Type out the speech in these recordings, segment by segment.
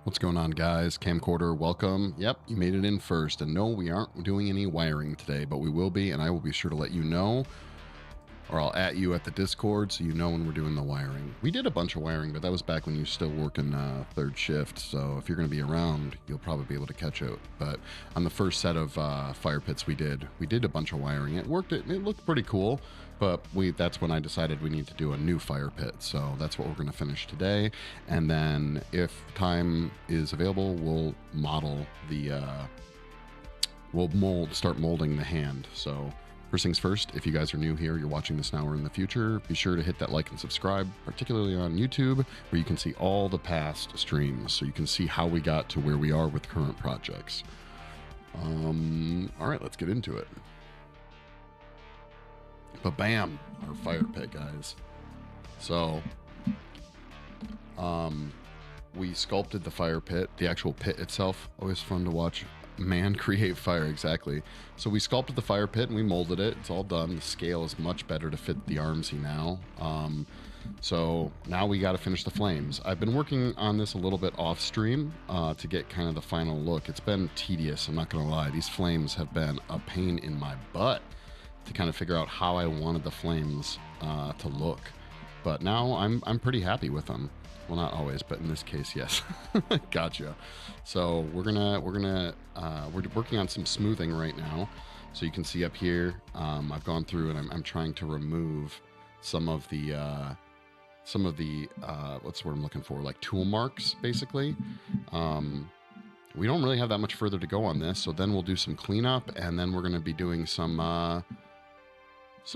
What's going on, guys? Camcorder, welcome. Yep, you made it in first. And no, we aren't doing any wiring today, but we will be, and I will be sure to let you know, or I'll at you at the Discord so you know when we're doing the wiring. We did a bunch of wiring, but that was back when you were still working third shift, so if you're going to be around, you'll probably be able to catch out. But on the first set of fire pits we did a bunch of wiring. It worked, it looked pretty cool, but that's when I decided we need to do a new fire pit, so that's what we're going to finish today. And then if time is available, we'll model the start molding the hand. So first things first, if you guys are new here, you're watching this now or in the future, be sure to hit that like and subscribe, particularly on YouTube, where you can see all the past streams, so you can see how we got to where we are with current projects. All right, let's get into it. But bam, our fire pit, guys. So, we sculpted the fire pit, the actual pit itself. Always fun to watch man create fire, exactly. So we sculpted the fire pit and we molded it. It's all done. The scale is much better to fit the armsy now. So now we got to finish the flames. I've been working on this a little bit off stream to get kind of the final look. It's been tedious, I'm not gonna lie. These flames have been a pain in my butt to kind of figure out how I wanted the flames to look. But now I'm pretty happy with them. Well, not always, but in this case, yes. Gotcha. So we're working on some smoothing right now. So you can see up here, I've gone through and I'm trying to remove some of the what's the word I'm looking for? Like tool marks, basically. We don't really have that much further to go on this. So then we'll do some cleanup, and then we're going to be doing some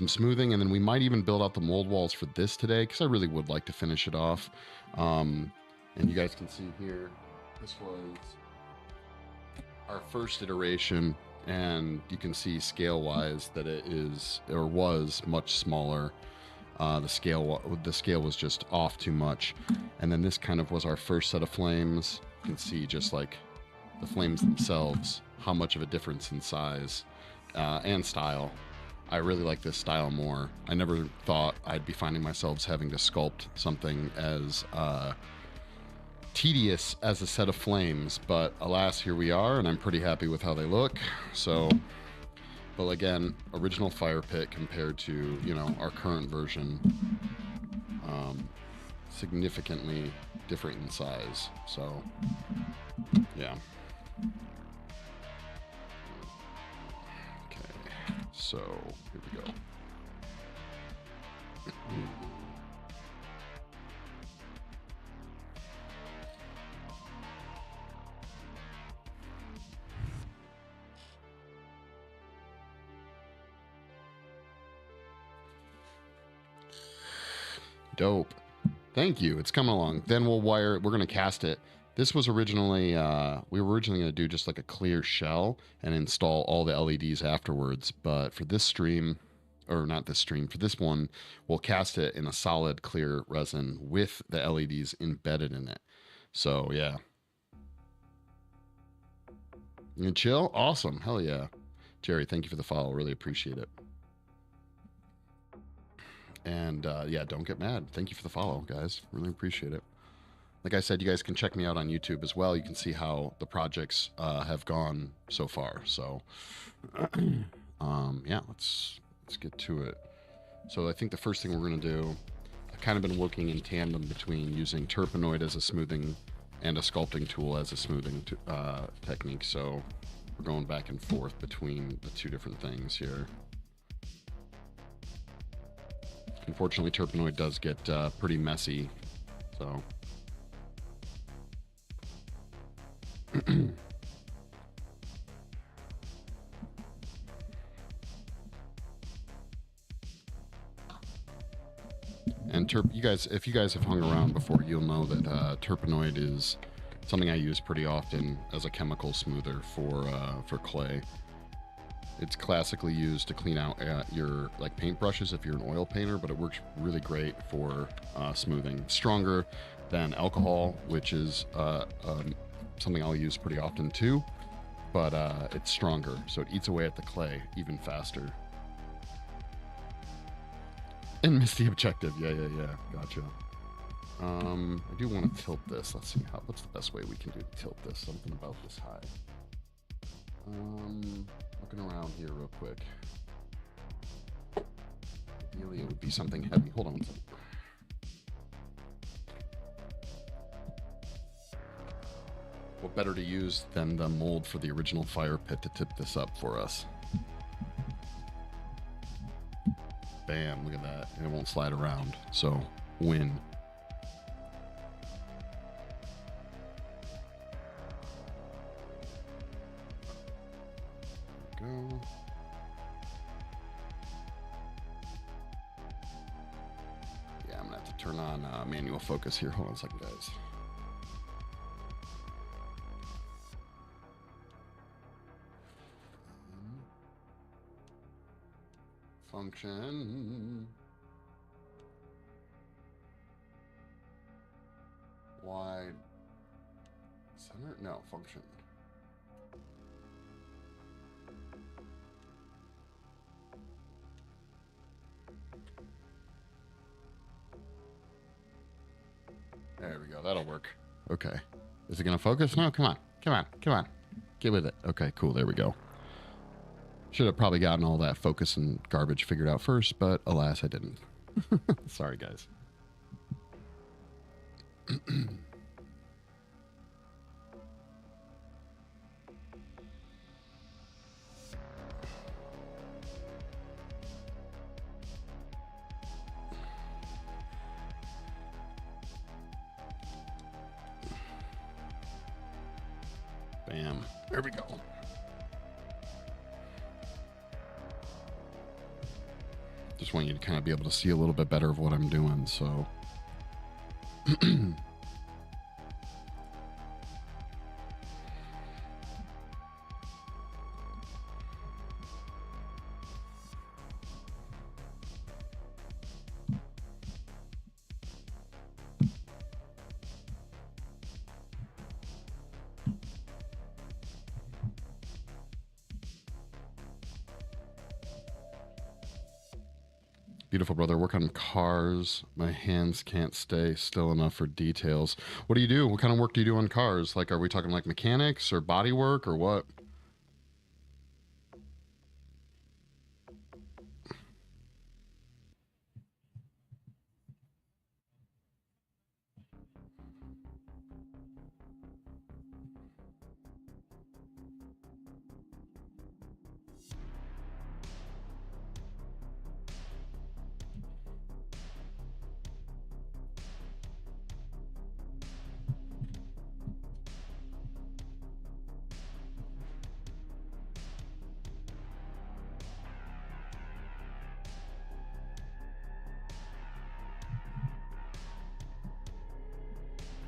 smoothing, and then we might even build out the mold walls for this today, because I really would like to finish it off. And you guys can see here, this was our first iteration, and you can see scale wise that it is, or was, much smaller. The scale was just off too much. And then this kind of was our first set of flames. You can see just like the flames themselves, how much of a difference in size and style. I really like this style more. I never thought I'd be finding myself having to sculpt something as tedious as a set of flames, but alas, here we are, and I'm pretty happy with how they look. So, but again, original fire pit compared to, you know, our current version, significantly different in size. So, yeah. So here we go. Dope. Thank you. It's coming along. Then we'll wire it. We're going to cast it. This was originally, we were originally going to do just like a clear shell and install all the LEDs afterwards. But for this stream, or not this stream, for this one, we'll cast it in a solid clear resin with the LEDs embedded in it. So yeah. You can chill? Awesome. Hell yeah. Jerry, thank you for the follow. Really appreciate it. And yeah, don't get mad. Thank you for the follow, guys. Really appreciate it. Like I said, you guys can check me out on YouTube as well. You can see how the projects have gone so far. So, yeah, let's get to it. So I think the first thing we're going to do, I've kind of been working in tandem between using Turpenoid as a smoothing and a sculpting tool as a smoothing technique. So we're going back and forth between the two different things here. Unfortunately, Turpenoid does get pretty messy, so... And you guys, if you guys have hung around before, you'll know that Turpenoid is something I use pretty often as a chemical smoother for clay. It's classically used to clean out your like paintbrushes if you're an oil painter, but it works really great for smoothing. Stronger than alcohol, which is something I'll use pretty often too, but it's stronger, so it eats away at the clay even faster. And miss the objective. Yeah. Gotcha. I do want to tilt this. Let's see what's the best way we can do to tilt this. Something about this high. Looking around here real quick. Ideally, it would be something heavy. Hold on one second. What better to use than the mold for the original fire pit to tip this up for us? Bam, look at that. And it won't slide around. So, win. There we go. Yeah, I'm going to have to turn on manual focus here. Hold on a second, guys. Function. Wide. Center? No, function. There we go. That'll work. Okay. Is it going to focus? No, come on. Come on. Come on. Get with it. Okay, cool. There we go. Should have probably gotten all that focus and garbage figured out first, but alas, I didn't. Sorry, guys. Bam. There we go. Just want you to kind of be able to see a little bit better of what I'm doing, so. Beautiful brother, work on cars. My hands can't stay still enough for details. What do you do? What kind of work do you do on cars? Like, are we talking like mechanics or body work or what?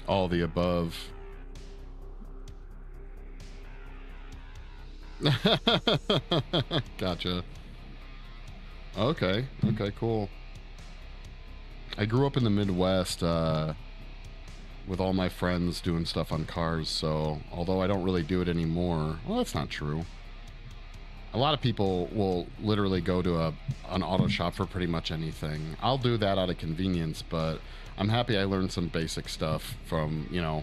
All the above. Gotcha. Okay. Okay, cool. I grew up in the Midwest with all my friends doing stuff on cars, so although I don't really do it anymore, well, that's not true. A lot of people will literally go to an auto shop for pretty much anything. I'll do that out of convenience, but I'm happy I learned some basic stuff from, you know,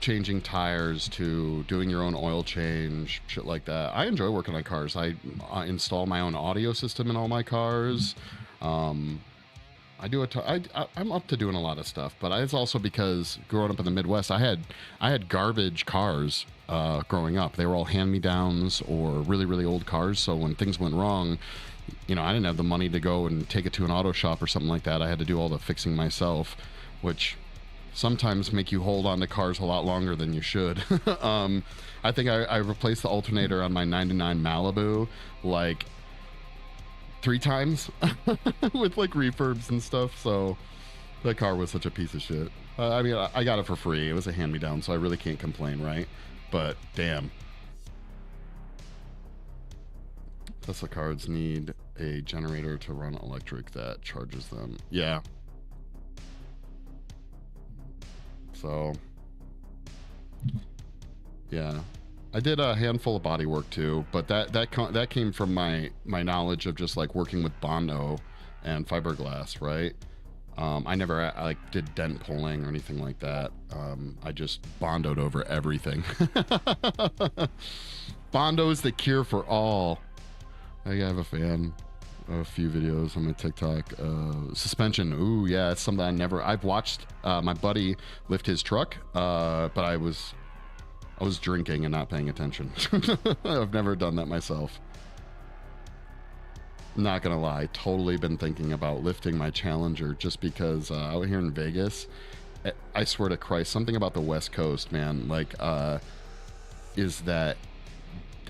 changing tires to doing your own oil change, shit like that. I enjoy working on cars. I install my own audio system in all my cars. I do I'm up to doing a lot of stuff, but it's also because growing up in the Midwest, I had garbage cars growing up. They were all hand-me-downs or really, really old cars. So when things went wrong, you know, I didn't have the money to go and take it to an auto shop or something like that. I had to do all the fixing myself, which sometimes make you hold on to cars a lot longer than you should. I think I replaced the alternator on my 99 Malibu like 3 times with like refurbs and stuff. So that car was such a piece of shit. I mean, I got it for free. It was a hand-me-down, so I really can't complain, right? But damn. Tesla cars need a generator to run electric that charges them. Yeah. So, yeah. I did a handful of body work too, but that came from my knowledge of just like working with Bondo and fiberglass, right? I never like did dent pulling or anything like that. I just bondoed over everything. Bondo is the cure for all. I have a fan of a few videos on my TikTok. Suspension. Ooh, yeah, it's something I've watched my buddy lift his truck, but I was drinking and not paying attention. I've never done that myself. Not gonna lie, totally been thinking about lifting my Challenger just because out here in Vegas, I swear to Christ, something about the West Coast, man, like, is that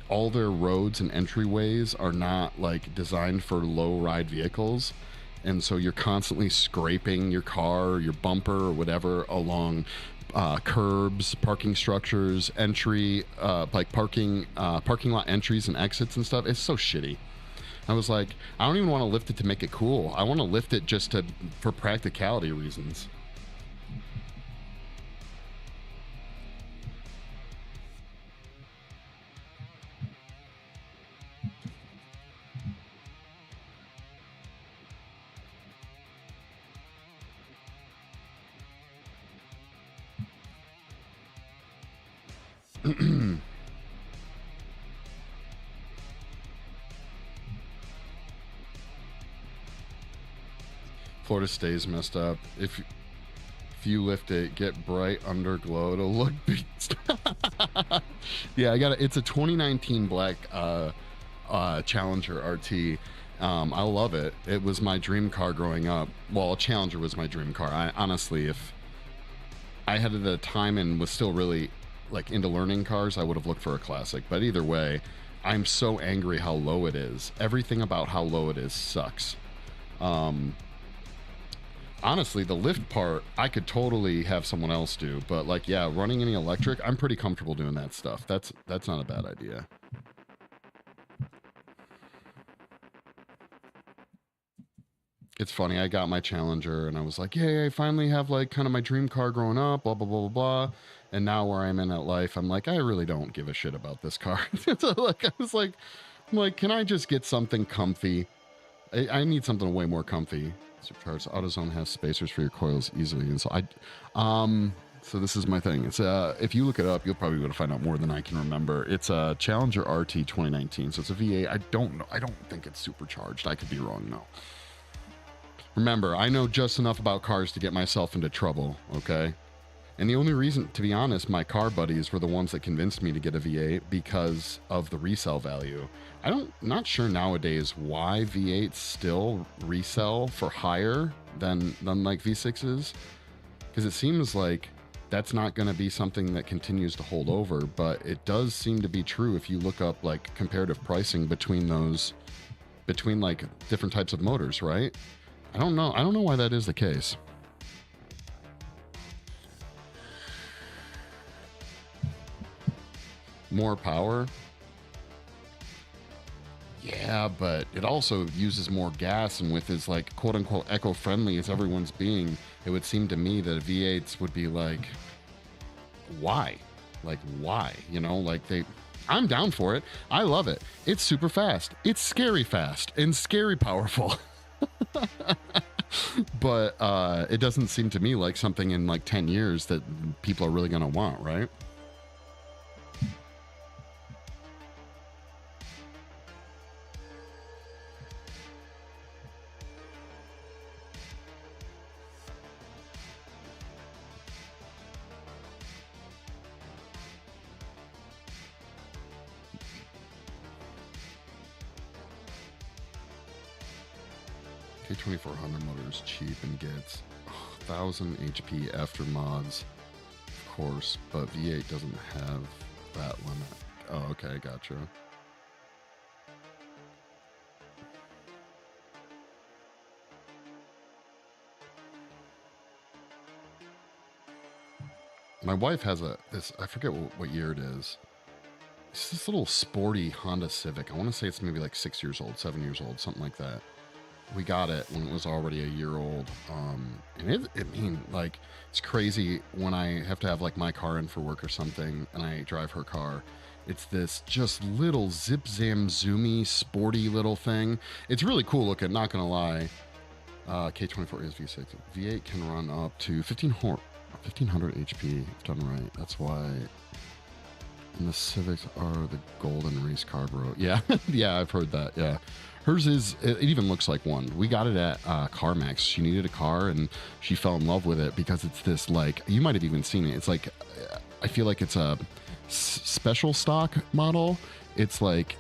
all their roads and entryways are not like designed for low ride vehicles. And so you're constantly scraping your car, your bumper or whatever along curbs, parking structures, like parking lot entries and exits and stuff. It's so shitty. I was like, I don't even want to lift it to make it cool. I want to lift it just for practicality reasons. Florida stays messed up. If you lift it, get bright underglow, it'll look beast. Yeah, it's a 2019 black Challenger RT. I love it. It was my dream car growing up. Well, a Challenger was my dream car. Honestly, if I had it at a time and was still really like into learning cars, I would have looked for a classic. But either way, I'm so angry how low it is. Everything about how low it is sucks. Honestly, the lift part, I could totally have someone else do, but like, yeah, running any electric, I'm pretty comfortable doing that stuff. That's not a bad idea. It's funny, I got my Challenger and I was like, yay, I finally have like kind of my dream car growing up, blah, blah, blah, blah, blah. And now where I'm in at life, I'm like, I really don't give a shit about this car. So like, I'm like, can I just get something comfy? I need something way more comfy. Supercharged AutoZone has spacers for your coils easily, and so so this is my thing. It's if you look it up, you'll probably be able to find out more than I can remember. It's a Challenger RT 2019, so it's a V8. I don't know. I don't think it's supercharged. I could be wrong. No. Remember, I know just enough about cars to get myself into trouble. Okay. And the only reason, to be honest, my car buddies were the ones that convinced me to get a V8 because of the resale value. Not sure nowadays why V8s still resell for higher than like V6s, because it seems like that's not going to be something that continues to hold over, but it does seem to be true if you look up like comparative pricing between like different types of motors, right? I don't know why that is the case. More power? Yeah, but it also uses more gas, and with as like quote unquote eco-friendly as everyone's being, it would seem to me that V8s would be like, why? Like, why? You know, like I'm down for it. I love it. It's super fast. It's scary fast and scary powerful. But it doesn't seem to me like something in like 10 years that people are really going to want, right? K2400 motor is cheap and gets 1000 HP after mods, of course, but V8 doesn't have that limit. Oh, okay, gotcha. My wife has this, I forget what year it is. It's this little sporty Honda Civic. I want to say it's maybe like 6 years old, 7 years old, something like that. We got it when it was already a year old. And like, it's crazy when I have to have like my car in for work or something and I drive her car. It's this just little zip zam zoomy sporty little thing. It's really cool looking, not gonna lie. K24 is V6. V8 can run up to 1500 HP if done right. That's why. And the Civics are the golden race car, bro. Yeah, yeah, I've heard that. Yeah, hers is. It even looks like one. We got it at CarMax. She needed a car, and she fell in love with it because it's this like. You might have even seen it. It's like, I feel like it's a special stock model. It's like.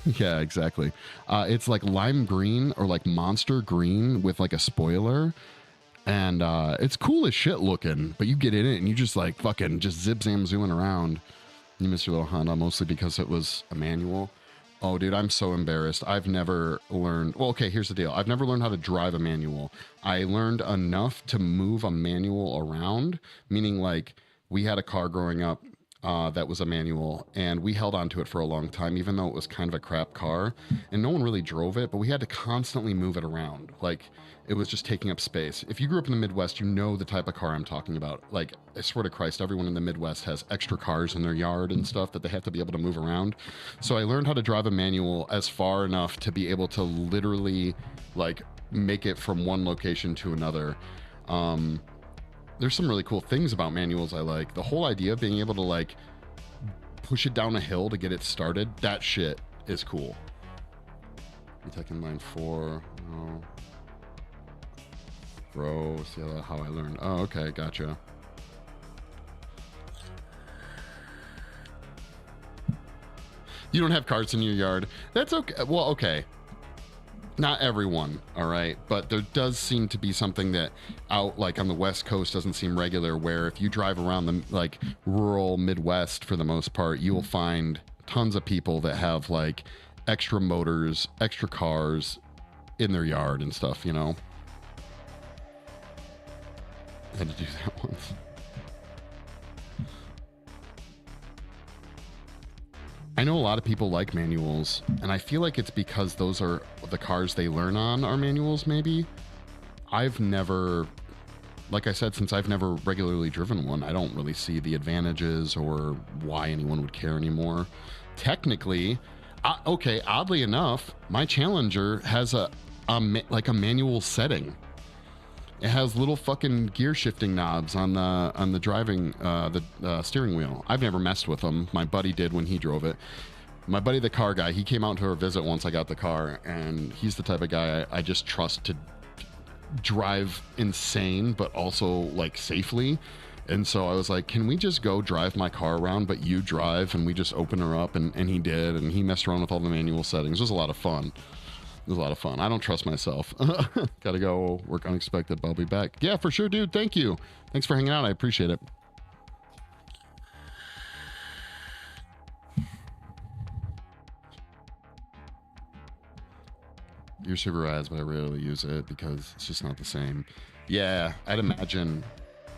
Yeah, exactly. It's like lime green or like monster green with like a spoiler. And it's cool as shit looking, but you get in it and you just like fucking just zip zam zooming around. You miss your little Honda mostly because it was a manual. Oh, dude, I'm so embarrassed. I've never learned. Well, okay, here's the deal. I've never learned how to drive a manual. I learned enough to move a manual around, meaning like we had a car growing up that was a manual, and we held on to it for a long time, even though it was kind of a crap car, and no one really drove it, but we had to constantly move it around. Like, it was just taking up space. If you grew up in the Midwest, you know the type of car I'm talking about. Like, I swear to Christ, everyone in the Midwest has extra cars in their yard and stuff that they have to be able to move around. So I learned how to drive a manual as far enough to be able to literally, like, make it from one location to another. There's some really cool things about manuals I like. The whole idea of being able to, like, push it down a hill to get it started, that shit is cool. You taking line 4? No. Bro, see how I learned. Oh, okay, gotcha. You don't have carts in your yard. That's okay. Well, okay. Not everyone, all right, but there does seem to be something that out like on the West Coast doesn't seem regular, where if you drive around the like rural Midwest for the most part, you will find tons of people that have like extra motors, extra cars in their yard and stuff, you know. I had to do that once. I know a lot of people like manuals, and I feel like it's because those are the cars they learn on are manuals, maybe. I've never, like I said, since I've never regularly driven one, I don't really see the advantages or why anyone would care anymore. Technically, okay, oddly enough, my Challenger has a manual setting. It has little fucking gear shifting knobs on the driving the steering wheel. I've never messed with them. My buddy did when he drove it. My buddy, the car guy, he came out to our visit once I got the car, and he's the type of guy I just trust to drive insane, but also like safely. And so I was like, can we just go drive my car around, but you drive, and we just open her up, and he did, and he messed around with all the manual settings. It was a lot of fun. It was a lot of fun. I don't trust myself. Gotta go work unexpected, but I'll be back. Yeah, for sure, dude. Thank you. Thanks for hanging out. I appreciate it. You're super raz, but I rarely use it because it's just not the same. Yeah, I'd imagine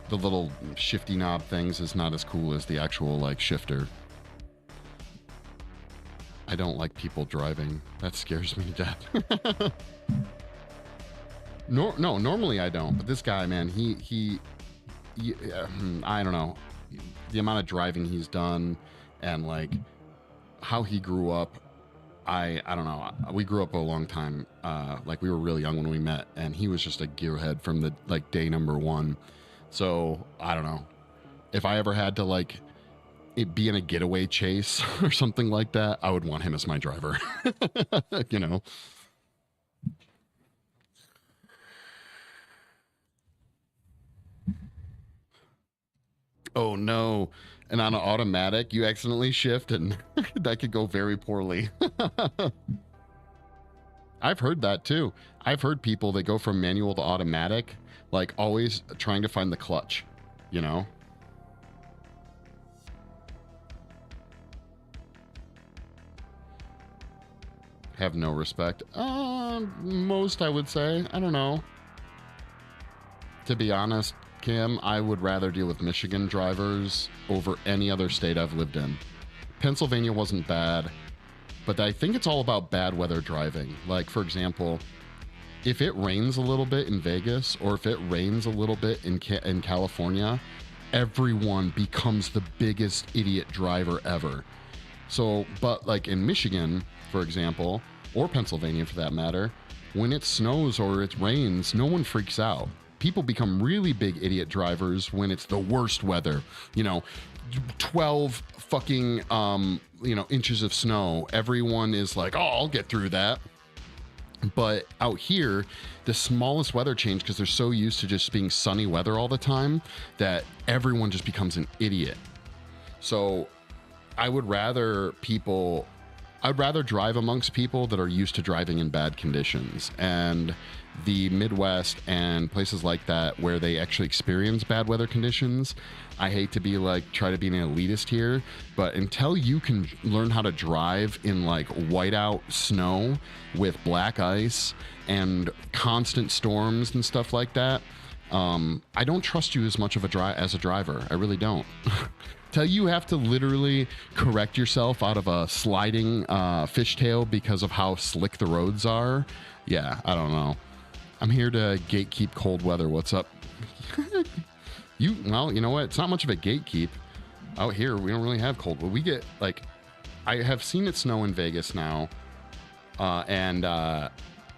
the little shifty knob things is not as cool as the actual like shifter. I don't like people driving. That scares me to death. No, normally I don't. But this guy, man, he I don't know. The amount of driving he's done and like how he grew up. I don't know. We grew up a long time. Like we were really young when we met, and he was just a gearhead from the like day number one. So I don't know. If I ever had to like it be in a getaway chase or something like that, I would want him as my driver. You know. Oh no. And on an automatic, you accidentally shift, and that could go very poorly. I've heard that too. I've heard people that go from manual to automatic, like always trying to find the clutch, you know? Have no respect. Most, I would say. I don't know. To be honest, Cam, I would rather deal with Michigan drivers over any other state I've lived in. Pennsylvania wasn't bad, but I think it's all about bad weather driving. Like, for example, if it rains a little bit in Vegas, or if it rains a little bit in California, everyone becomes the biggest idiot driver ever. So, but like in Michigan, for example, or Pennsylvania for that matter, when it snows or it rains, no one freaks out. People become really big idiot drivers when it's the worst weather. 12 fucking, inches of snow. Everyone is like, oh, I'll get through that. But out here, the smallest weather change, because they're so used to just being sunny weather all the time, that everyone just becomes an idiot. So I'd rather drive amongst people that are used to driving in bad conditions. And the Midwest and places like that where they actually experience bad weather conditions, I hate to be try to be an elitist here, but until you can learn how to drive in whiteout snow with black ice and constant storms and stuff like that, I don't trust you as much as a driver. I really don't. Till you have to literally correct yourself out of a sliding fishtail because of how slick the roads are. Yeah, I don't know. I'm here to gatekeep cold weather. What's up? Well, you know what? It's not much of a gatekeep. Out here, we don't really have cold. But we get, I have seen it snow in Vegas now, and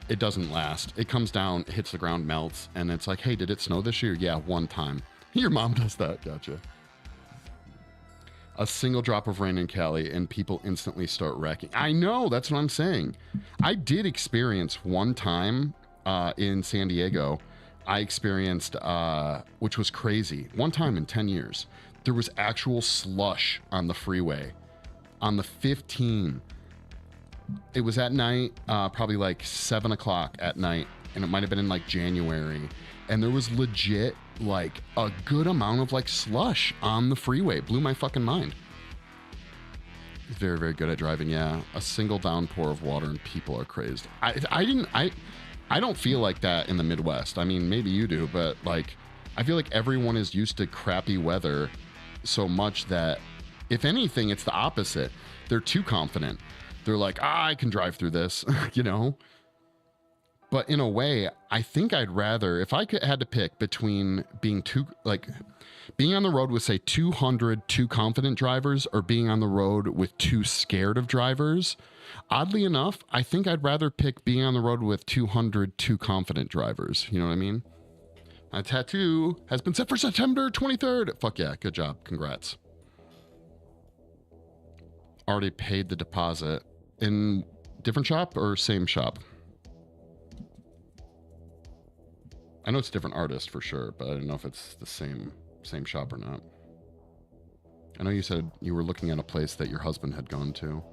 it doesn't last. It comes down, hits the ground, melts, and it's like, hey, did it snow this year? Yeah, one time. Your mom does that. Gotcha. A single drop of rain in Cali and people instantly start wrecking. I know, that's what I'm saying. I did experience one time in San Diego. I experienced, which was crazy. One time in 10 years, there was actual slush on the freeway on the 15. It was at night, probably 7 o'clock at night, and it might have been in January. And there was legit a good amount of slush on the freeway. It blew my fucking mind. Very, very good at driving. Yeah. A single downpour of water and people are crazed. I don't feel like that in the Midwest. I mean, maybe you do, but I feel like everyone is used to crappy weather so much that if anything, it's the opposite. They're too confident. They're like, I can drive through this, But in a way, I think I'd rather, if I had to pick between being being on the road with, say, 200 too confident drivers or being on the road with too scared of drivers, oddly enough, I think I'd rather pick being on the road with 200 too confident drivers. You know what I mean? My tattoo has been set for September 23rd. Fuck yeah, good job. Congrats. Already paid the deposit. In different shop or same shop? I know it's a different artist for sure, but I don't know if it's the same shop or not. I know you said you were looking at a place that your husband had gone to.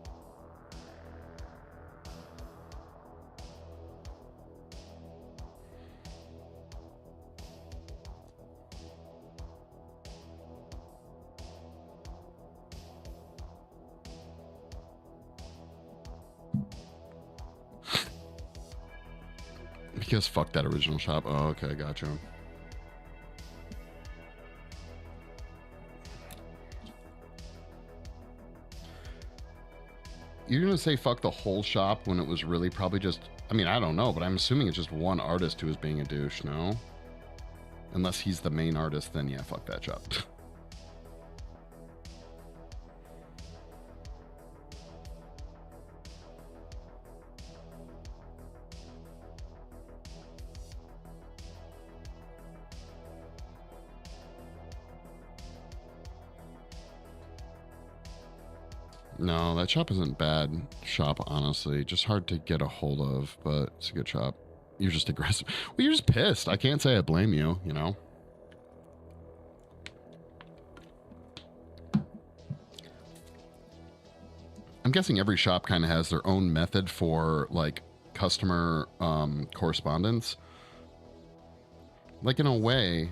Because fuck that original shop. Oh, okay, gotcha. You're gonna say fuck the whole shop when it was really probably just, I mean, I don't know, but I'm assuming it's just one artist who was being a douche, no? Unless he's the main artist, then yeah, fuck that shop. No, that shop isn't bad shop, honestly. Just hard to get a hold of, but it's a good shop. You're just aggressive. Well, you're just pissed. I can't say I blame you, you know? I'm guessing every shop kind of has their own method for, like, customer correspondence. Like, in a way,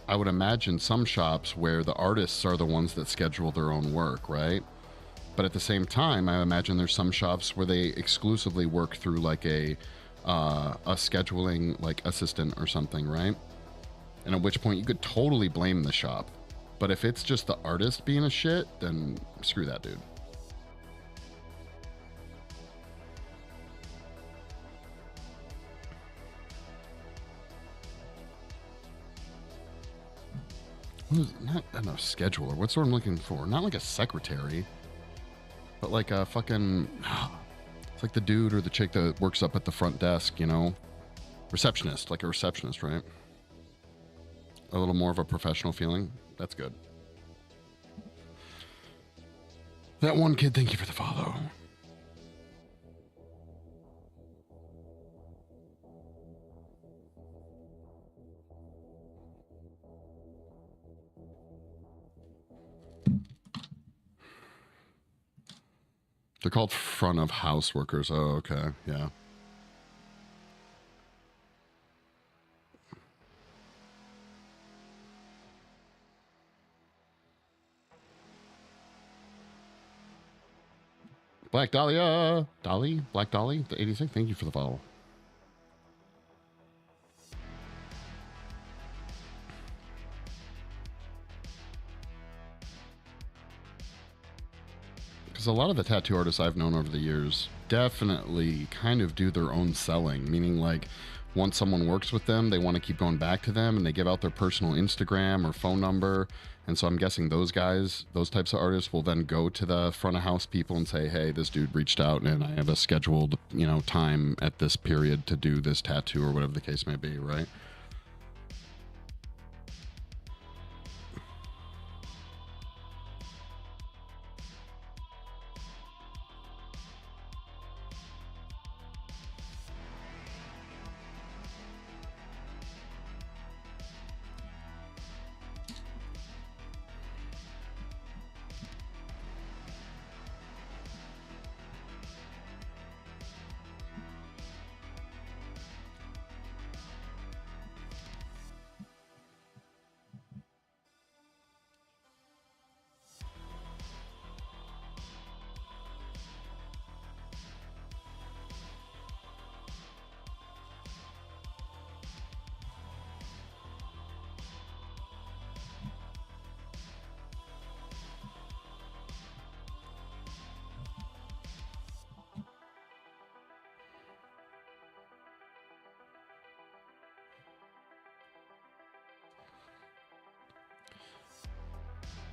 I would imagine some shops where the artists are the ones that schedule their own work, right? But at the same time, I imagine there's some shops where they exclusively work through like a scheduling like assistant or something, right? And at which point you could totally blame the shop. But if it's just the artist being a shit, then screw that dude. Not a scheduler. What's what I'm looking for? Not like a secretary. But like a fucking, It's like the dude or the chick that works up at the front desk, you know? Receptionist, like a receptionist, right? A little more of a professional feeling. That's good. That one kid, thank you for the follow. They're called front of house workers. Oh, okay. Yeah. Black Dahlia. Black Dolly, the 86. Thank you for the follow. Because a lot of the tattoo artists I've known over the years definitely kind of do their own selling, meaning like once someone works with them, they want to keep going back to them and they give out their personal Instagram or phone number. And so I'm guessing those guys, those types of artists will then go to the front of house people and say, hey, this dude reached out and I have a scheduled, you know, time at this period to do this tattoo or whatever the case may be, right?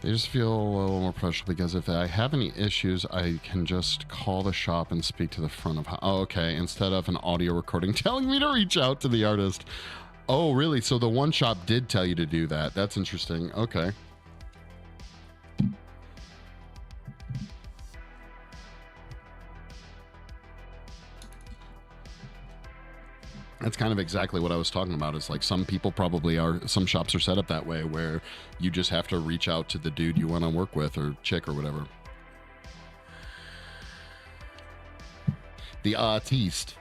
They just feel a little more professional because if I have any issues, I can just call the shop and speak to the front of house. Oh, okay. Instead of an audio recording telling me to reach out to the artist. Oh, really? So the one shop did tell you to do that. That's interesting. Okay. That's kind of exactly what I was talking about. Is like some people probably are, some shops are set up that way where you just have to reach out to the dude you want to work with or chick or whatever. The artiste.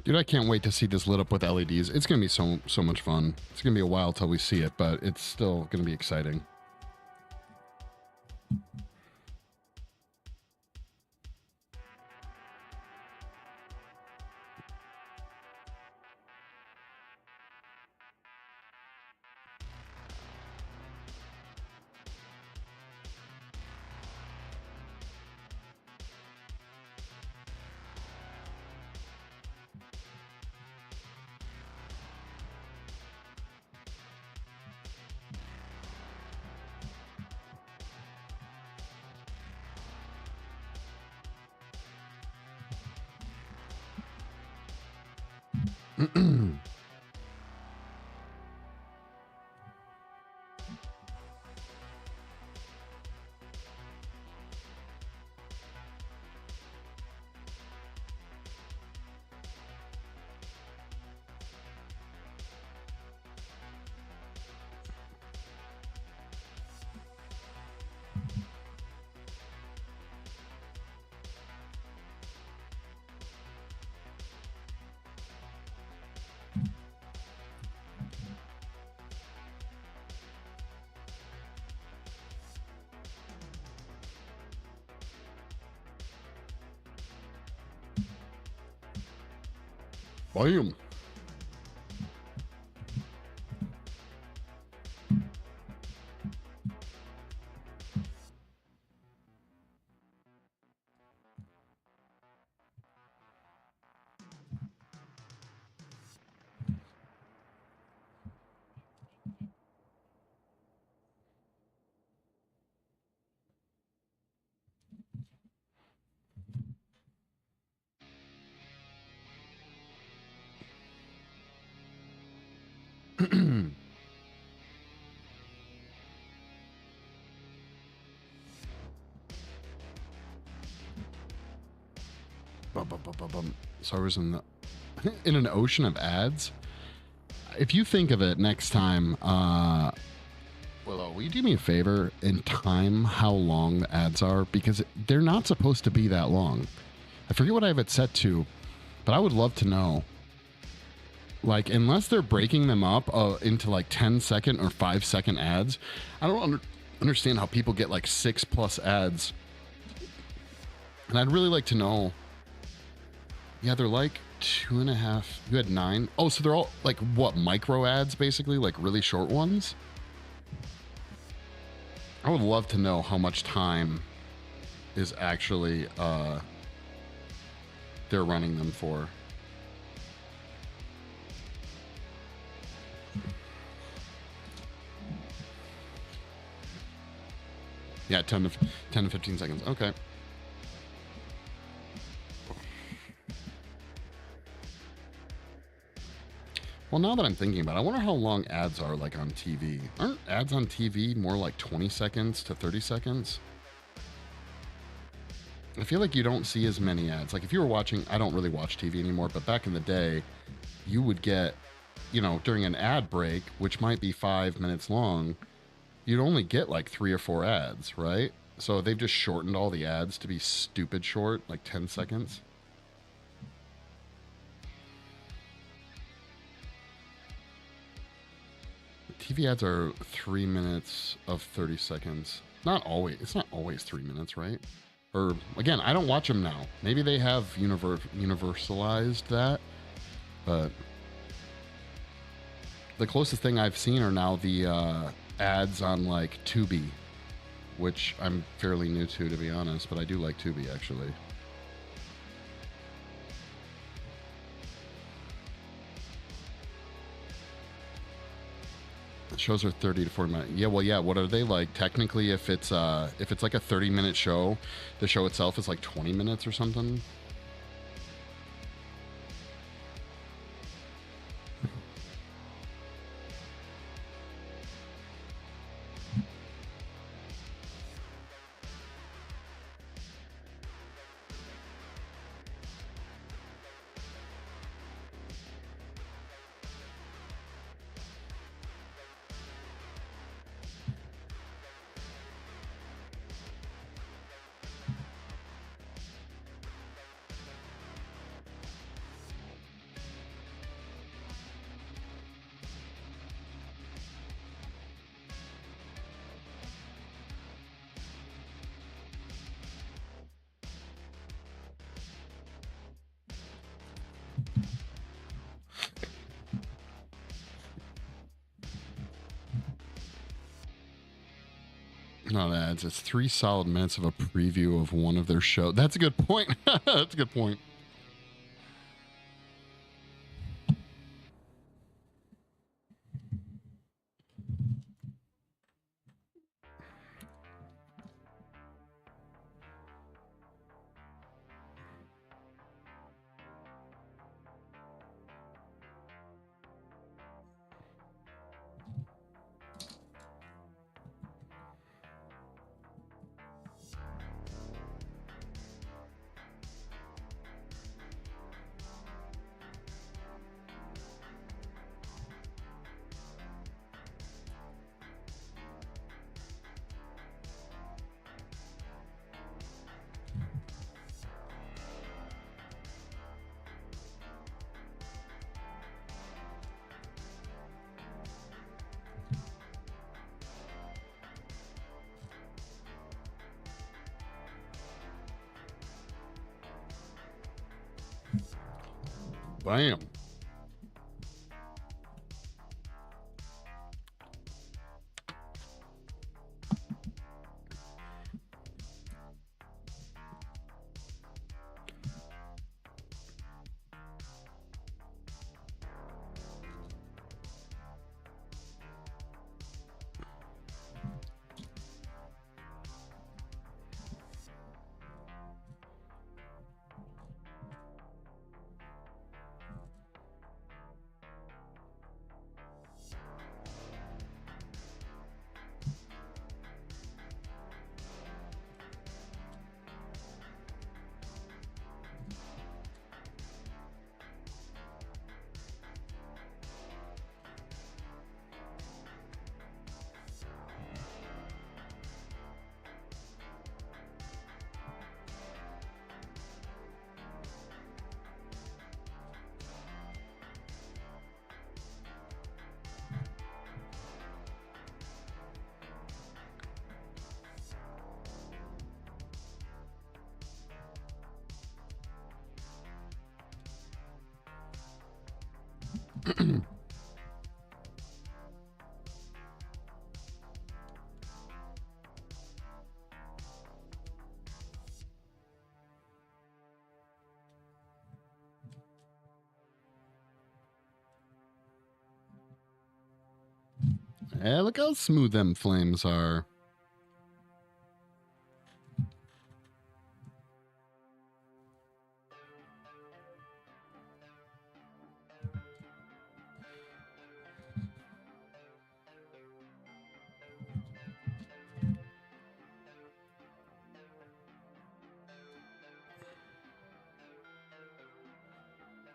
Dude, I can't wait to see this lit up with LEDs. It's going to be so much fun. It's going to be a while till we see it, but it's still going to be exciting. Volume. So I was in the in an ocean of ads. If you think of it next time, Willow, will you do me a favor and time how long the ads are? Because they're not supposed to be that long. I forget what I have it set to, but I would love to know. Like, unless they're breaking them up into like 10-second or 5-second ads, I don't understand how people get like 6+ ads. And I'd really like to know. Yeah, they're like 2.5. You had 9. Oh, so they're all like what, micro ads basically, like really short ones? I would love to know how much time is actually they're running them for. Yeah, 10 to 15 seconds. Okay. Well, now that I'm thinking about it, I wonder how long ads are like on TV. Aren't ads on TV more like 20 seconds to 30 seconds? I feel like you don't see as many ads. Like if you were watching, I don't really watch TV anymore, but back in the day, you would get, you know, during an ad break, which might be 5 minutes long, you'd only get like 3 or 4 ads, right? So they've just shortened all the ads to be stupid short, like 10 seconds. TV ads are 3 minutes of 30 seconds. Not always. It's not always 3 minutes, right? Or again, I don't watch them now. Maybe they have universalized that, but the closest thing I've seen are now the ads on like Tubi, which I'm fairly new to be honest, but I do like Tubi actually. Shows are 30 to 40 minutes. Yeah, well, yeah. What are they like? Technically, if it's like a 30-minute show, the show itself is like 20 minutes or something. Not ads. It's 3 solid minutes of a preview of one of their shows. That's a good point. That's a good point. Bam. Hey, look how smooth them flames are.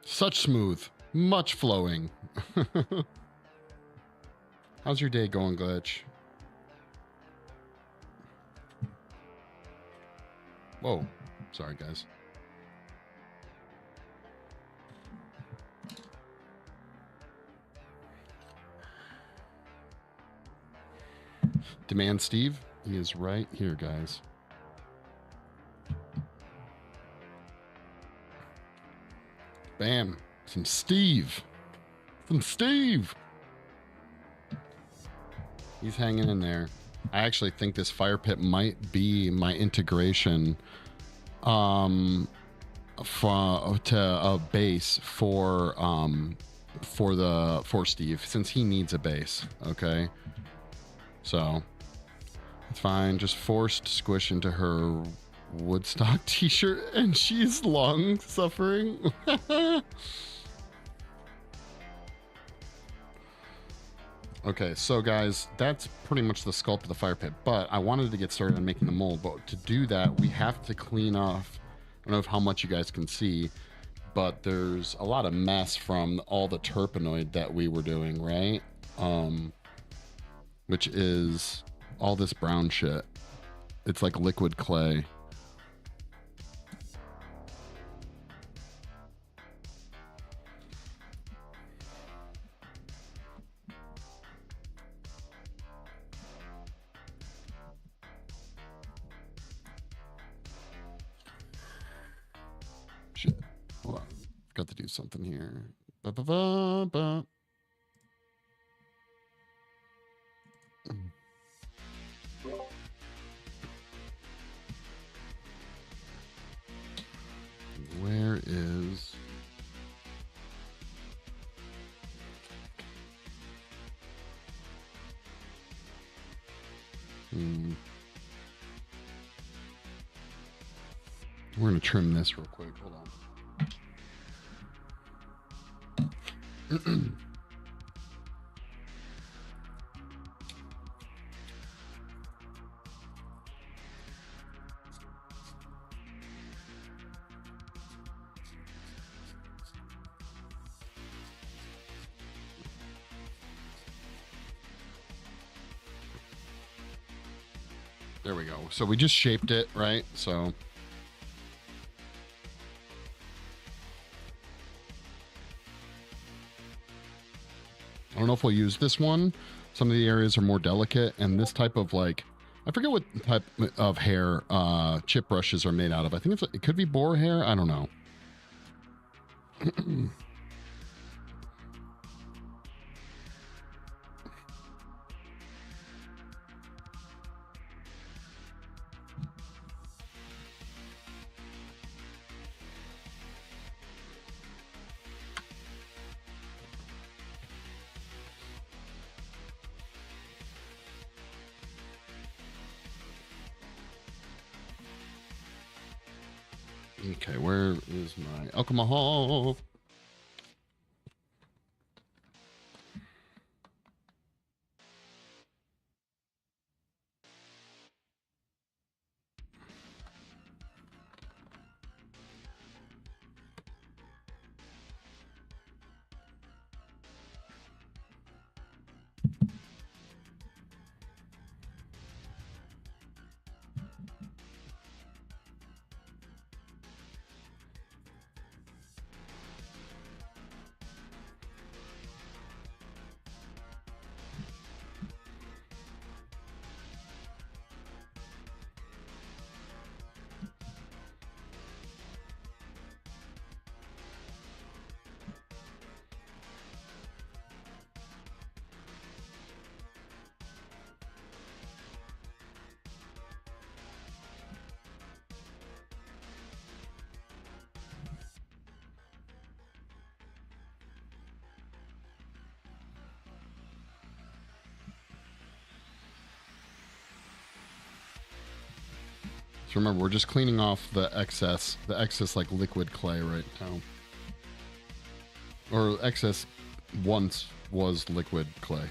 Such smooth, much flowing. How's your day going, Glitch? Whoa, sorry guys. Demand Steve, he is right here, guys. Bam, some Steve. Some Steve. He's hanging in there. I actually think this fire pit might be my integration to a base for Steve, since he needs a base. Okay, so it's fine. Just forced squish into her Woodstock t-shirt and she's long suffering. Okay, so guys, that's pretty much the sculpt of the fire pit, but I wanted to get started on making the mold. But to do that, we have to clean off, I don't know how much you guys can see, but there's a lot of mess from all the terpenoid that we were doing, right? Which is all this brown shit. It's like liquid clay. Shit. Hold on. Got to do something here. Ba-ba-ba-ba. We're going to trim this real quick. Hold on. There we go. So we just shaped it, right? So I don't know if we'll use this one. Some of the areas are more delicate, and this type of like, I forget what type of hair chip brushes are made out of. I think it could be boar hair. I don't know. Okay, where is my alcohol? So remember, we're just cleaning off the excess like liquid clay right now. Or excess once was liquid clay.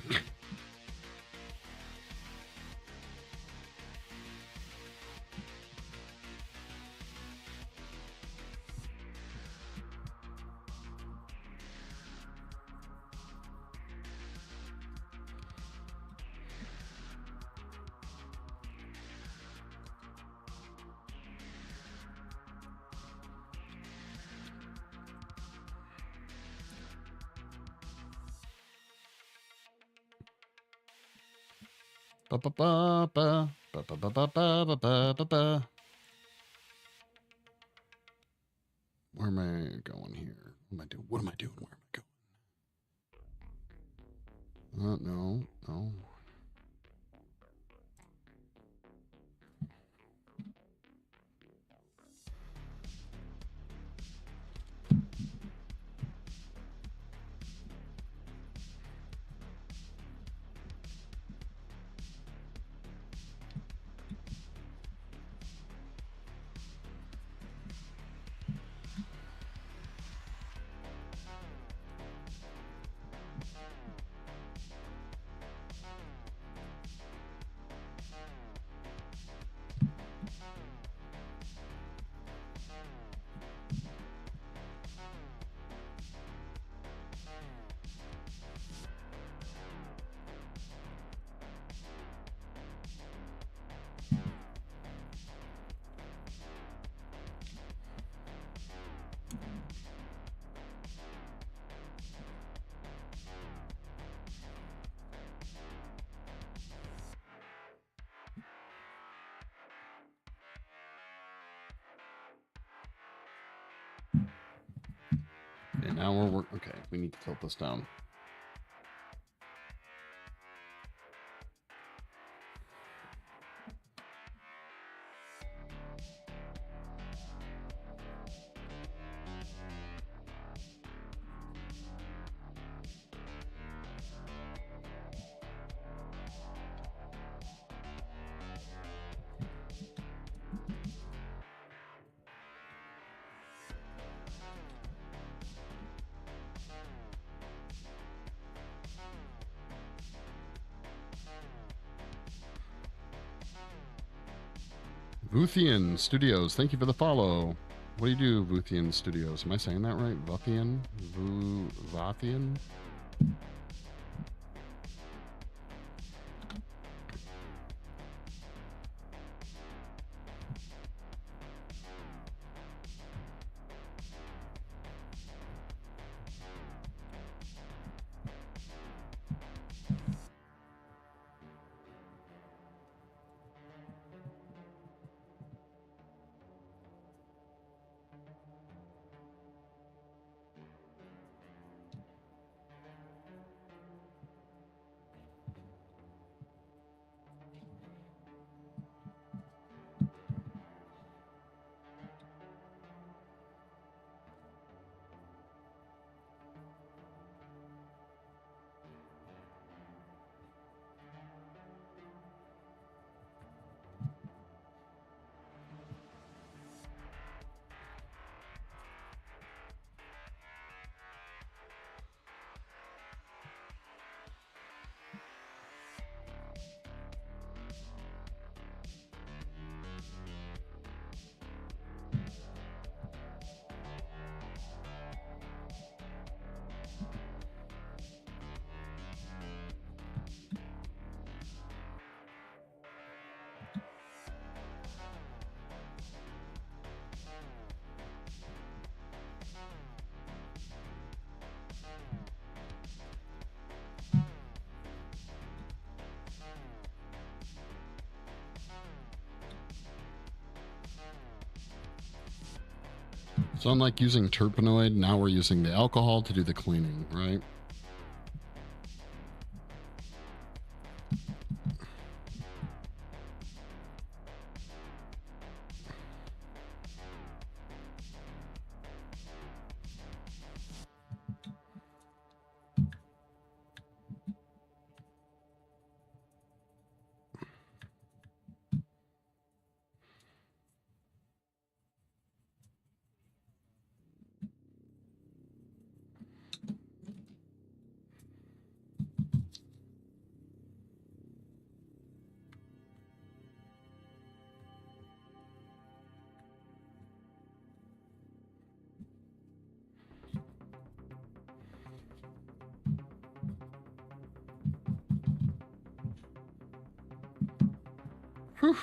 Where am I going here? What am I doing? What am I doing? Where am I going? No. Okay, now we're working. Okay, we need to tilt this down. Vuthian Studios, thank you for the follow. What do you do, Vuthian Studios? Am I saying that right? Vuthian? Vathian? So unlike using terpenoid, now we're using the alcohol to do the cleaning, right? Whew.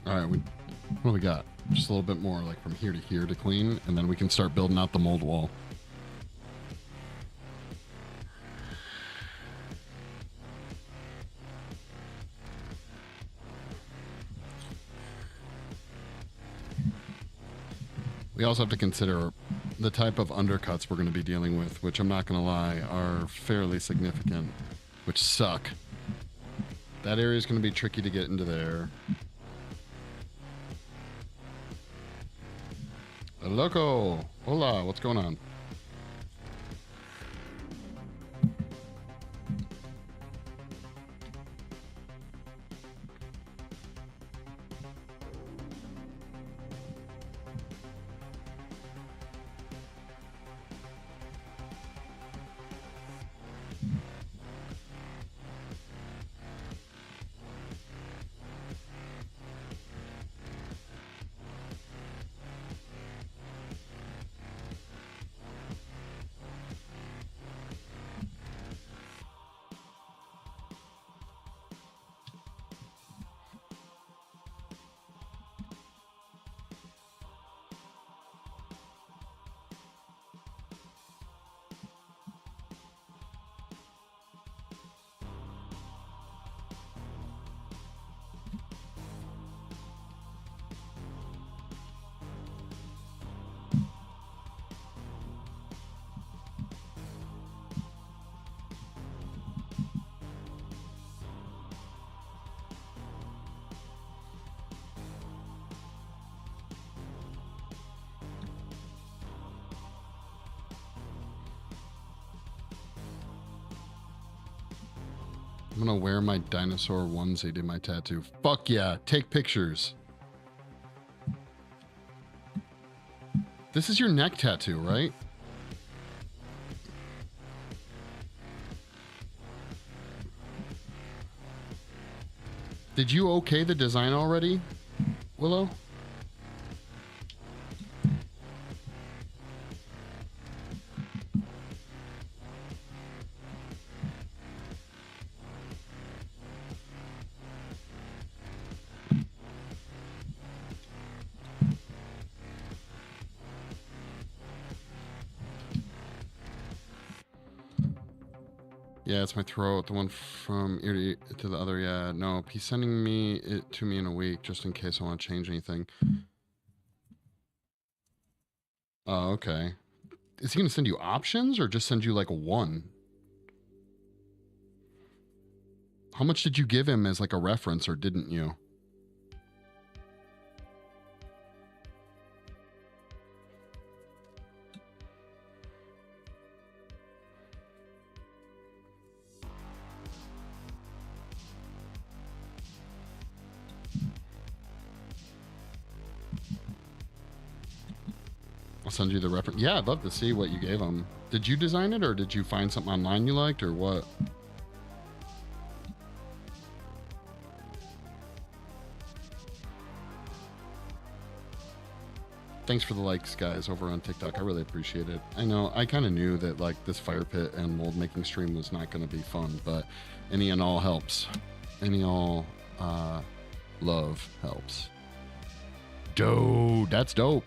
All right, what do we got? Just a little bit more, like from here to clean, and then we can start building out the mold wall. We also have to consider the type of undercuts we're going to be dealing with, which I'm not going to lie, are fairly significant, which suck. That area is going to be tricky to get into there. Loco! Hola, what's going on? I'm gonna wear my dinosaur onesie to my tattoo. Fuck yeah, take pictures. This is your neck tattoo, right? Did you okay the design already, Willow? Yeah, it's my throat. The one from ear to the other. Yeah, no, he's sending me it to me in a week just in case I want to change anything. Oh, okay. Is he going to send you options or just send you like a one? How much did you give him as like a reference or didn't you? I'll send you the reference. Yeah, I'd love to see what you gave him. Did you design it or did you find something online you liked or what? Thanks for the likes, guys, over on TikTok. I really appreciate it. I know, I kind of knew that like this fire pit and mold making stream was not going to be fun, but any and all helps. Any all love helps. Dude, that's dope.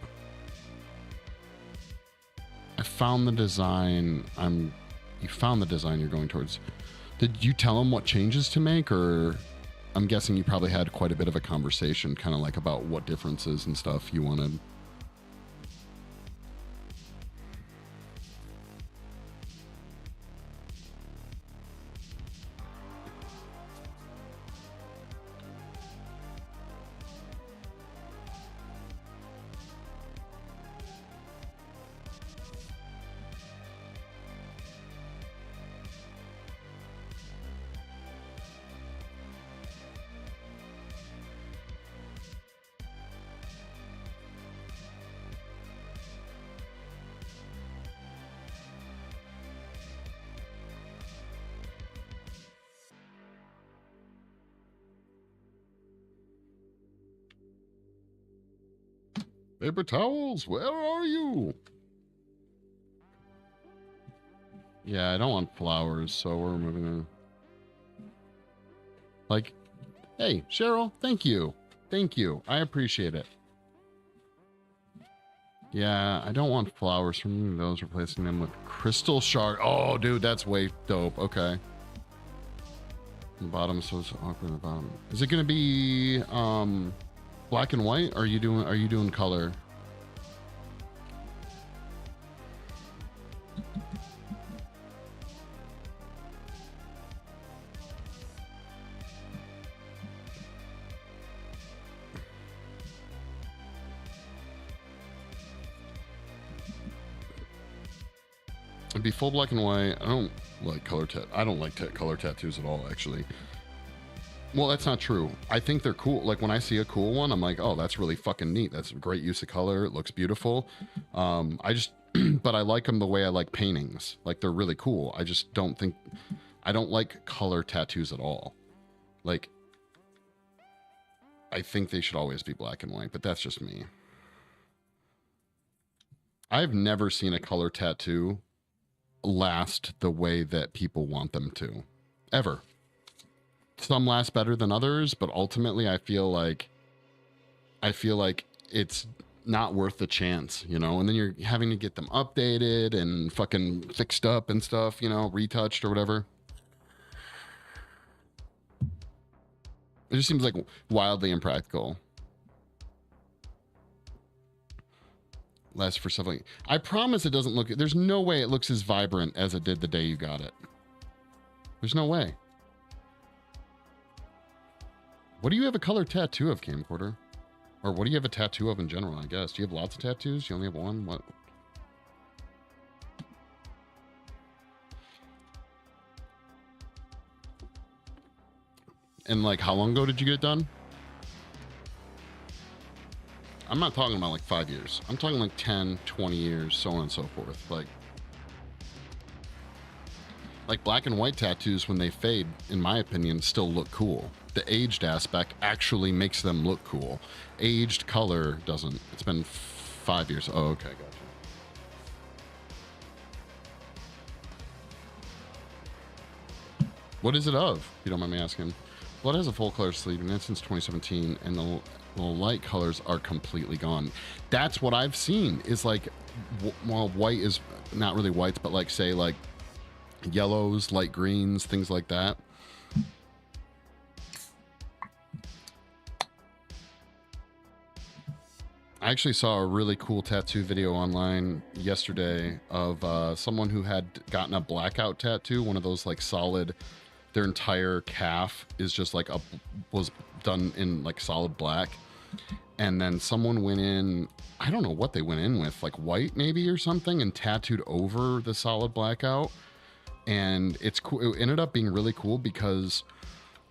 I found the design. You found the design you're going towards. Did you tell him what changes to make, or I'm guessing you probably had quite a bit of a conversation, kind of like about what differences and stuff you wanted. Paper towels, where are you? Yeah, I don't want flowers, so we're moving on. Like, hey, Cheryl, thank you. Thank you. I appreciate it. Yeah, I don't want flowers from those, replacing them with crystal shard. Oh, dude, that's way dope. Okay. The bottom, so it's awkward at the bottom. Is it gonna be black and white? Or are you doing color? It'd be full black and white. I don't like color color tattoos at all, actually. Well, that's not true. I think they're cool. Like when I see a cool one, I'm like, oh, that's really fucking neat. That's a great use of color. It looks beautiful. But I like them the way I like paintings. Like they're really cool. I just don't think, I don't like color tattoos at all. Like, I think they should always be black and white, but that's just me. I've never seen a color tattoo last the way that people want them to, ever. Some last better than others, but ultimately I feel like it's not worth the chance, you know, and then you're having to get them updated and fucking fixed up and stuff, you know, retouched or whatever. It just seems like wildly impractical. Less for something. I promise it doesn't look, there's no way it looks as vibrant as it did the day you got it. There's no way. What do you have a color tattoo of, Camcorder? Or what do you have a tattoo of in general, I guess? Do you have lots of tattoos? You only have one? What? And like, how long ago did you get it done? I'm not talking about like 5 years. I'm talking like 10, 20 years, so on and so forth. Like black and white tattoos, when they fade, in my opinion, still look cool. The aged aspect actually makes them look cool. Aged color doesn't. It's been 5 years. Oh, okay, gotcha. What is it of, if you don't mind me asking? Blood has a full color sleeve, and that's since 2017, and the light colors are completely gone. That's what I've seen, is like, well, white is not really whites, but like, say, like yellows, light greens, things like that. I actually saw a really cool tattoo video online yesterday of someone who had gotten a blackout tattoo, one of those like solid, their entire calf is just like was done in like solid black. And then someone went in, I don't know what they went in with, like white maybe or something, and tattooed over the solid blackout. And it's cool. It ended up being really cool because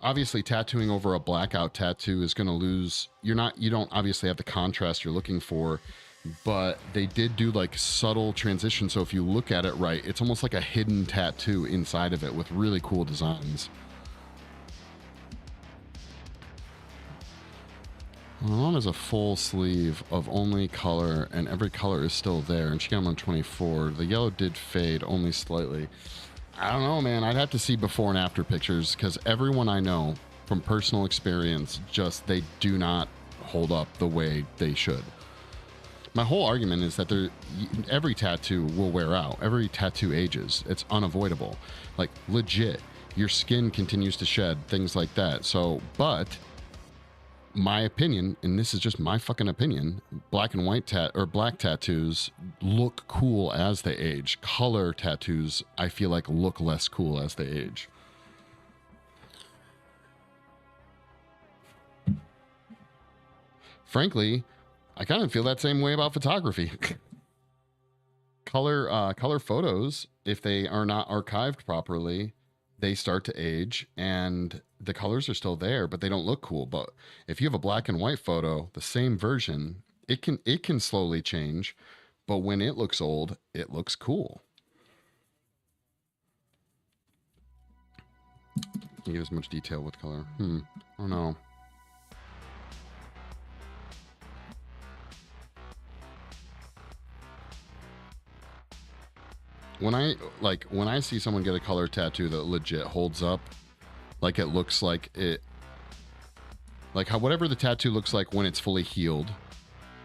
obviously tattooing over a blackout tattoo is going to lose, you don't obviously have the contrast you're looking for, but they did do like subtle transition. So if you look at it right, it's almost like a hidden tattoo inside of it with really cool designs. My mom has a full sleeve of only color, and every color is still there, and she got them on 24. The yellow did fade only slightly. I don't know, man. I'd have to see before and after pictures, because everyone I know from personal experience, just they do not hold up the way they should. My whole argument is that every tattoo will wear out. Every tattoo ages. It's unavoidable. Like, legit. Your skin continues to shed, things like that. So, but my opinion, and this is just my fucking opinion, black and white black tattoos look cool as they age. Color tattoos, I feel like, look less cool as they age. Frankly, I kind of feel that same way about photography. Color photos, if they are not archived properly, they start to age, and the colors are still there, but they don't look cool. But if you have a black and white photo, the same version, it can slowly change, but when it looks old, it looks cool. You get as much detail with color. I don't know. When I see someone get a color tattoo that legit holds up, like it looks like it, like how whatever the tattoo looks like when it's fully healed,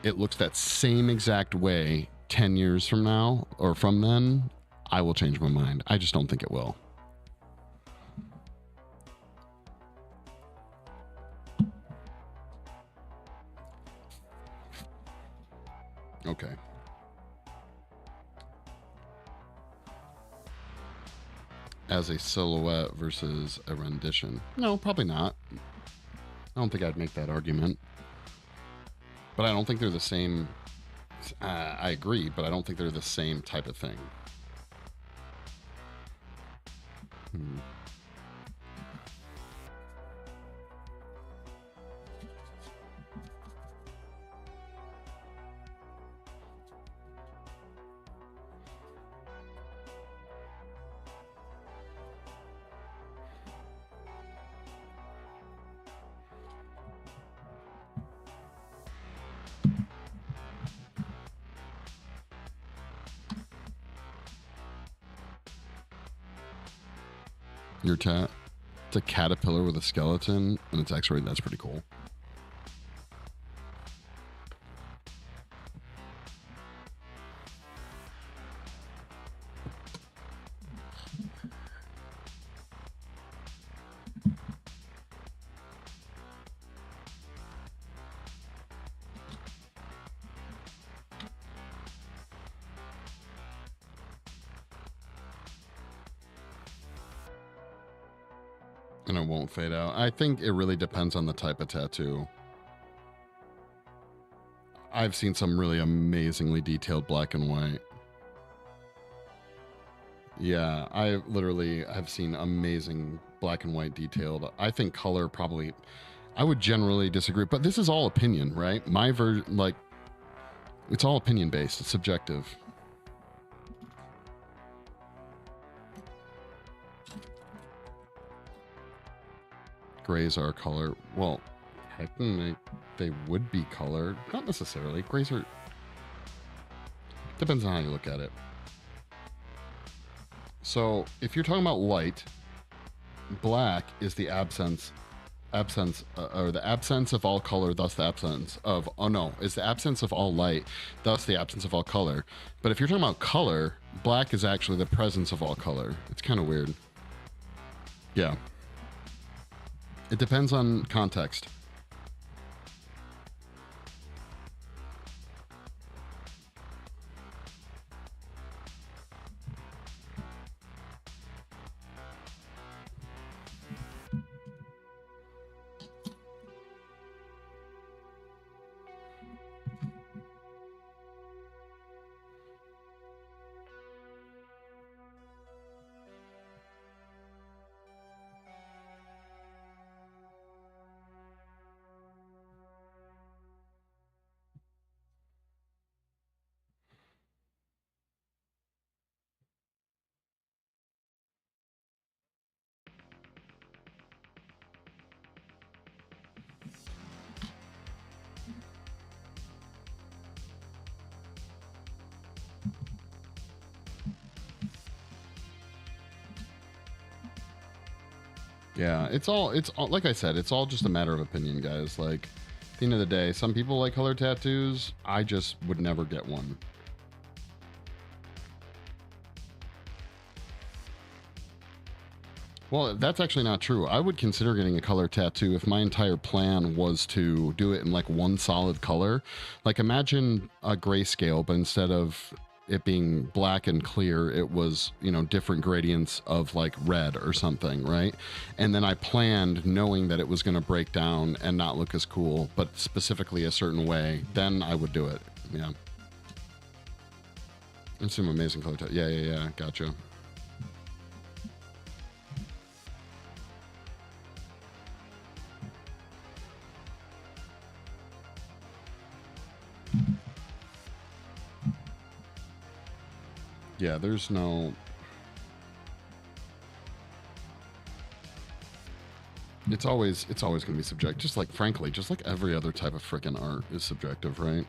it looks that same exact way 10 years from now or from then, I will change my mind. I just don't think it will. Okay. As a silhouette versus a rendition? No, probably not. I don't think I'd make that argument. But I don't think they're the same. I agree, but I don't think they're the same type of thing. Your tat? It's a caterpillar with a skeleton, and it's X-rayed. That's pretty cool. And it won't fade out. I think it really depends on the type of tattoo. I've seen some really amazingly detailed black and white. Yeah, I literally have seen amazing black and white detailed. I think color probably, I would generally disagree, but this is all opinion, right? My version, like, it's all opinion based. It's subjective. Grays are color. Well, technically they would be color. Not necessarily. Grays are... Depends on how you look at it. So, if you're talking about light, black is the absence or the absence of all color, thus the absence of... Oh, no. It's the absence of all light, thus the absence of all color. But if you're talking about color, black is actually the presence of all color. It's kind of weird. Yeah. It depends on context. Yeah, it's all like I said, it's all just a matter of opinion, guys. Like, at the end of the day, some people like color tattoos. I just would never get one. Well, that's actually not true. I would consider getting a color tattoo if my entire plan was to do it in like one solid color. Like, imagine a grayscale, but instead of it being black and clear, it was, you know, different gradients of like red or something, right? And then I planned knowing that it was going to break down and not look as cool, but specifically a certain way. Then I would do it. Yeah. It's some amazing color tattoo. Yeah. Gotcha. Yeah, there's no... It's always going to be subjective. Just like, frankly, just like every other type of freaking art is subjective, right?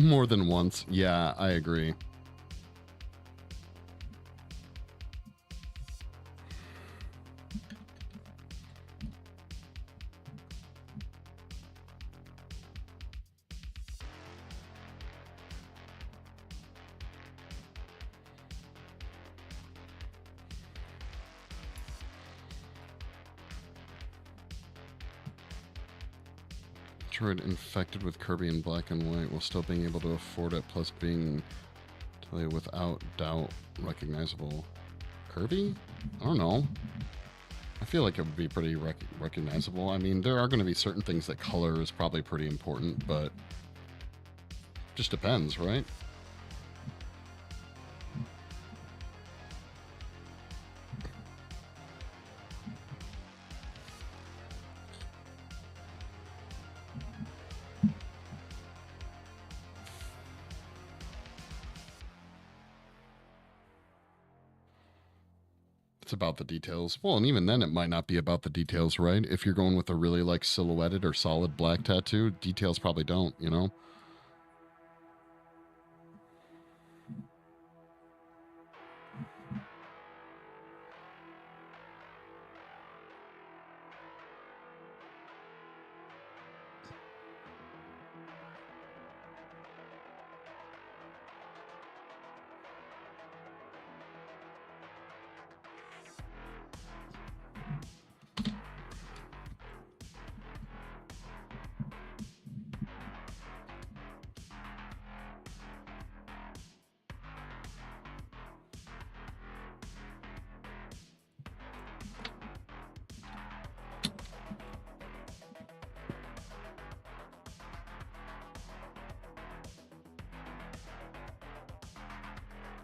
More than once. Yeah, I agree. Infected with Kirby in black and white while still being able to afford it, plus being totally without doubt recognizable. Kirby? I don't know. I feel like it would be pretty recognizable. I mean, there are going to be certain things that color is probably pretty important, but Just depends, right? It's about the details. Well, and even then, it might not be about the details, right? If you're going with a really like silhouetted or solid black tattoo, details probably don't, you know?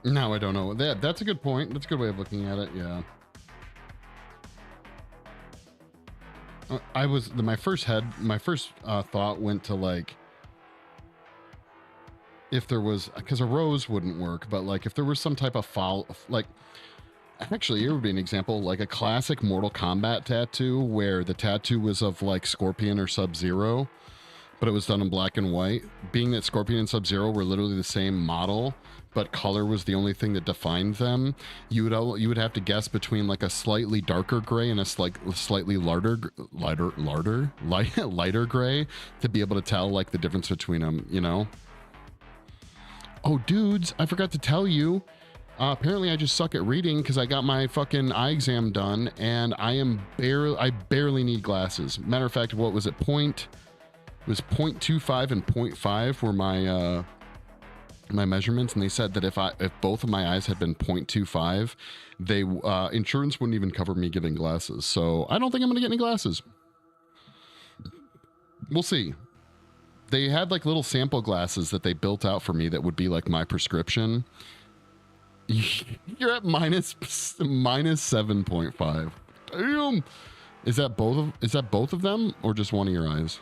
No, I don't know. That's a good point. That's a good way of looking at it. Yeah. I was my first thought went to like if there was because a rose wouldn't work, but like if there was some type of foul, like actually here would be an example, like a classic Mortal Kombat tattoo where the tattoo was of like Scorpion or Sub-Zero, but it was done in black and white. Being that Scorpion and Sub-Zero were literally the same model, but color was the only thing that defined them, you would have to guess between like a slightly darker gray and a slightly lighter gray to be able to tell like the difference between them, you know? Oh, dudes, I forgot to tell you. Apparently I just suck at reading because I got my fucking eye exam done and I barely need glasses. Matter of fact, what was it? It was 0.25 and 0.5 were my measurements, and they said that if both of my eyes had been 0.25, they insurance wouldn't even cover me getting glasses. So I don't think I'm gonna get any glasses. We'll see. They had like little sample glasses that they built out for me that would be like my prescription. You're at minus 7.5. Damn. Is that both of them or just one of your eyes?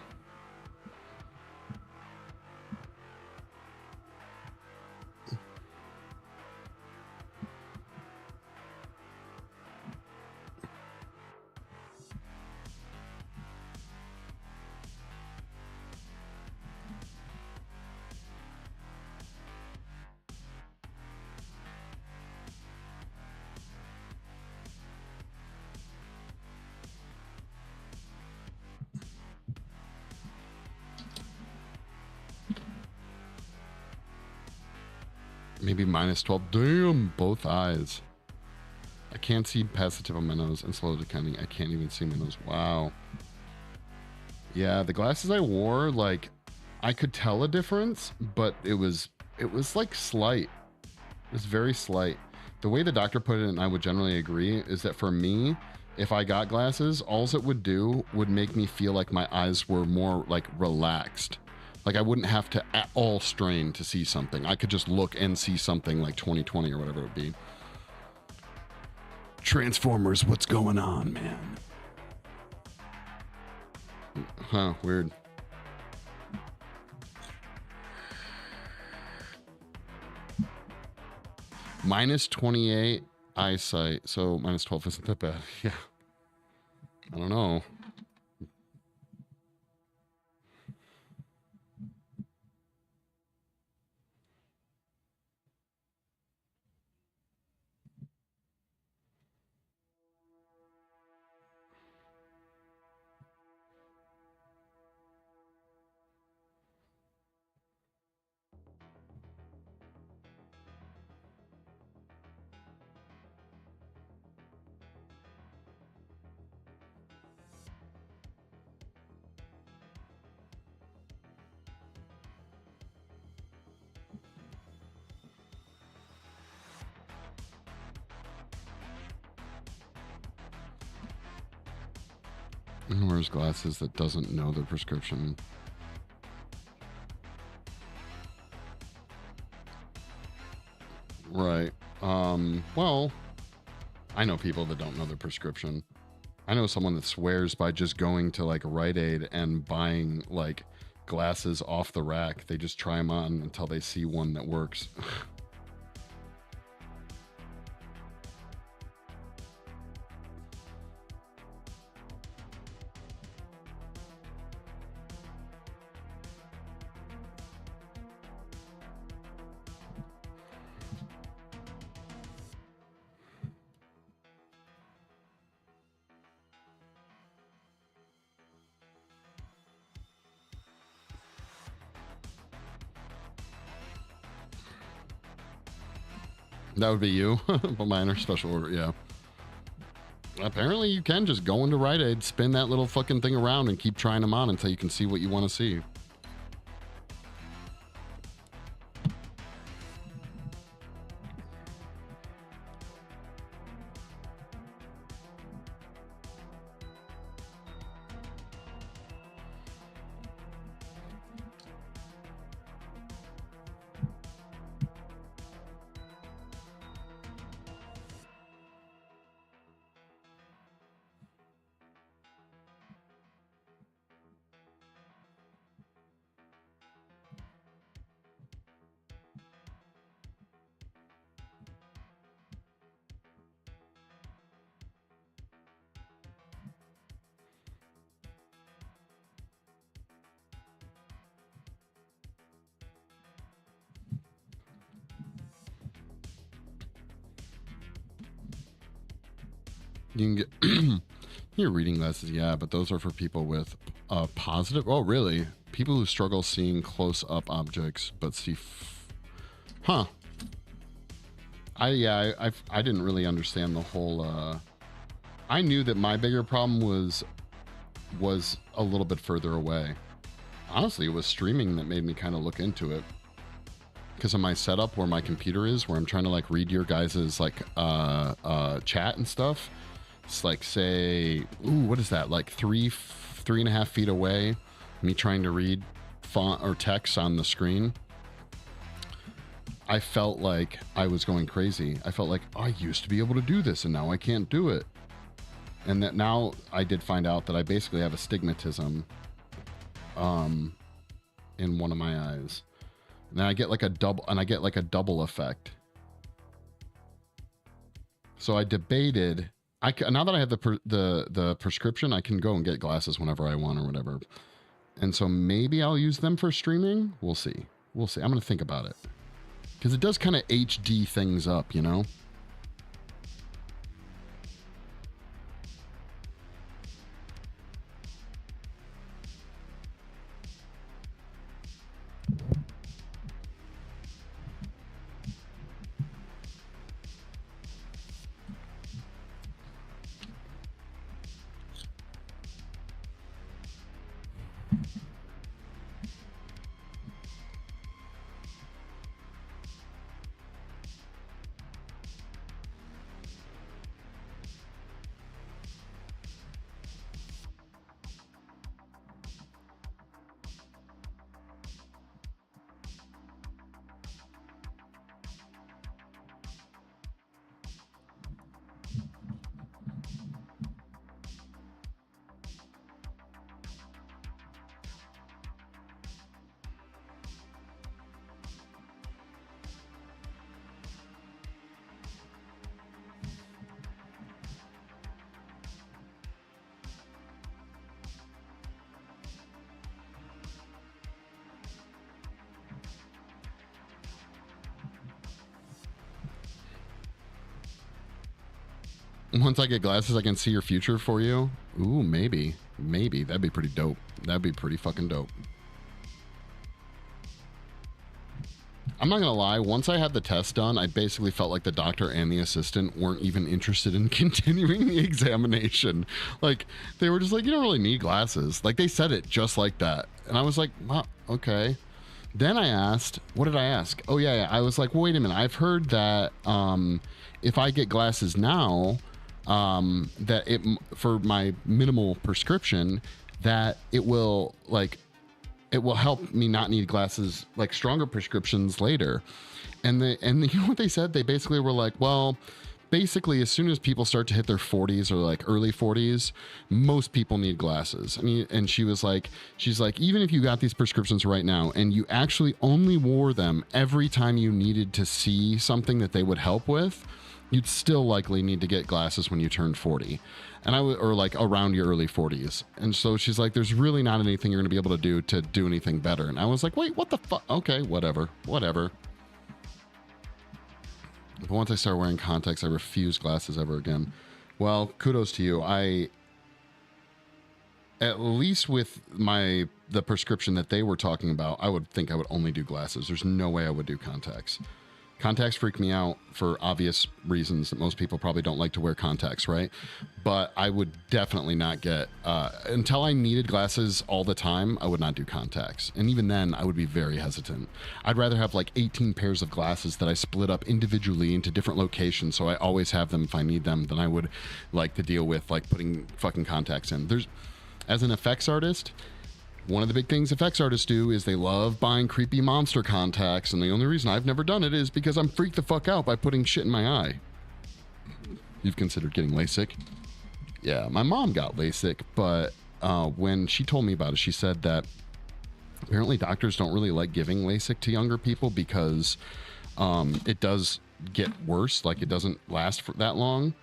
Maybe minus 12. Damn, both eyes. I can't see past the tip of my nose and slowly declining. I can't even see my nose. Wow. Yeah, the glasses I wore, like, I could tell a difference, but it was like slight. It was very slight. The way the doctor put it, and I would generally agree, is that for me, if I got glasses, all it would do would make me feel like my eyes were more like relaxed. Like I wouldn't have to at all strain to see something. I could just look and see something like 20/20 or whatever it would be. Transformers, what's going on, man? Huh, weird. Minus 28 eyesight, so minus 12 isn't that bad. Yeah. I don't know. Who wears glasses that doesn't know the prescription? Well, I know people that don't know their prescription. I know someone that swears by just going to like Rite Aid and buying like glasses off the rack. They just try them on until they see one that works. That would be you, but mine are special order, yeah. Apparently you can just go into Rite Aid, spin that little fucking thing around and keep trying them on until you can see what you want to see. You can get your reading glasses, yeah, but those are for people with positive. Oh, really? People who struggle seeing close-up objects, but see. Huh. I didn't really understand the whole. I knew that my bigger problem was a little bit further away. Honestly, it was streaming that made me kind of look into it. Because of my setup where my computer is, where I'm trying to like read your guys's like chat and stuff. It's like, say, ooh, what is that? Like 3.5 feet away, me trying to read font or text on the screen. I felt like I was going crazy. I felt like I used to be able to do this and now I can't do it. And that now I did find out that I basically have astigmatism in one of my eyes. And then I get like a double effect. So I debated. Now that I have the prescription, I can go and get glasses whenever I want or whatever. And so maybe I'll use them for streaming. We'll see. I'm going to think about it. Because it does kind of HD things up, you know? Once I get glasses, I can see your future for you. Ooh, maybe. That'd be pretty dope. That'd be pretty fucking dope. I'm not gonna lie, once I had the test done, I basically felt like the doctor and the assistant weren't even interested in continuing the examination. Like, they were just like, you don't really need glasses. Like, they said it just like that. And I was like, well, okay. Then I asked, what did I ask? Oh, yeah. I was like, well, wait a minute. I've heard that if I get glasses now, that it, for my minimal prescription, that it will help me not need glasses, like stronger prescriptions later. And you know what they said? They basically were like, well, basically as soon as people start to hit their 40s or like early 40s, most people need glasses. And she was like, she's like, even if you got these prescriptions right now and you actually only wore them every time you needed to see something that they would help with, you'd still likely need to get glasses when you turned 40. Or like around your early 40s. And so she's like, there's really not anything you're going to be able to do anything better. And I was like, wait, what the fuck? Okay, whatever. But once I started wearing contacts, I refused glasses ever again. Well, kudos to you. At least with the prescription that they were talking about, I would think I would only do glasses. There's no way I would do contacts. Contacts freak me out for obvious reasons that most people probably don't like to wear contacts, right? But I would definitely not get, until I needed glasses all the time, I would not do contacts. And even then, I would be very hesitant. I'd rather have like 18 pairs of glasses that I split up individually into different locations so I always have them if I need them than I would like to deal with like putting fucking contacts in. As an effects artist, one of the big things effects artists do is they love buying creepy monster contacts, and the only reason I've never done it is because I'm freaked the fuck out by putting shit in my eye. You've considered getting LASIK? Yeah, my mom got LASIK, but when she told me about it, she said that apparently doctors don't really like giving LASIK to younger people because it does get worse, like it doesn't last for that long.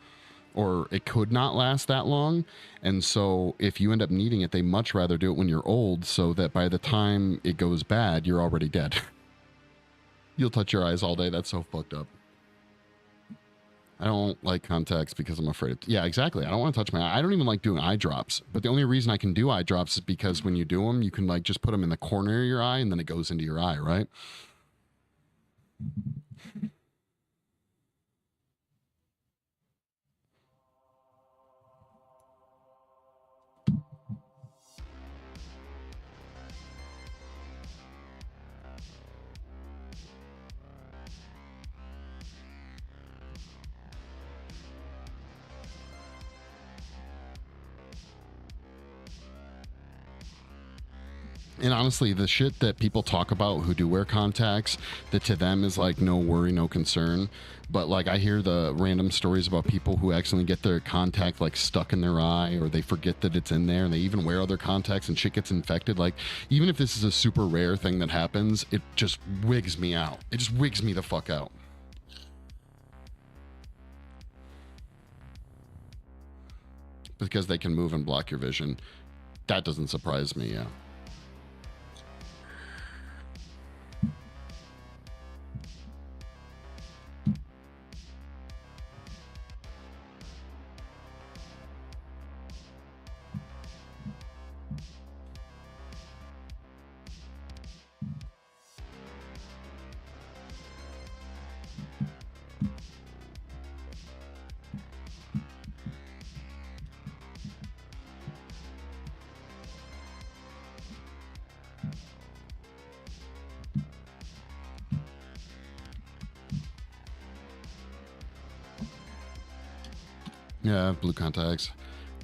Or it could not last that long. And so if you end up needing it, they much rather do it when you're old so that by the time it goes bad, you're already dead. You'll touch your eyes all day. That's so fucked up. I don't like contacts because I'm afraid. Yeah, exactly. I don't want to touch my eye. I don't even like doing eye drops. But the only reason I can do eye drops is because when you do them, you can like just put them in the corner of your eye and then it goes into your eye, right? And honestly, the shit that people talk about who do wear contacts, that to them is like no worry, no concern. But like I hear the random stories about people who accidentally get their contact like stuck in their eye, or they forget that it's in there, and they even wear other contacts and shit gets infected. Like even if this is a super rare thing that happens, it just wigs me out. It just wigs me the fuck out. Because they can move and block your vision. That doesn't surprise me, yeah. Yeah, I have blue contacts.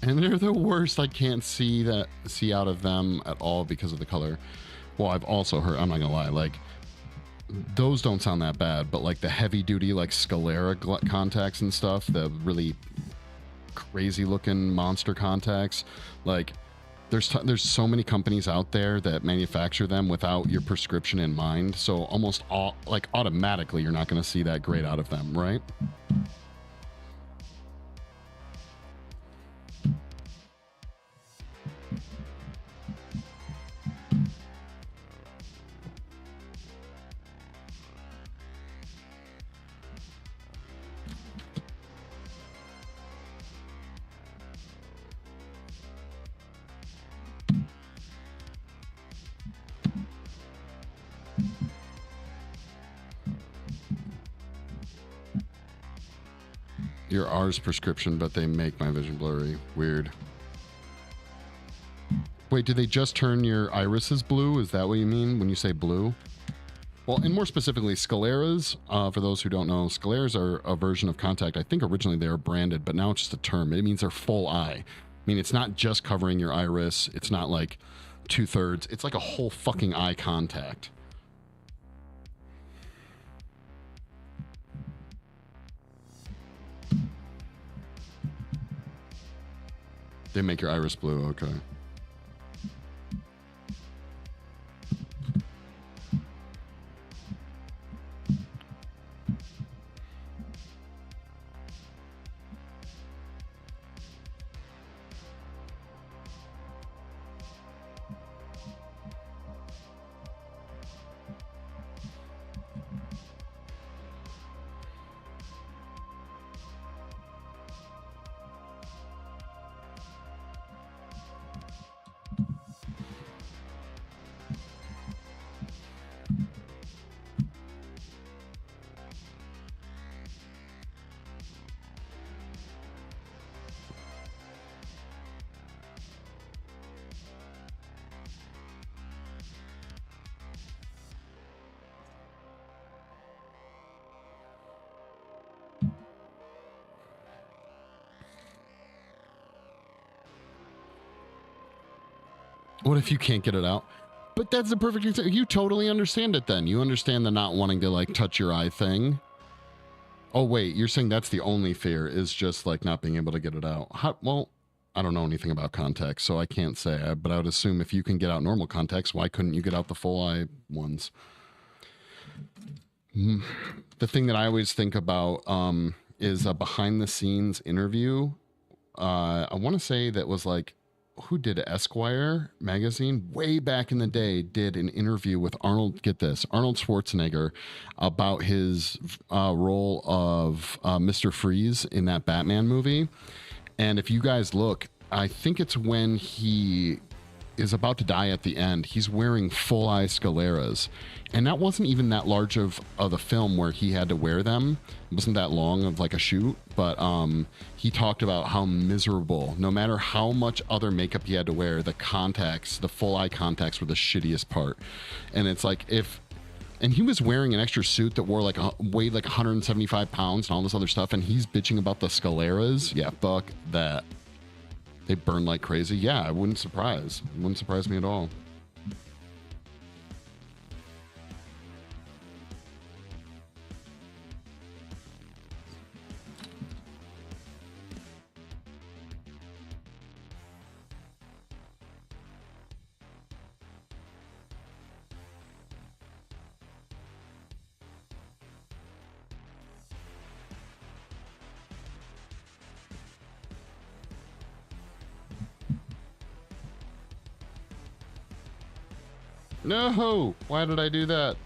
And they're the worst. I can't see out of them at all because of the color. Well, I've also heard, I'm not gonna lie, like those don't sound that bad, but like the heavy duty like sclera contacts and stuff, the really crazy looking monster contacts, like there's so many companies out there that manufacture them without your prescription in mind. So almost all like automatically you're not gonna see that great out of them, right? Your R's prescription, but they make my vision blurry. Weird. Wait, did they just turn your irises blue? Is that what you mean when you say blue? Well, and more specifically, scleras, for those who don't know, scleras are a version of contact. I think originally they were branded, but now it's just a term. It means they're full eye. I mean, it's not just covering your iris. It's not like 2/3. It's like a whole fucking eye contact. They make your iris blue. Okay. What if you can't get it out? But that's the perfect example. You totally understand it then. You understand the not wanting to like touch your eye thing. Oh, wait, you're saying that's the only fear is just like not being able to get it out. Well, I don't know anything about contacts, so I can't say. But I would assume if you can get out normal contacts, why couldn't you get out the full eye ones? The thing that I always think about is a behind the scenes interview. I want to say that was like, who did Esquire magazine way back in the day did an interview with Arnold Schwarzenegger about his role of Mr. Freeze in that Batman movie. And if you guys look, I think it's when he is about to die at the end, he's wearing full eye scleras. And that wasn't even that large of the film where he had to wear them. It wasn't that long of like a shoot, but he talked about how miserable, no matter how much other makeup he had to wear, the contacts, the full eye contacts were the shittiest part. And it's like and he was wearing an extra suit that weighed like 175 pounds and all this other stuff, and he's bitching about the scleras. Yeah, fuck that. They burn like crazy. Yeah, it wouldn't surprise me at all. No! Why did I do that?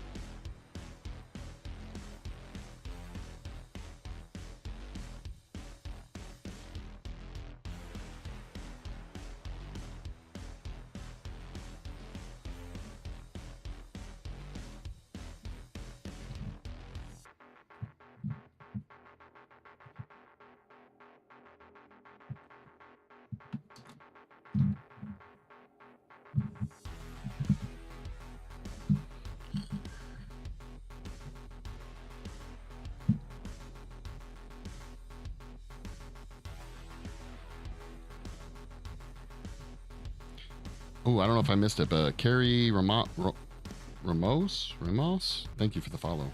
Oh, I don't know if I missed it, but Carrie Ramos? Thank you for the follow.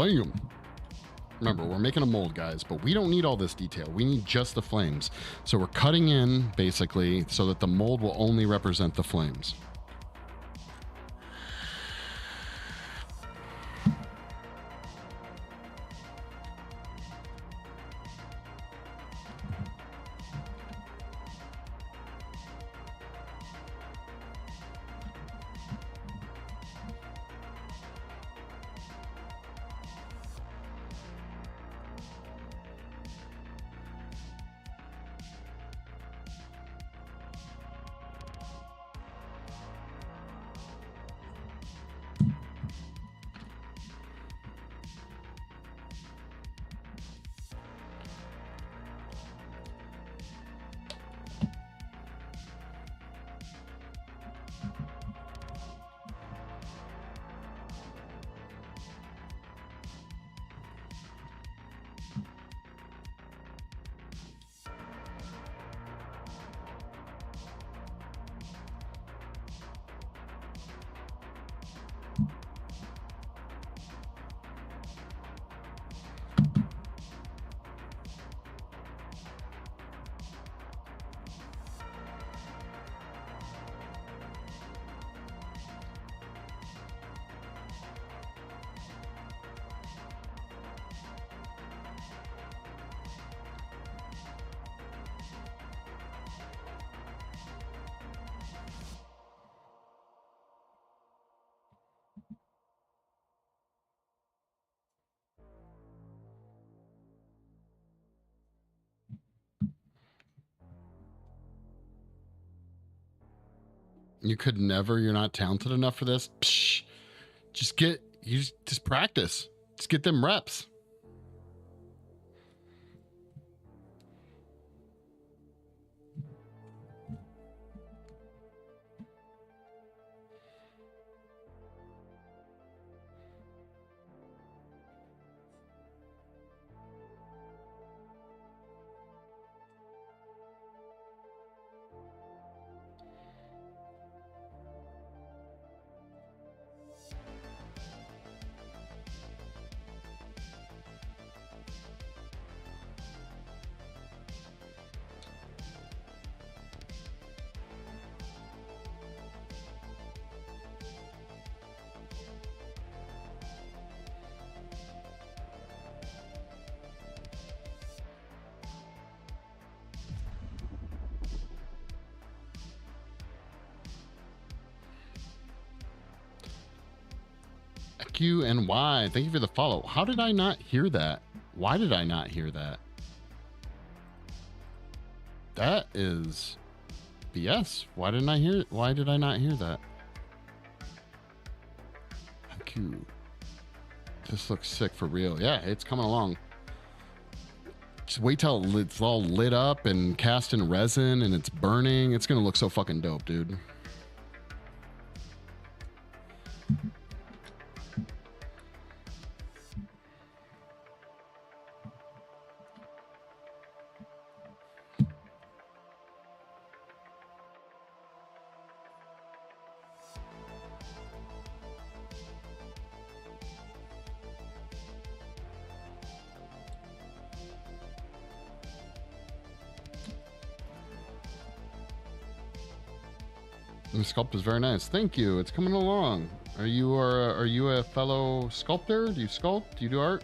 Bam. Remember, we're making a mold, guys, but we don't need all this detail. We need just the flames. So we're cutting in, basically, so that the mold will only represent the flames. You could never, you're not talented enough for this. Psh, just practice. Just get them reps. Q and Y, thank you for the follow. How did I not hear that? Why did I not hear that? That is BS. Why did I not hear that? Q. This looks sick for real. Yeah, it's coming along. Just wait till it's all lit up and cast in resin and it's burning. It's gonna look so fucking dope, dude. The sculpt is very nice. Thank you. It's coming along. Are you a fellow sculptor? Do you sculpt? Do you do art?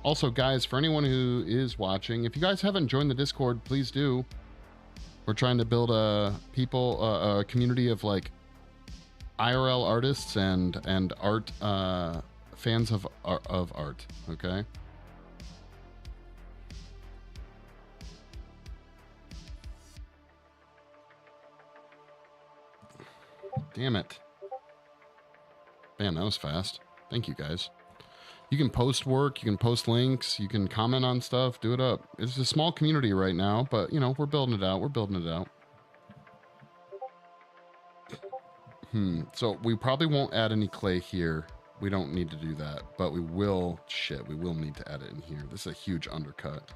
Also, guys, for anyone who is watching, if you guys haven't joined the Discord, please do. We're trying to build a community of like IRL artists and art fans of art. Okay. Damn it. Bam, that was fast. Thank you, guys. You can post work, you can post links, you can comment on stuff, do it up. It's a small community right now, but, you know, we're building it out. We're building it out. So we probably won't add any clay here. We don't need to do that, but we will, we will need to add it in here. This is a huge undercut.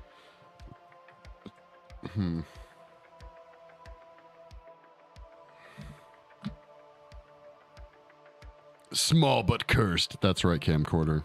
Small but cursed. That's right, camcorder.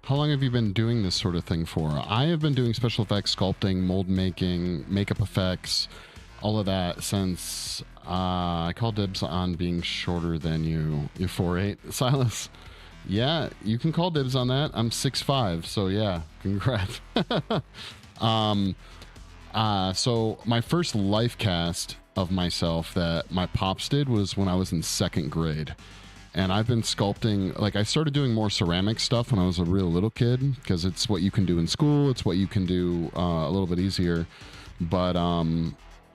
How long have you been doing this sort of thing for? I have been doing special effects, sculpting, mold making, makeup effects, all of that since I call dibs on being shorter than you. You're 4'8", Silas. Yeah, you can call dibs on that. I'm 6'5", so yeah, congrats. So my first life cast of myself that my pops did was when I was in second grade. And I've been sculpting, like I started doing more ceramic stuff when I was a real little kid, because it's what you can do in school. It's what you can do a little bit easier. But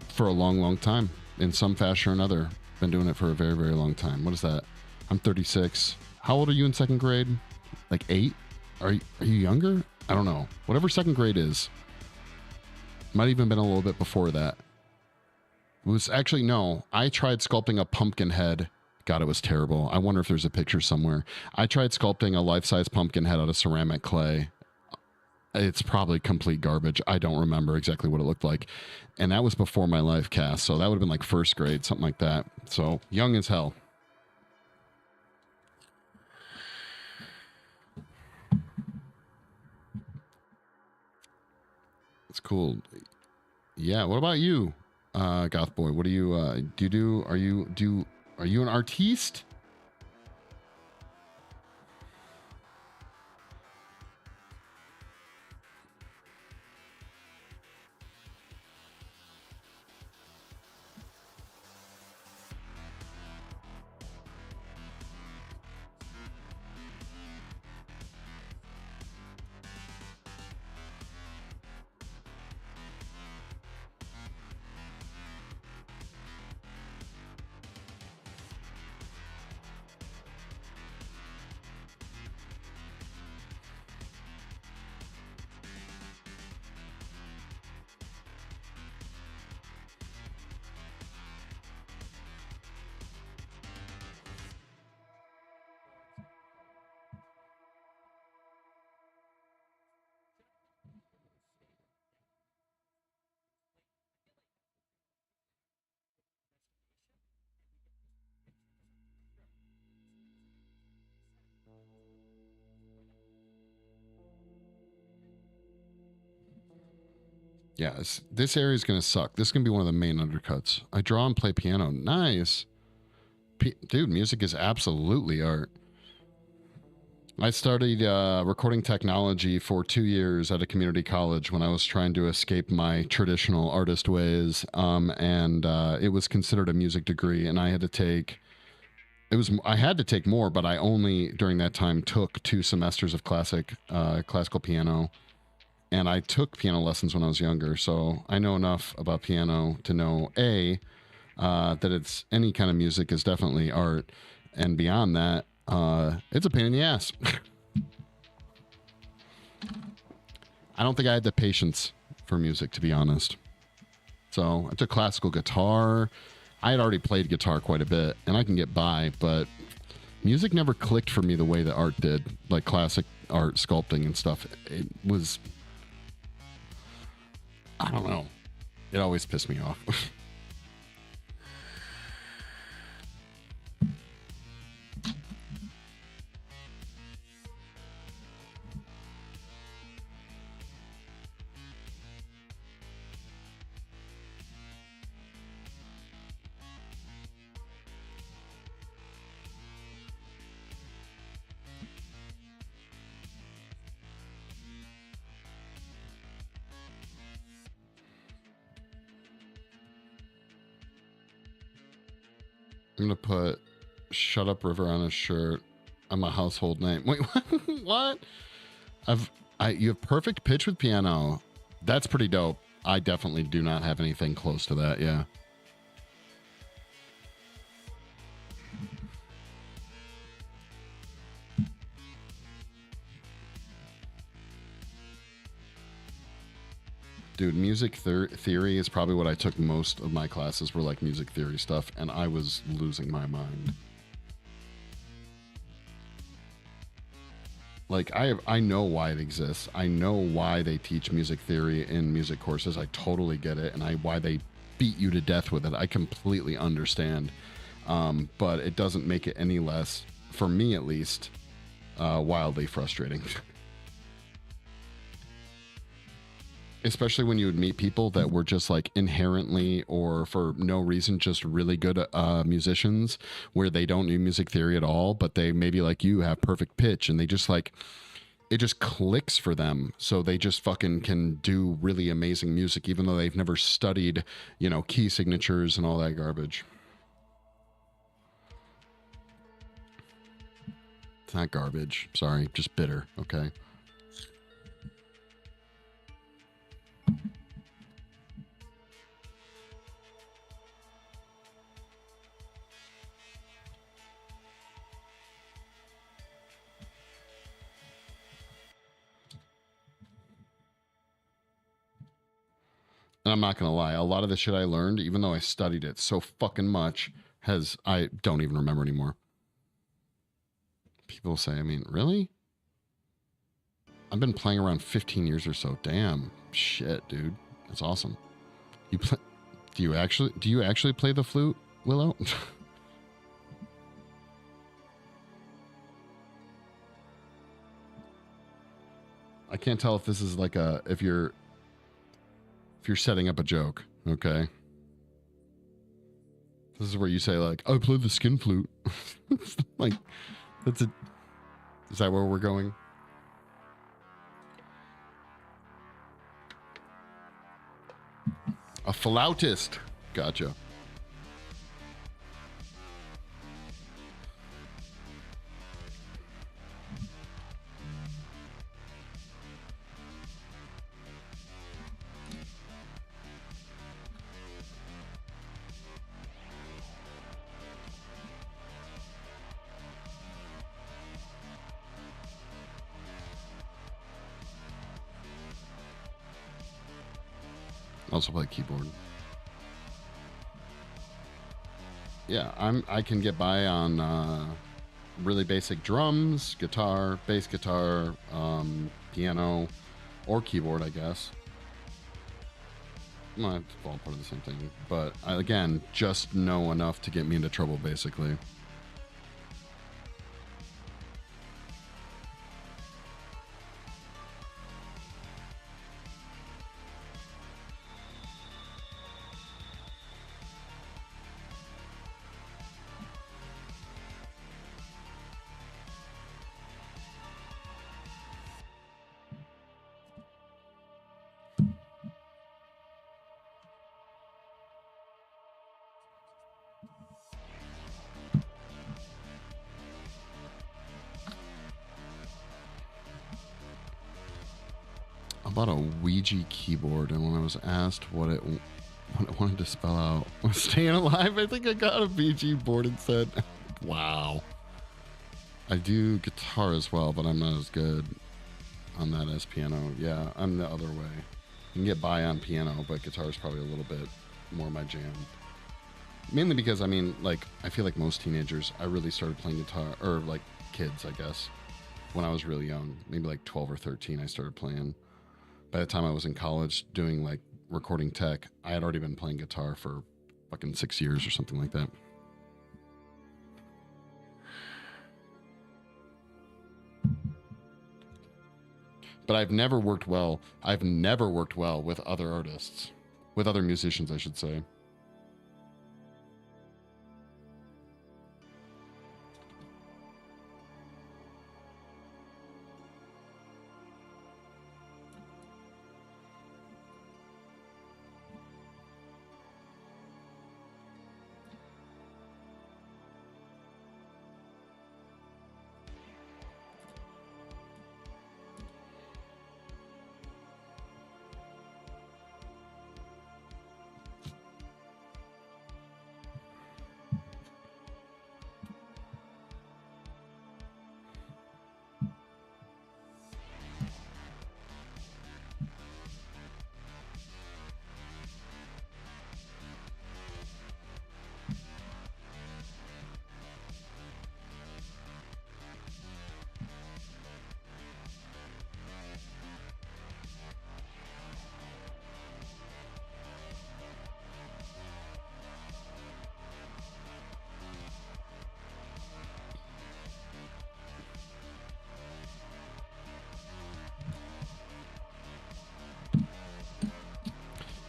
for a long, long time, in some fashion or another, been doing it for a very, very long time. What is that? I'm 36. How old are you in second grade? Like 8? Are you younger? I don't know. Whatever second grade is. Might even been a little bit before that. It was actually, no. I tried sculpting a pumpkin head. God, it was terrible. I wonder if there's a picture somewhere. I tried sculpting a life-size pumpkin head out of ceramic clay. It's probably complete garbage. I don't remember exactly what it looked like. And that was before my life cast, so that would have been like first grade, something like that. So, young as hell. It's cool. Yeah, what about you, Goth Boy? What do you are you an artiste? Yeah, this area is going to suck. This is going to be one of the main undercuts. I draw and play piano. Nice. Dude, music is absolutely art. I started recording technology for 2 years at a community college when I was trying to escape my traditional artist ways. And it was considered a music degree, and I had to take more, but I only during that time took 2 semesters of classical piano. And I took piano lessons when I was younger, so I know enough about piano to know that it's any kind of music is definitely art, and beyond that, it's a pain in the ass. I don't think I had the patience for music, to be honest. So I took classical guitar. I had already played guitar quite a bit, and I can get by, but music never clicked for me the way that art did, like classic art, sculpting and stuff. It was, I don't know. It always pissed me off. I'm going to put Shut Up River on a shirt. I'm a household name. Wait, what? You have perfect pitch with piano. That's pretty dope. I definitely do not have anything close to that. Yeah. Dude, music theory is probably what I took most of my classes were like music theory stuff, and I was losing my mind. Like, I know why it exists. I know why they teach music theory in music courses. I totally get it, and why they beat you to death with it. I completely understand. But it doesn't make it any less, for me at least, wildly frustrating. Especially when you would meet people that were just like inherently or for no reason just really good musicians, where they don't do music theory at all, but they maybe like you have perfect pitch, and they just like it just clicks for them, so they just fucking can do really amazing music even though they've never studied, key signatures and all that garbage. It's not garbage, sorry, just bitter. Okay. And I'm not going to lie, a lot of the shit I learned, even though I studied it so fucking much, I don't even remember anymore. People say, I mean, really? I've been playing around 15 years or so. Damn. Shit, dude. That's awesome. Do you actually play the flute, Willow? I can't tell if this is like if you're setting up a joke, okay? This is where you say like, I play the skin flute. Like, that's it. Is that where we're going? A flautist. Gotcha. Also play keyboard. Yeah, I can get by on really basic drums, guitar, bass guitar, piano, or keyboard, I guess. Well, it's all part of the same thing. But again, just know enough to get me into trouble, basically. bought a Ouija keyboard, and when I was asked what it wanted to spell out was staying alive, I think I got a Ouija board instead. Wow. I do guitar as well, but I'm not as good on that as piano. Yeah, I'm the other way. You can get by on piano, but guitar is probably a little bit more my jam. Mainly because, I mean, like, I feel like most teenagers, I really started playing guitar, or like kids, I guess, when I was really young. Maybe like 12 or 13, I started playing. By the time I was in college doing like recording tech, I had already been playing guitar for fucking 6 years or something like that. But I've never worked well with other artists, with other musicians, I should say.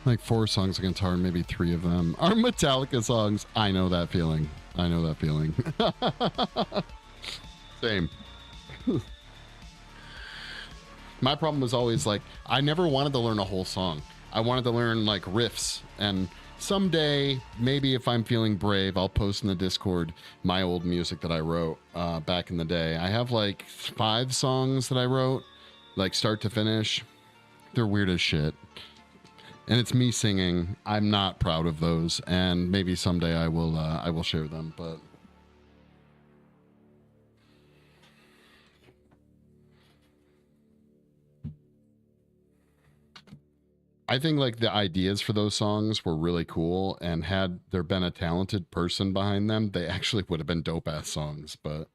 Like 4 songs of guitar, maybe 3 of them are Metallica songs. I know that feeling. I know that feeling. Same. My problem was always like, I never wanted to learn a whole song. I wanted to learn like riffs. And someday, maybe if I'm feeling brave, I'll post in the Discord my old music that I wrote back in the day. I have like 5 songs that I wrote, like start to finish. They're weird as shit. And it's me singing. I'm not proud of those, and maybe someday I will share them. But I think like the ideas for those songs were really cool, and had there been a talented person behind them, they actually would have been dope ass songs. But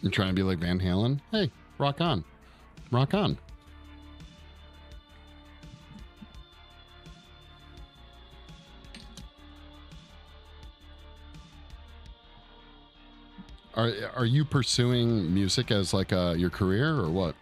you're trying to be like Van Halen? Hey, rock on. Rock on. Are you pursuing music as like your career or what?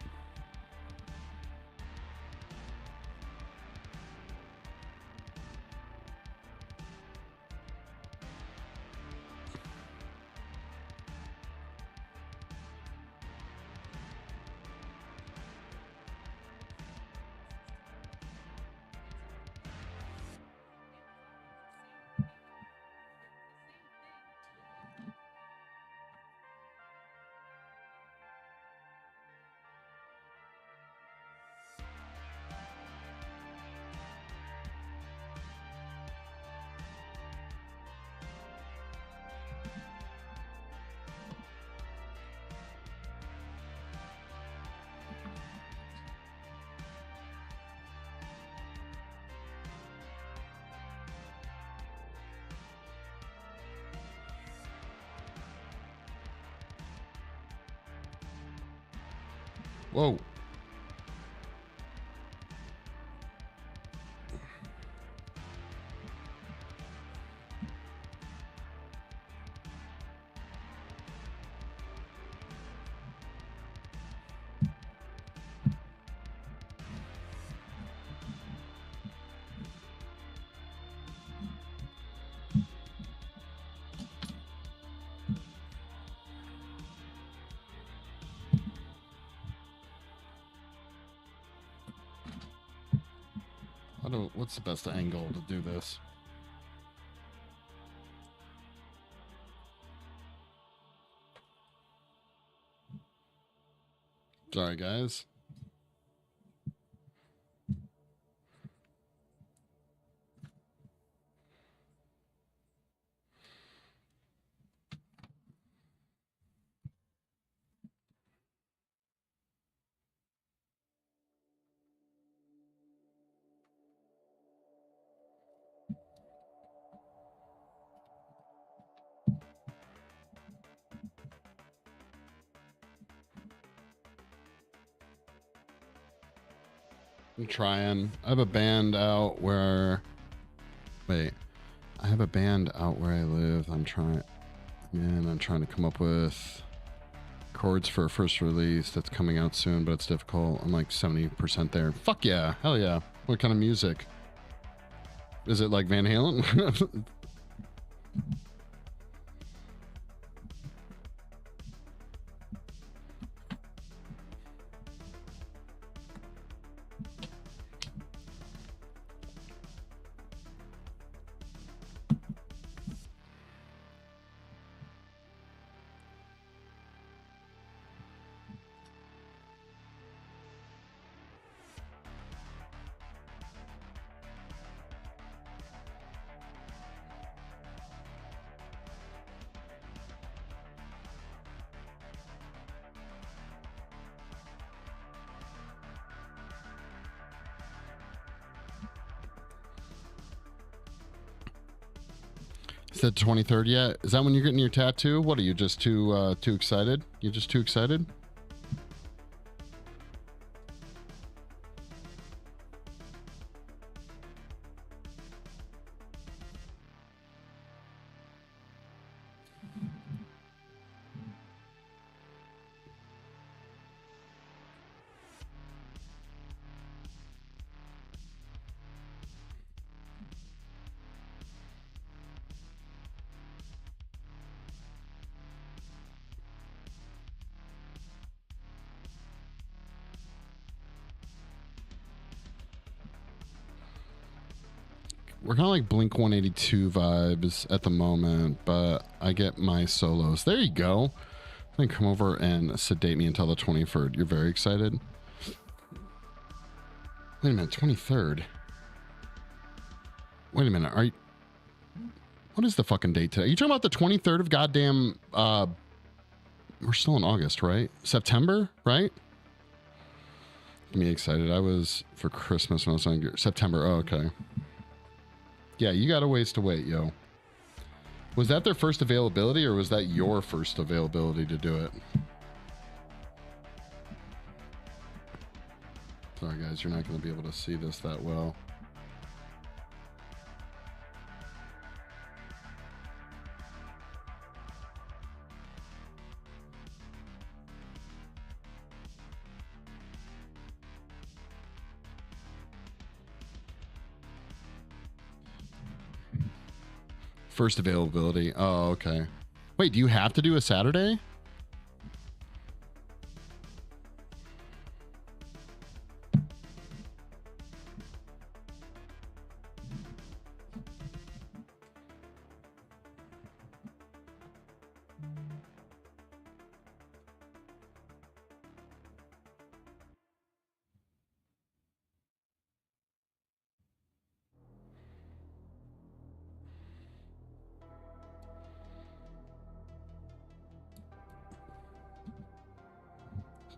Whoa. What's the best angle to do this? Sorry, guys. I'm trying. I have a band out where... Wait. I have a band out where I live. I'm trying to come up with chords for a first release that's coming out soon, but it's difficult. I'm like 70% there. Fuck yeah. Hell yeah. What kind of music? Is it like Van Halen? Is that 23rd yet? Is that when you're getting your tattoo? What are you, just too excited? You just too excited? We're kind of like Blink 182 vibes at the moment, but I get my solos. There you go. Then come over and sedate me until the 23rd. You're very excited? Wait a minute, 23rd? Wait a minute, are you... What is the fucking date today? Are you talking about the 23rd of goddamn... We're still in August, right? September, right? Get me excited. I was for Christmas when I was on September. Oh, okay. Yeah, you got a ways to wait, yo. Was that their first availability, or was that your first availability to do it? Sorry, guys, you're not going to be able to see this that well. First availability. Oh, okay. Wait, do you have to do a Saturday?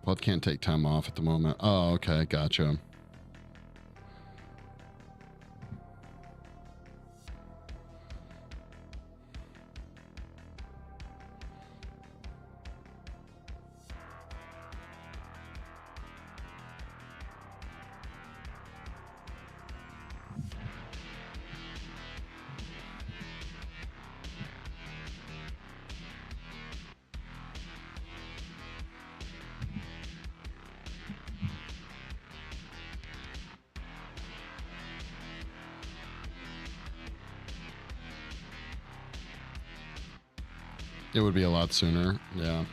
Well, it can't take time off at the moment. Oh, okay. Gotcha. It would be a lot sooner. Yeah.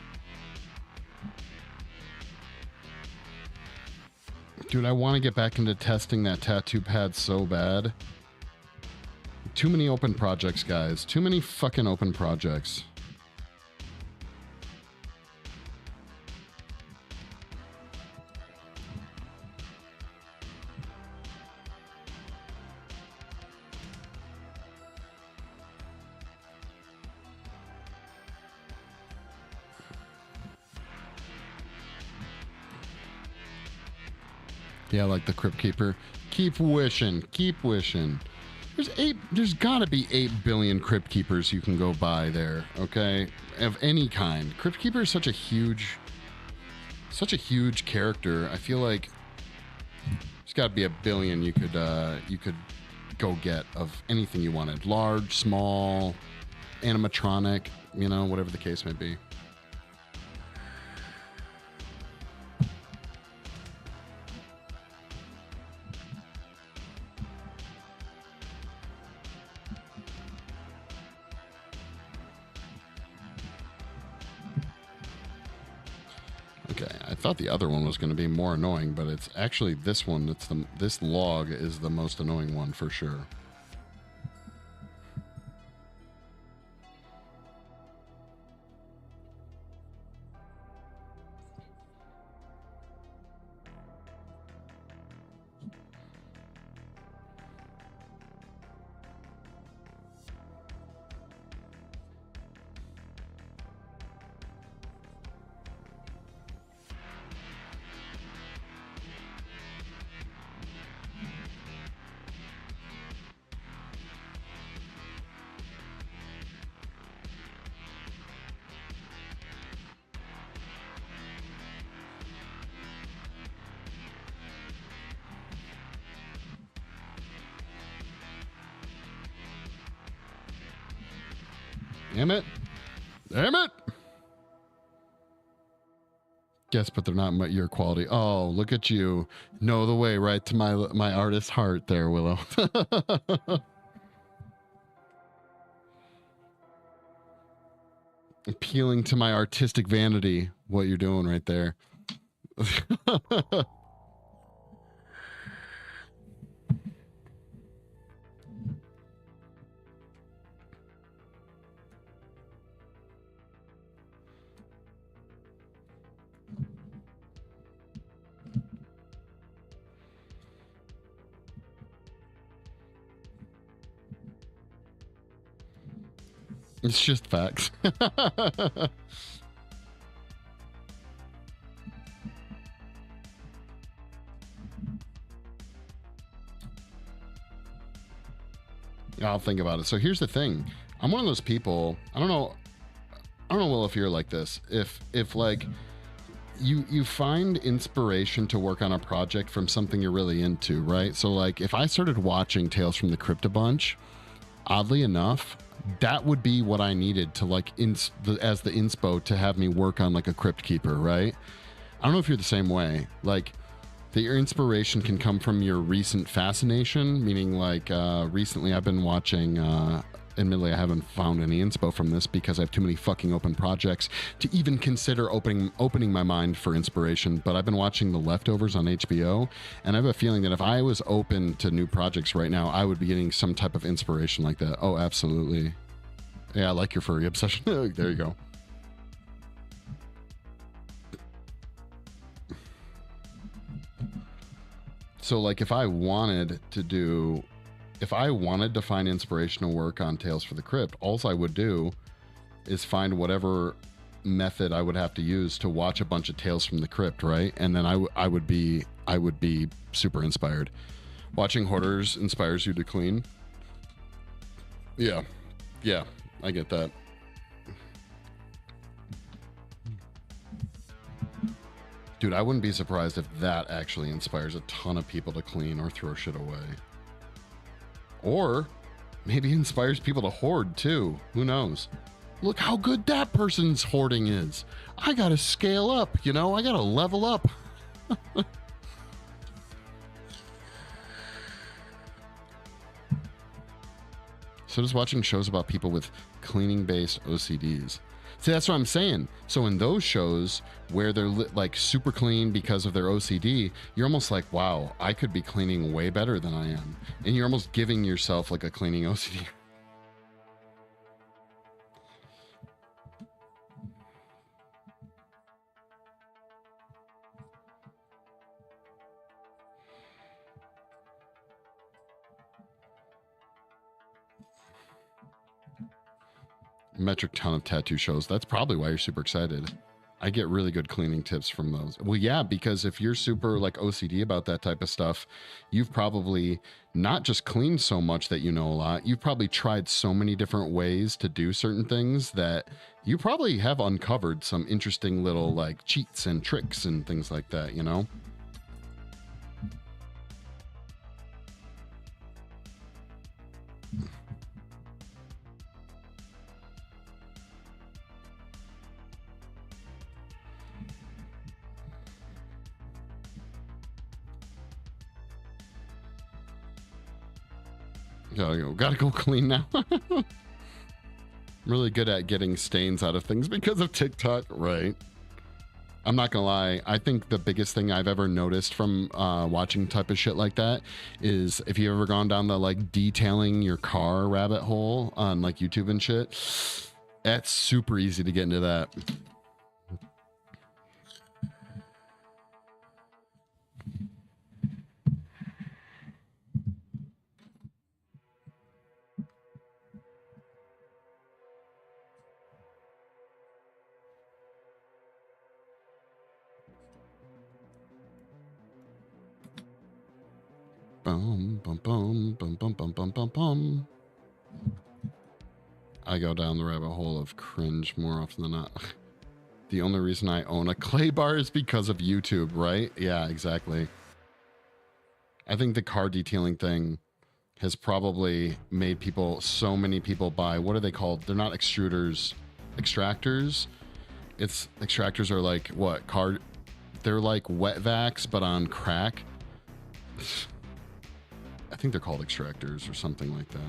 Dude, I want to get back into testing that tattoo pad so bad. Too many open projects, guys. Too many fucking open projects. Yeah, like the Crypt Keeper. Keep wishing. Keep wishing. There's got to be 8 billion Crypt Keepers you can go buy there, okay? Of any kind. Crypt Keeper is such a huge character. I feel like there's got to be a billion you could go get of anything you wanted. Large, small, animatronic, you know, whatever the case may be. I thought the other one was going to be more annoying, but it's actually this one. This log is the most annoying one for sure. Damn it. Damn it. Yes, but they're not your quality. Oh, look at you. Know the way right to my artist's heart there, Willow. Appealing to my artistic vanity, what you're doing right there. It's just facts. I'll think about it. So here's the thing. I'm one of those people, I don't know, Will, if you're like this. If like you find inspiration to work on a project from something you're really into, right? So like if I started watching Tales from the Crypt a bunch, oddly enough, that would be what I needed to like as the inspo to have me work on like a Crypt Keeper, right? I don't know if you're the same way. Like that your inspiration can come from your recent fascination, meaning like recently I've been watching admittedly, I haven't found any inspo from this because I have too many fucking open projects to even consider opening my mind for inspiration. But I've been watching The Leftovers on HBO, and I have a feeling that if I was open to new projects right now, I would be getting some type of inspiration like that. Oh, absolutely. Yeah, I like your furry obsession. There you go. So, like, if I wanted to find inspirational work on Tales for the Crypt, all I would do is find whatever method I would have to use to watch a bunch of Tales from the Crypt, right? And then I would be super inspired. Watching Hoarders inspires you to clean. Yeah, I get that. Dude, I wouldn't be surprised if that actually inspires a ton of people to clean or throw shit away. Or maybe inspires people to hoard too. Who knows? Look how good that person's hoarding is. I gotta scale up, I gotta level up. So does watching shows about people with cleaning-based OCDs. See, that's what I'm saying. So in those shows where they're like super clean because of their OCD, you're almost like, wow, I could be cleaning way better than I am. And you're almost giving yourself like a cleaning OCD. Metric ton of tattoo shows. That's probably why you're super excited. I get really good cleaning tips from those. Well, yeah, because if you're super like OCD about that type of stuff, you've probably not just cleaned so much that you know a lot. You've probably tried so many different ways to do certain things that you probably have uncovered some interesting little like cheats and tricks and things like that, Gotta go clean now. I'm really good at getting stains out of things because of TikTok, right? I'm not gonna lie. I think the biggest thing I've ever noticed from watching type of shit like that is if you've ever gone down the like detailing your car rabbit hole on like YouTube and shit, that's super easy to get into that. Bum, bum, bum, bum, bum, bum, bum, bum, bum. I go down the rabbit hole of cringe more often than not. The only reason I own a clay bar is because of YouTube, right? Yeah, exactly. I think the car detailing thing has probably made so many people buy, what are they called? They're not extruders, extractors. Extractors are like what? They're like wet vacs, but on crack. I think they're called extractors or something like that.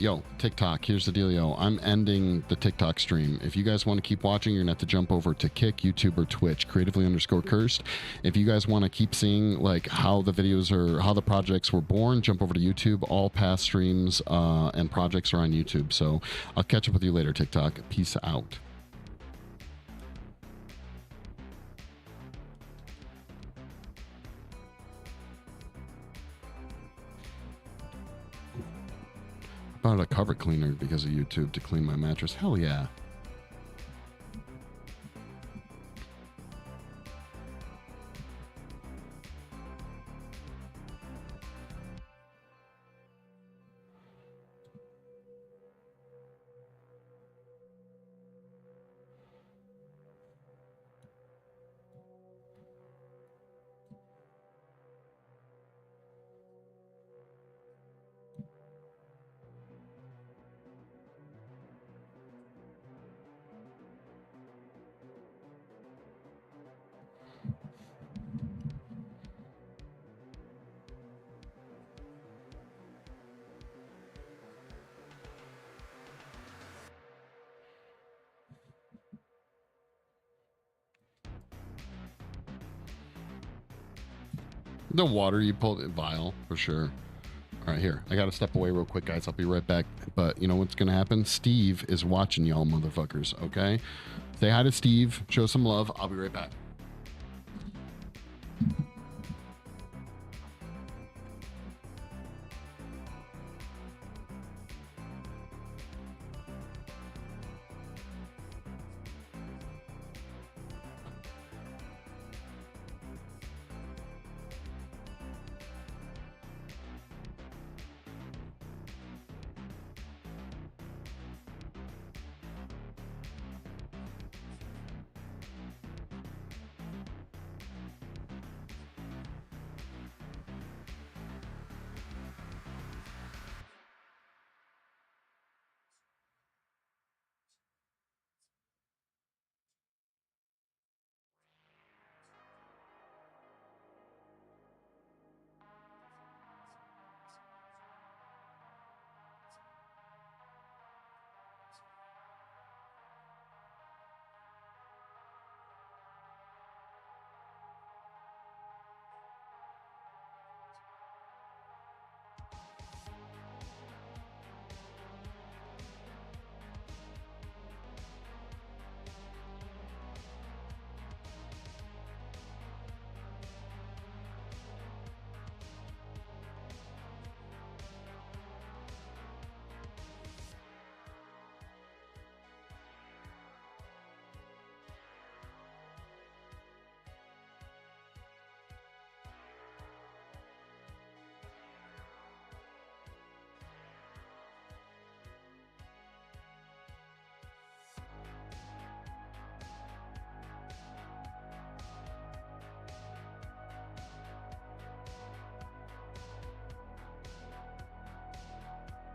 Yo, TikTok, here's the dealio. I'm ending the TikTok stream. If you guys want to keep watching, you're going to have to jump over to Kick, YouTube, or Twitch, creatively_cursed. If you guys want to keep seeing like how the videos or how the projects were born, jump over to YouTube. All past streams and projects are on YouTube. So I'll catch up with you later, TikTok. Peace out. Bought a cover cleaner because of YouTube to clean my mattress. Hell yeah. The water you pulled, vial, for sure. All right, here. I got to step away real quick, guys. I'll be right back. But you know what's going to happen? Steve is watching y'all motherfuckers, okay? Say hi to Steve. Show some love. I'll be right back.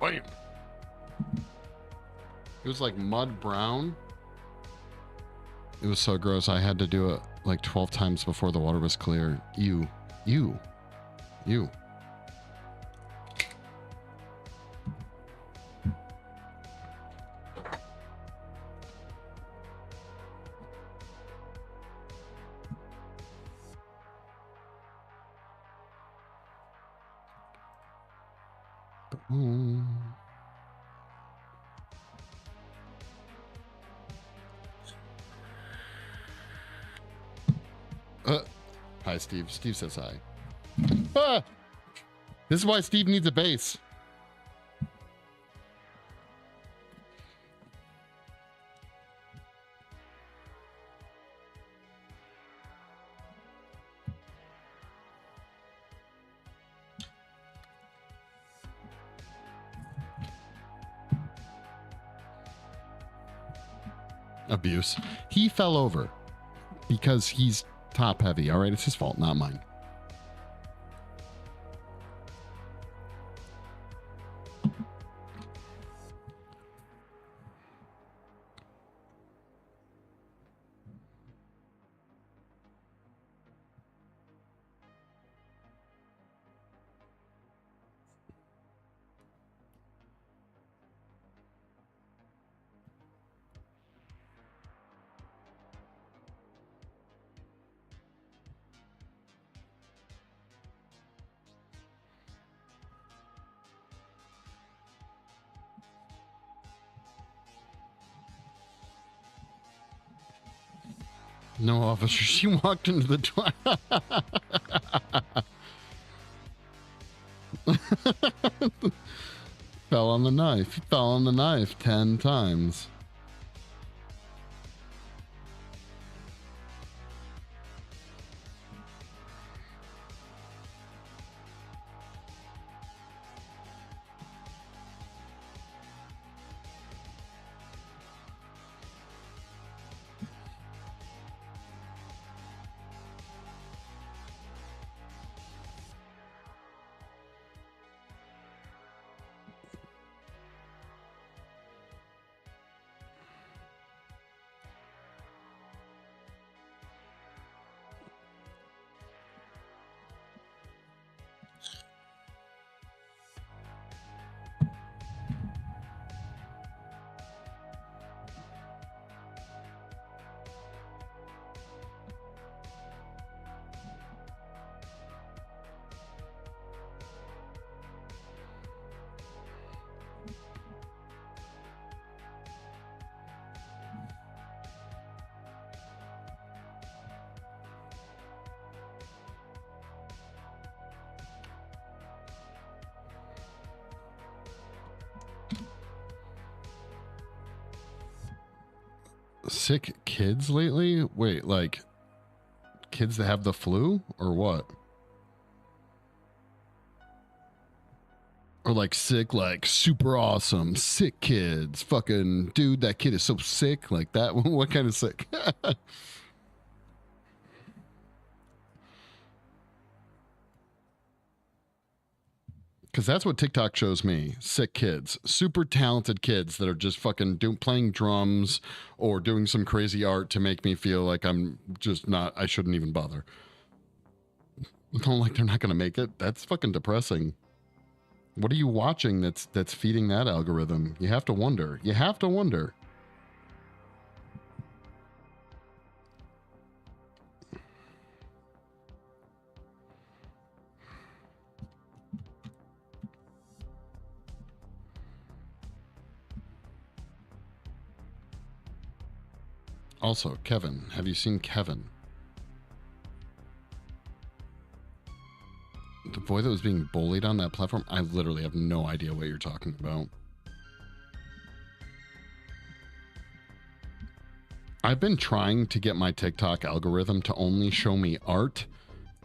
Bam. It was like mud brown. It was so gross. I had to do it like 12 times before the water was clear. Ew. Hi, Steve. Steve says hi. Ah! This is why Steve needs a base. Abuse. He fell over because he's top heavy. All right, it's his fault, not mine. No, officer. She walked into the door. Fell on the knife. He fell on the knife 10 times. sick kids lately? Wait, like kids that have the flu or what? Or like sick, like super awesome, sick kids. Fucking dude, that kid is so sick. Like that. What kind of sick? Because that's what TikTok shows me. Sick kids. Super talented kids that are just fucking playing drums or doing some crazy art to make me feel like I'm just not, I shouldn't even bother. Don't like they're not going to make it. That's fucking depressing. What are you watching that's feeding that algorithm? You have to wonder. You have to wonder. Also, Kevin. Have you seen Kevin? The boy that was being bullied on that platform? I literally have no idea what you're talking about. I've been trying to get my TikTok algorithm to only show me art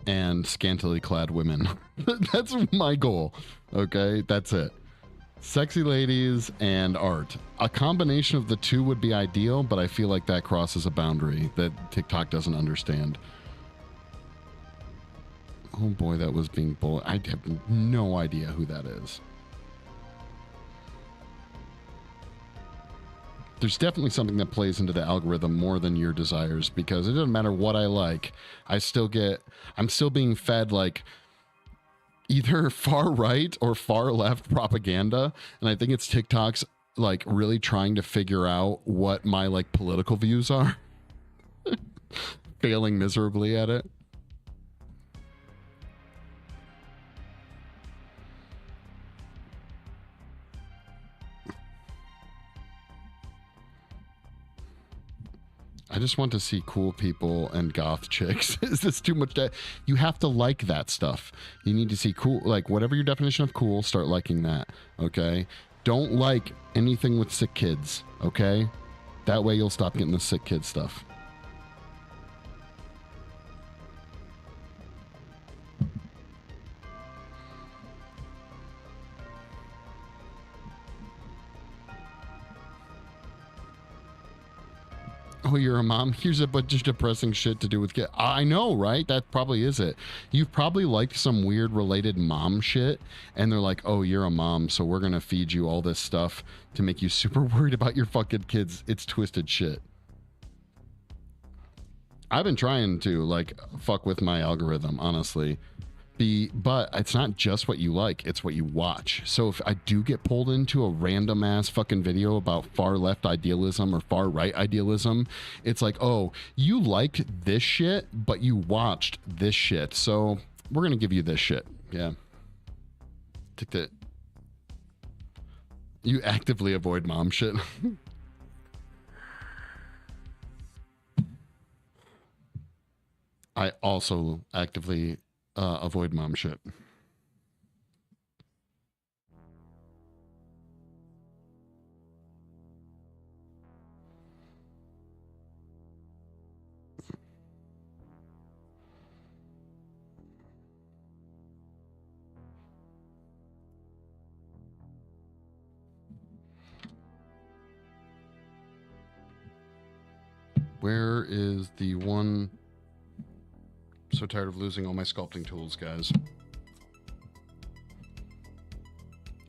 and scantily clad women. That's my goal. Okay, that's it. Sexy ladies and art. A combination of the two would be ideal, but I feel like that crosses a boundary that TikTok doesn't understand. Oh boy, that was being bullied. I have no idea who that is. There's definitely something that plays into the algorithm more than your desires, because it doesn't matter what I like. I'm still being fed like either far right or far left propaganda. And I think it's TikTok's like really trying to figure out what my like political views are. Failing miserably at it. I just want to see cool people and goth chicks. Is this too much? You have to like that stuff. You need to see cool, like whatever your definition of cool, start liking that. Okay. Don't like anything with sick kids. Okay. That way you'll stop getting the sick kid stuff. Oh, you're a mom? Here's a bunch of depressing shit to do with kids. I know, right? That probably is it. You've probably liked some weird related mom shit, and they're like, oh, you're a mom, so we're going to feed you all this stuff to make you super worried about your fucking kids. It's twisted shit. I've been trying to, like, fuck with my algorithm, honestly. But it's not just what you like, it's what you watch. So if I do get pulled into a random ass fucking video about far left idealism or far right idealism, it's like, oh, you liked this shit, but you watched this shit. So we're going to give you this shit. Yeah. Take that. You actively avoid mom shit. I also actively avoid mom shit. Where is the one? I'm so tired of losing all my sculpting tools, guys.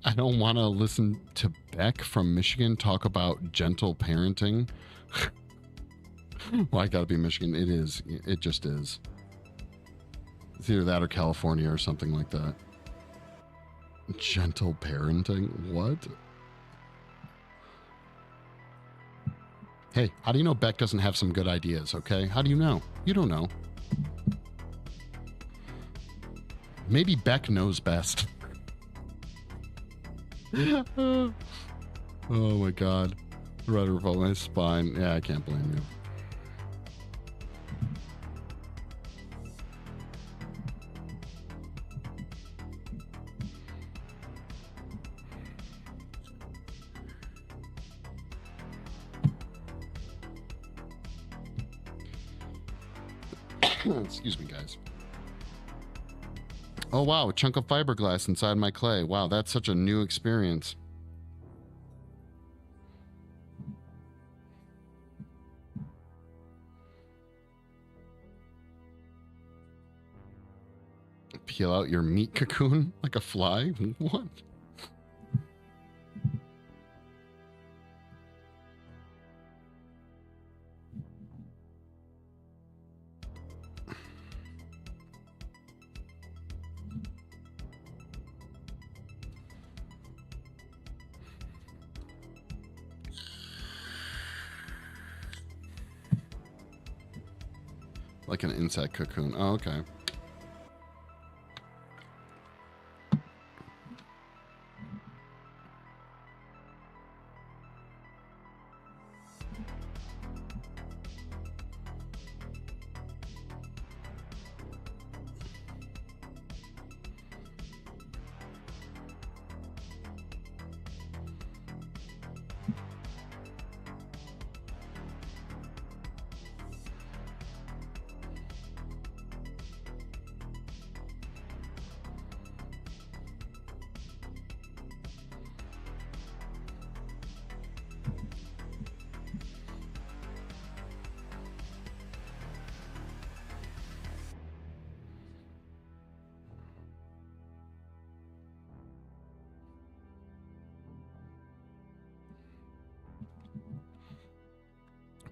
I don't want to listen to Beck from Michigan talk about gentle parenting. Well, I gotta be Michigan. It is. It just is. It's either that or California or something like that. Gentle parenting? What? Hey, how do you know Beck doesn't have some good ideas, okay? How do you know? You don't know. Maybe Beck knows best. Oh my god. Rudder of my spine. Yeah, I can't blame you. Excuse me, guys. Oh, wow, a chunk of fiberglass inside my clay. Wow, that's such a new experience. Peel out your meat cocoon like a fly? What? Like an insect cocoon. Oh, okay.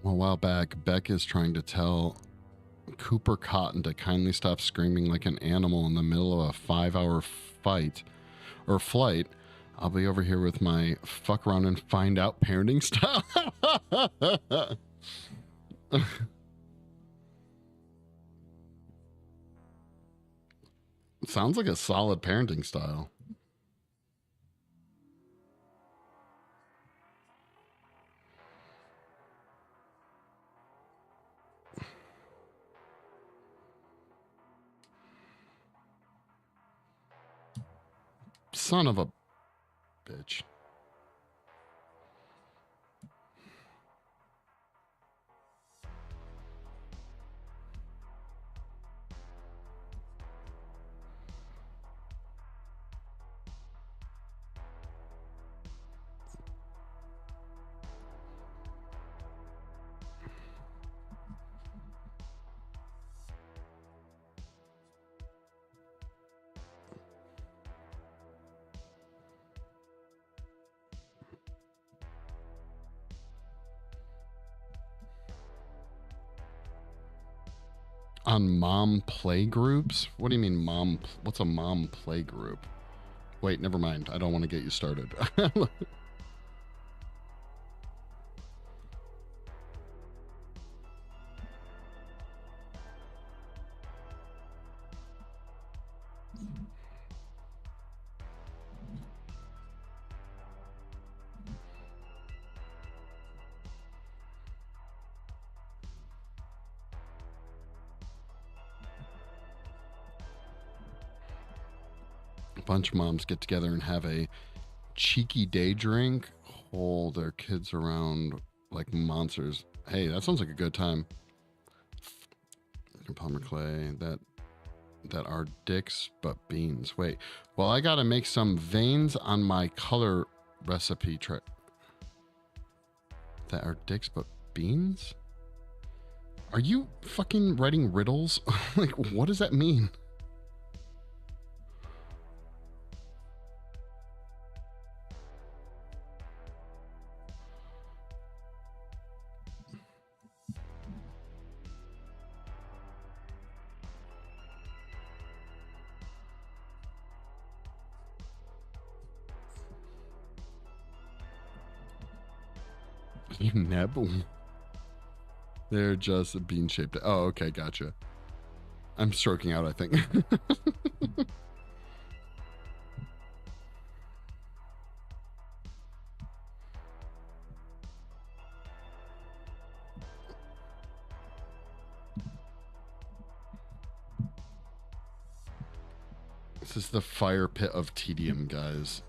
A while back, Beck is trying to tell Cooper Cotton to kindly stop screaming like an animal in the middle of a 5-hour fight or flight. I'll be over here with my fuck around and find out parenting style. Sounds like a solid parenting style. Son of a bitch. On mom play groups? What do you mean mom? What's a mom play group? Wait, never mind. I don't want to get you started. Bunch of moms get together and have a cheeky day drink, hold their kids around like monsters. Hey, that sounds like a good time. Palmer clay, that are dicks but beans. Wait, well, I gotta make some veins on my color recipe tray. That are dicks but beans? Are you fucking writing riddles? Like, what does that mean? You neb? They're just bean shaped. Oh, okay, gotcha. I'm stroking out, I think. This is the fire pit of tedium, guys.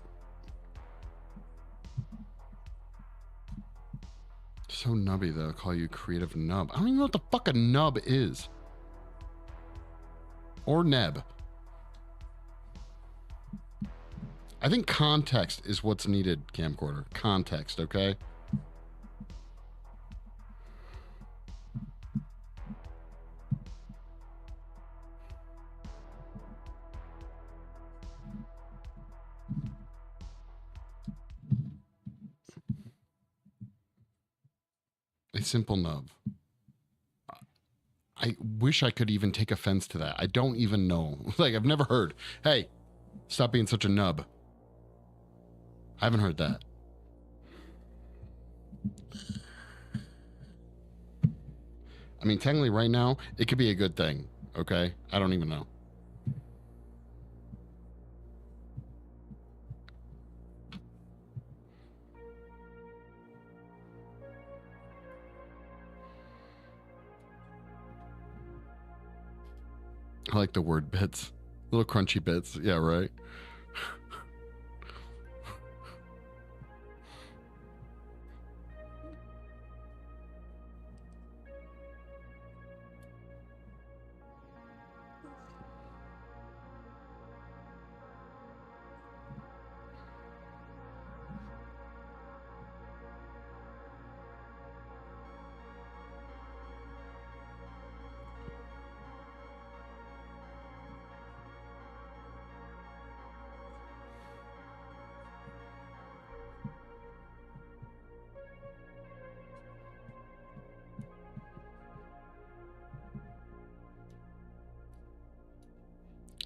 So nubby, they'll call you creative nub. I don't even know what the fuck a nub is. or neb. I think context is what's needed, camcorder. Context, okay? A simple nub. I wish I could even take offense to that. I don't even know. Like, I've never heard, hey, stop being such a nub. I haven't heard that. I mean, technically right now, it could be a good thing, okay? I don't even know. I like the word bits. Little crunchy bits. Yeah, right.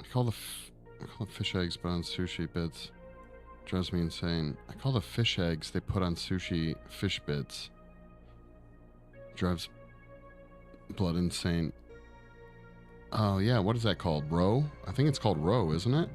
I call the fish eggs put on sushi bits. Drives me insane. I call the fish eggs they put on sushi fish bits. Drives blood insane. Oh yeah, what is that called? Roe? I think it's called roe, isn't it?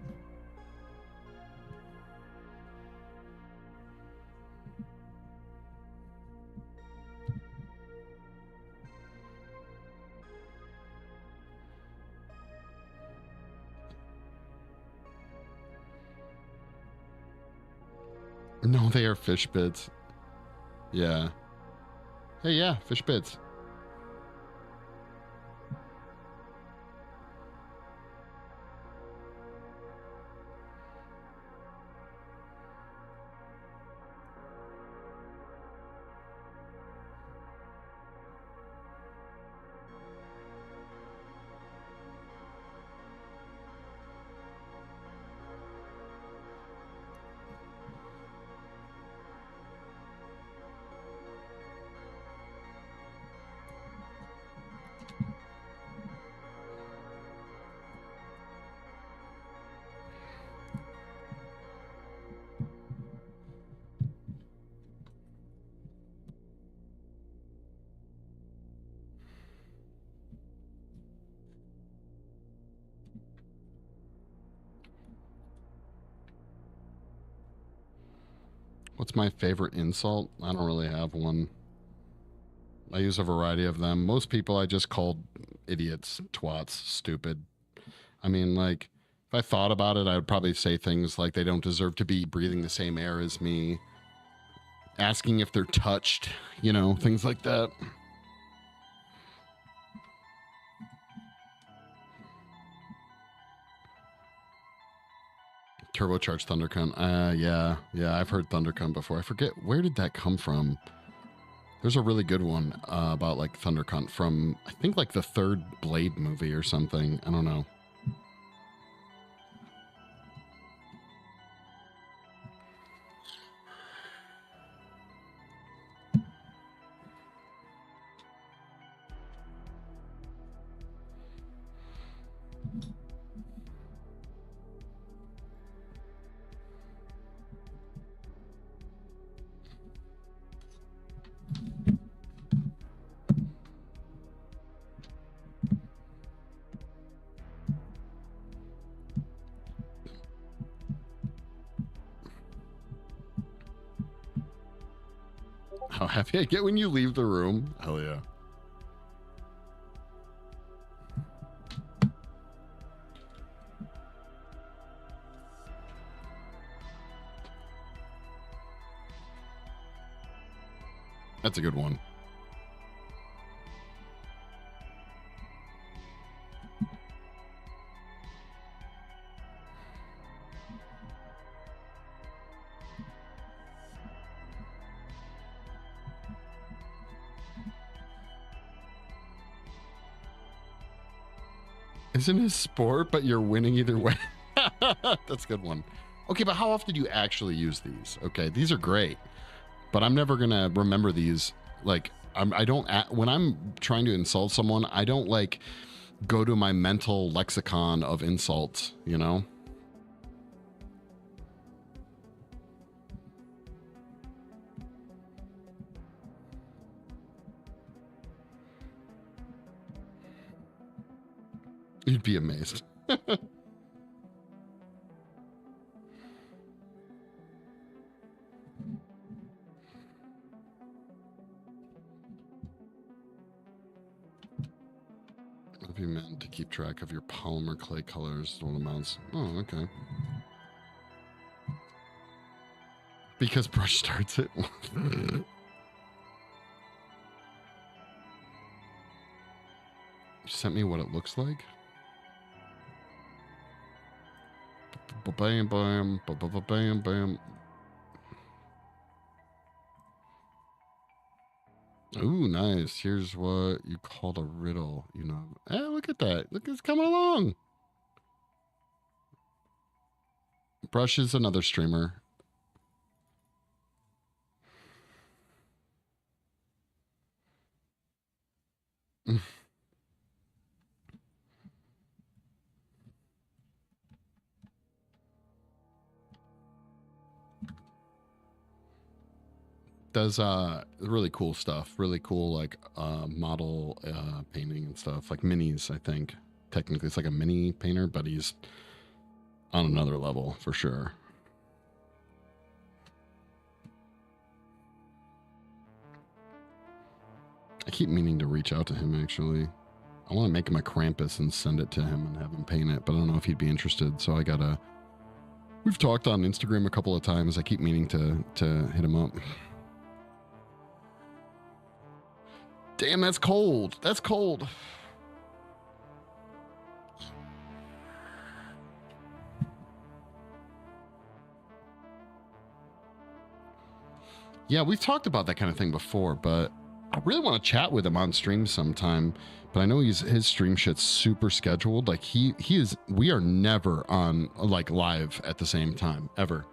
No, they are fish bits. Yeah. Hey, yeah, fish bits. What's my favorite insult? I don't really have one. I use a variety of them. Most people I just called idiots, twats, stupid. I mean, like, if I thought about it, I would probably say things like they don't deserve to be breathing the same air as me, asking if they're touched, you know, things like that. Turbocharged Thundercunt. Yeah, I've heard Thundercunt before. I forget, where did that come from? There's a really good one about like Thundercunt from, I think, like the third Blade movie or something. I don't know. How happy I get when you leave the room. Hell yeah. That's a good one. Isn't it a sport, but you're winning either way? That's a good one. Okay, but how often do you actually use these? Okay, these are great, but I'm never gonna remember these. Like, I don't, when I'm trying to insult someone, I don't like go to my mental lexicon of insults, you know? You'd be amazed. If you meant to keep track of your polymer clay colors, total amounts. Oh, okay. Because brush starts it. You sent me what it looks like? Bam, bam, bam, bam. Ooh, nice. Here's what you called a riddle. You know, hey, look at that. Look, it's coming along. Brush is another streamer. Does really cool stuff, really cool like model painting and stuff, like minis. I think technically it's like a mini painter, but he's on another level for sure. I keep meaning to reach out to him actually. I want to make him a Krampus and send it to him and have him paint it, but I don't know if he'd be interested, so I gotta, we've talked on Instagram a couple of times. I keep meaning to hit him up. Damn, that's cold. That's cold. Yeah, we've talked about that kind of thing before, but I really want to chat with him on stream sometime. But I know his stream shit's super scheduled. Like he is, we are never on like live at the same time ever.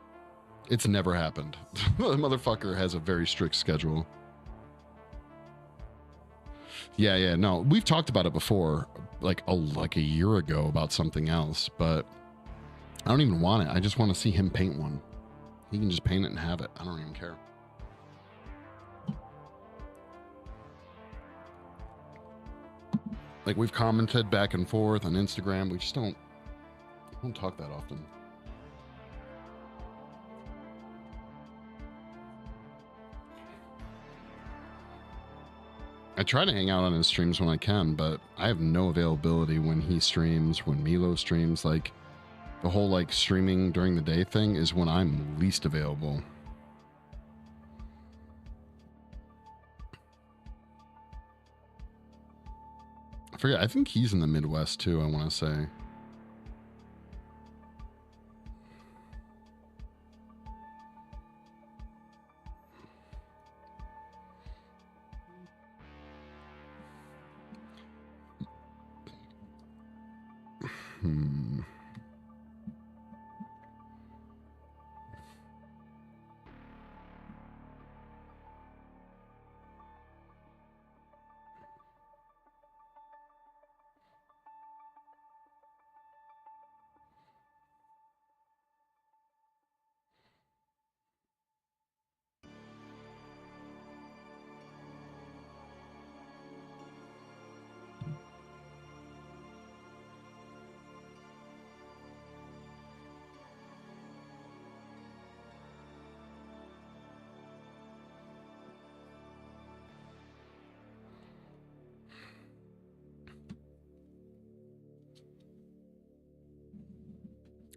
It's never happened. The motherfucker has a very strict schedule. Yeah, no, we've talked about it before, like a year ago about something else, but I don't even want it. I just want to see him paint one. He can just paint it and have it. I don't even care. Like we've commented back and forth on Instagram. We just don't talk that often. I try to hang out on his streams when I can, but I have no availability when he streams, when Milo streams. Like the whole like streaming during the day thing is when I'm least available. I forget, I think he's in the Midwest too, I want to say.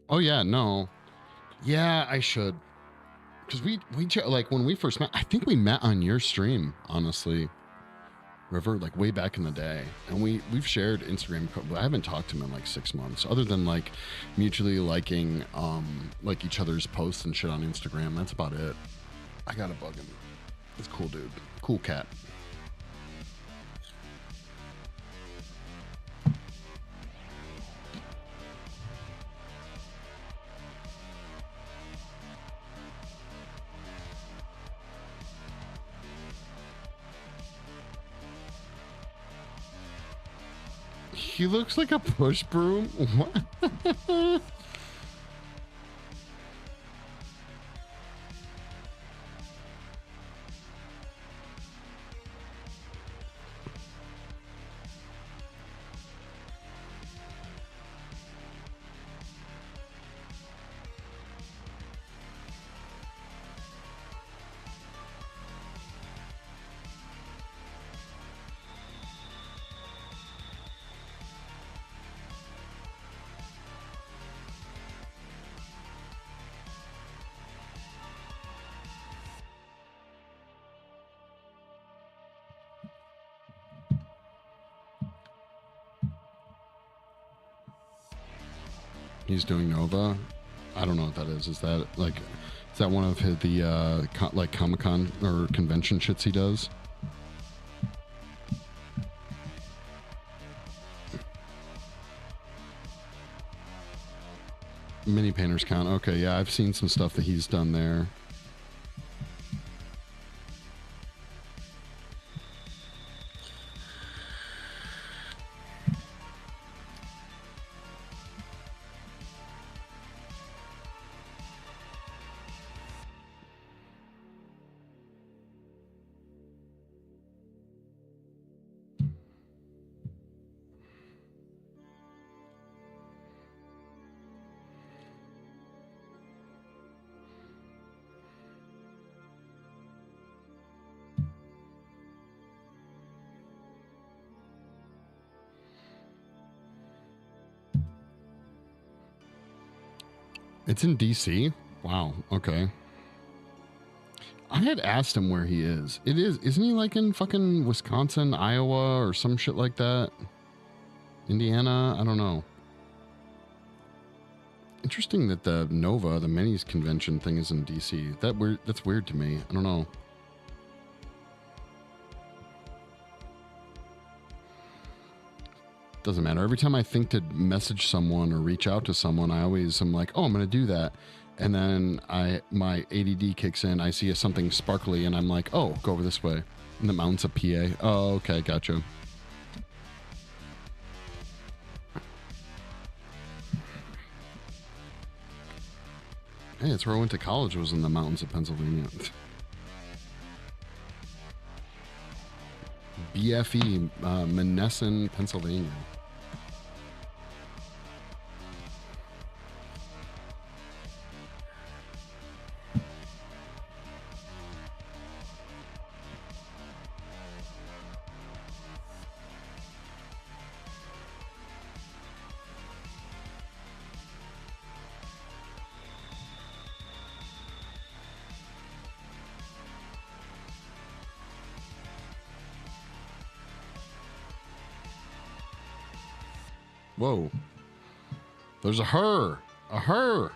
Oh yeah, no. Yeah, I should. Because we like when we first met, I think we met on your stream, honestly. River, like way back in the day. And we've shared Instagram, but I haven't talked to him in like 6 months, other than like mutually liking like each other's posts and shit on Instagram. That's about it. I gotta bug him. He's a cool dude. Cool cat. He looks like a push broom. What? He's doing Nova. I don't know what that is. Is that one of the like Comic-Con or convention shits he does? Mini Painters Con. Okay, yeah, I've seen some stuff that he's done there. It's in DC? Wow, okay. I had asked him where he is. Isn't he like in fucking Wisconsin, Iowa, or some shit like that? Indiana? I don't know. Interesting that the Nova, the Minis convention thing, is in DC. That's weird to me. I don't know. Doesn't matter. Every time I think to message someone or reach out to someone, I'm like, oh, I'm going to do that. And then my ADD kicks in. I see something sparkly and I'm like, oh, go over this way. In the mountains of PA. Oh, okay. Gotcha. Hey, it's where I went to college, was in the mountains of Pennsylvania. BFE, Monessen, Pennsylvania. Whoa. There's a her. A her.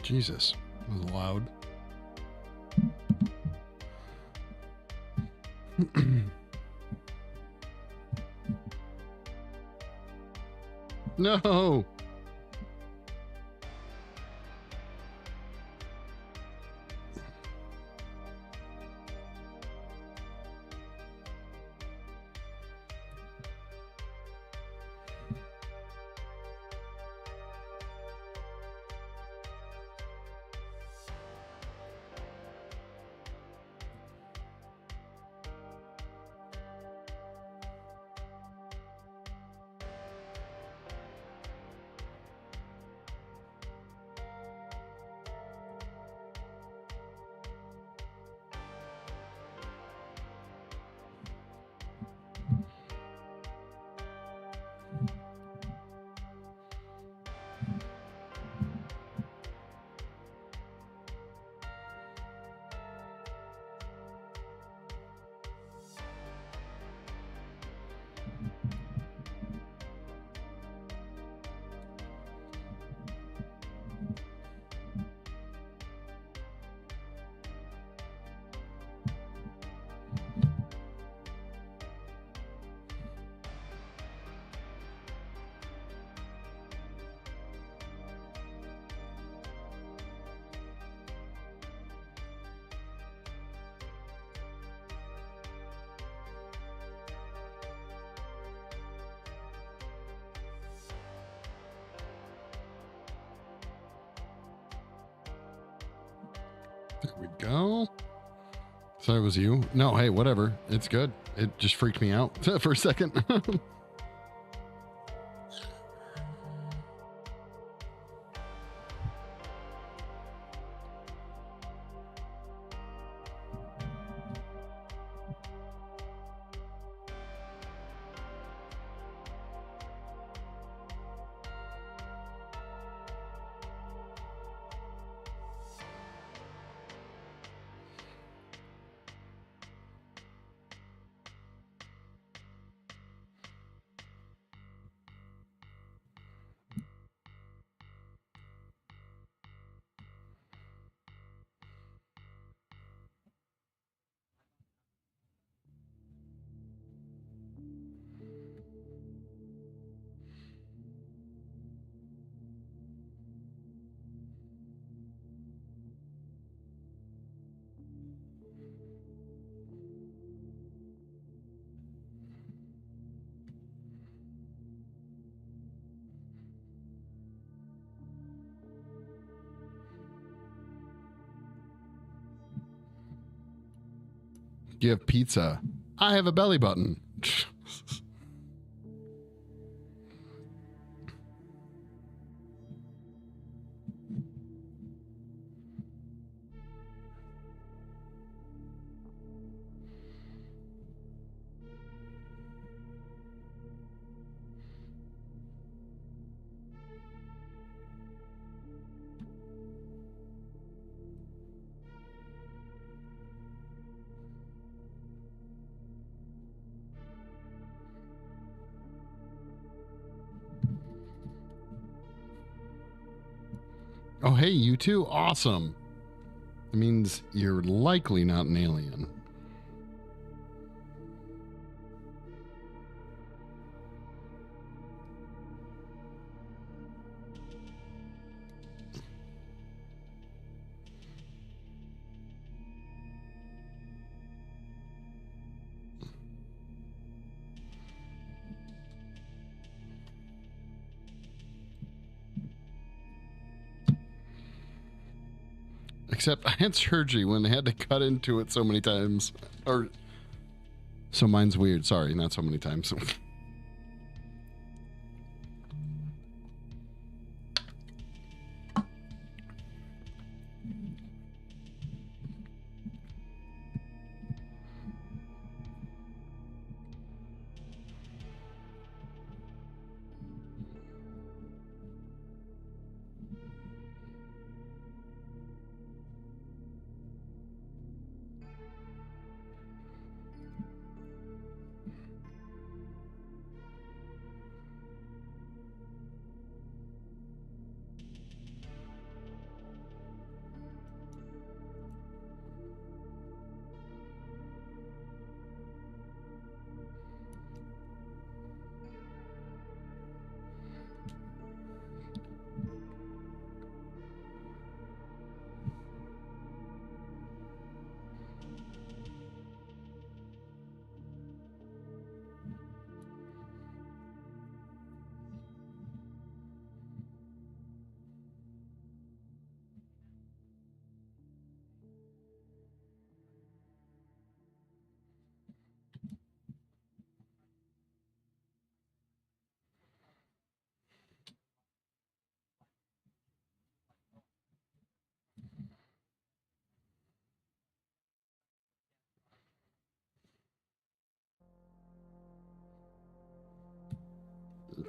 Jesus, that was loud. No. There we go. So it was you? No, hey, whatever. It's good. It just freaked me out for a second. You have pizza. I have a belly button. Oh, hey, you too? Awesome. It means you're likely not an alien. Except I had surgery when they had to cut into it so many times. Or, so mine's weird. Sorry, not so many times.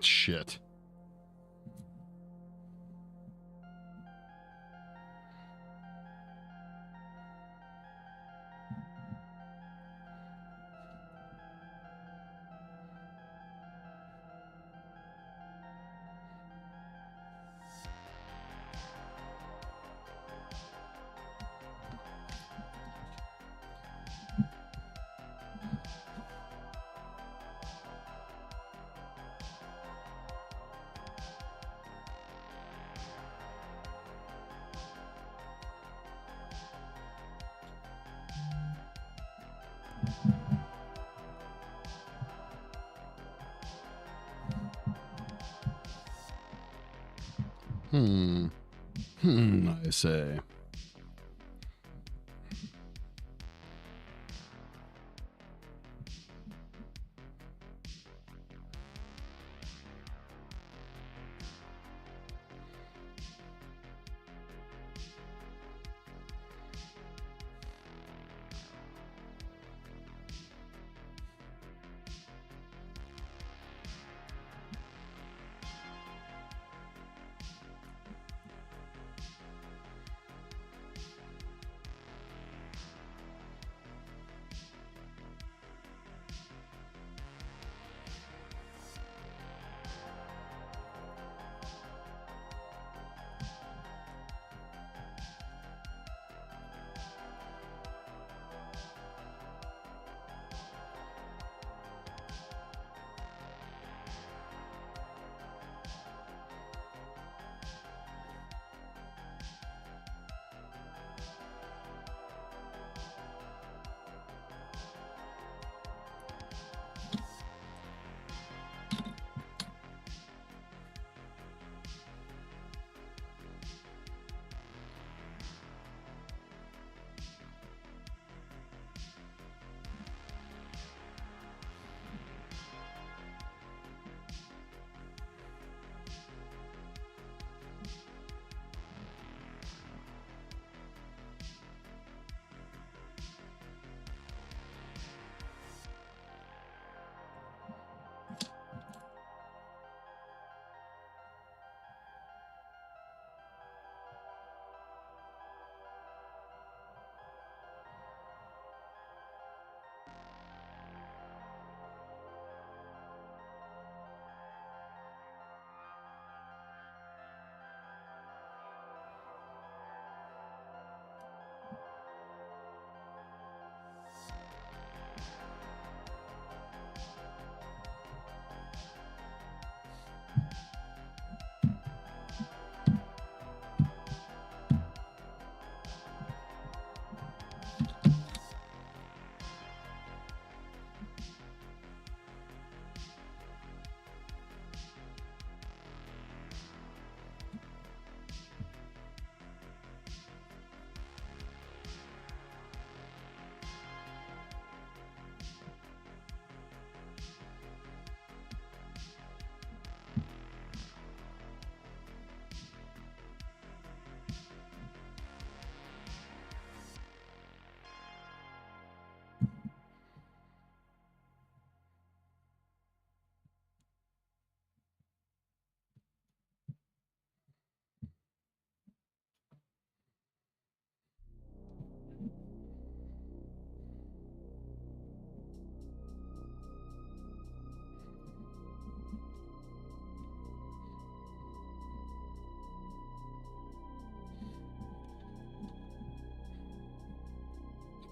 Shit. I say.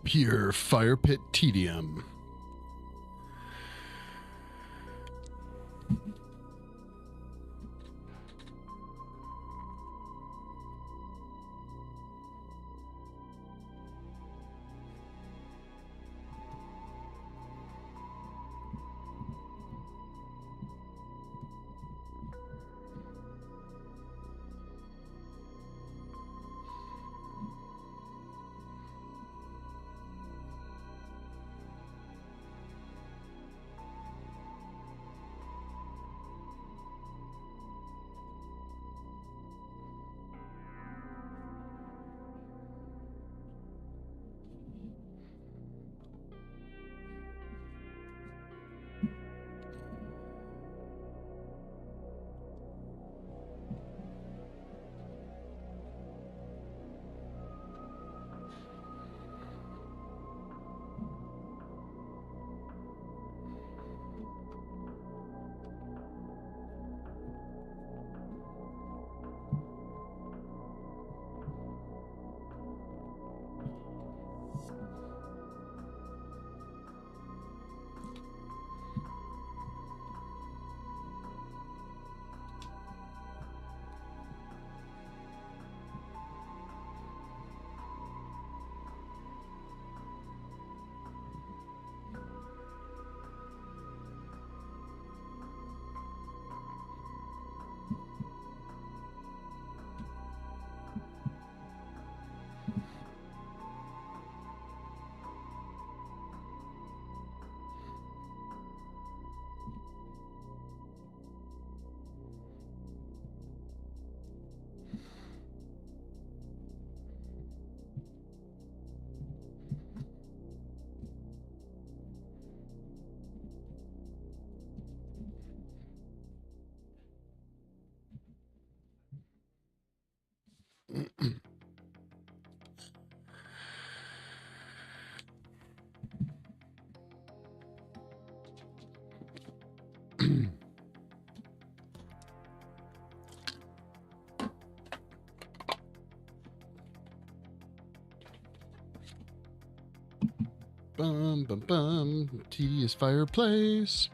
Pure fire pit tedium. Bum, bum, bum. Tedious fireplace.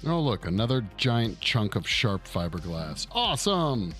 Oh, look, another giant chunk of sharp fiberglass. Awesome!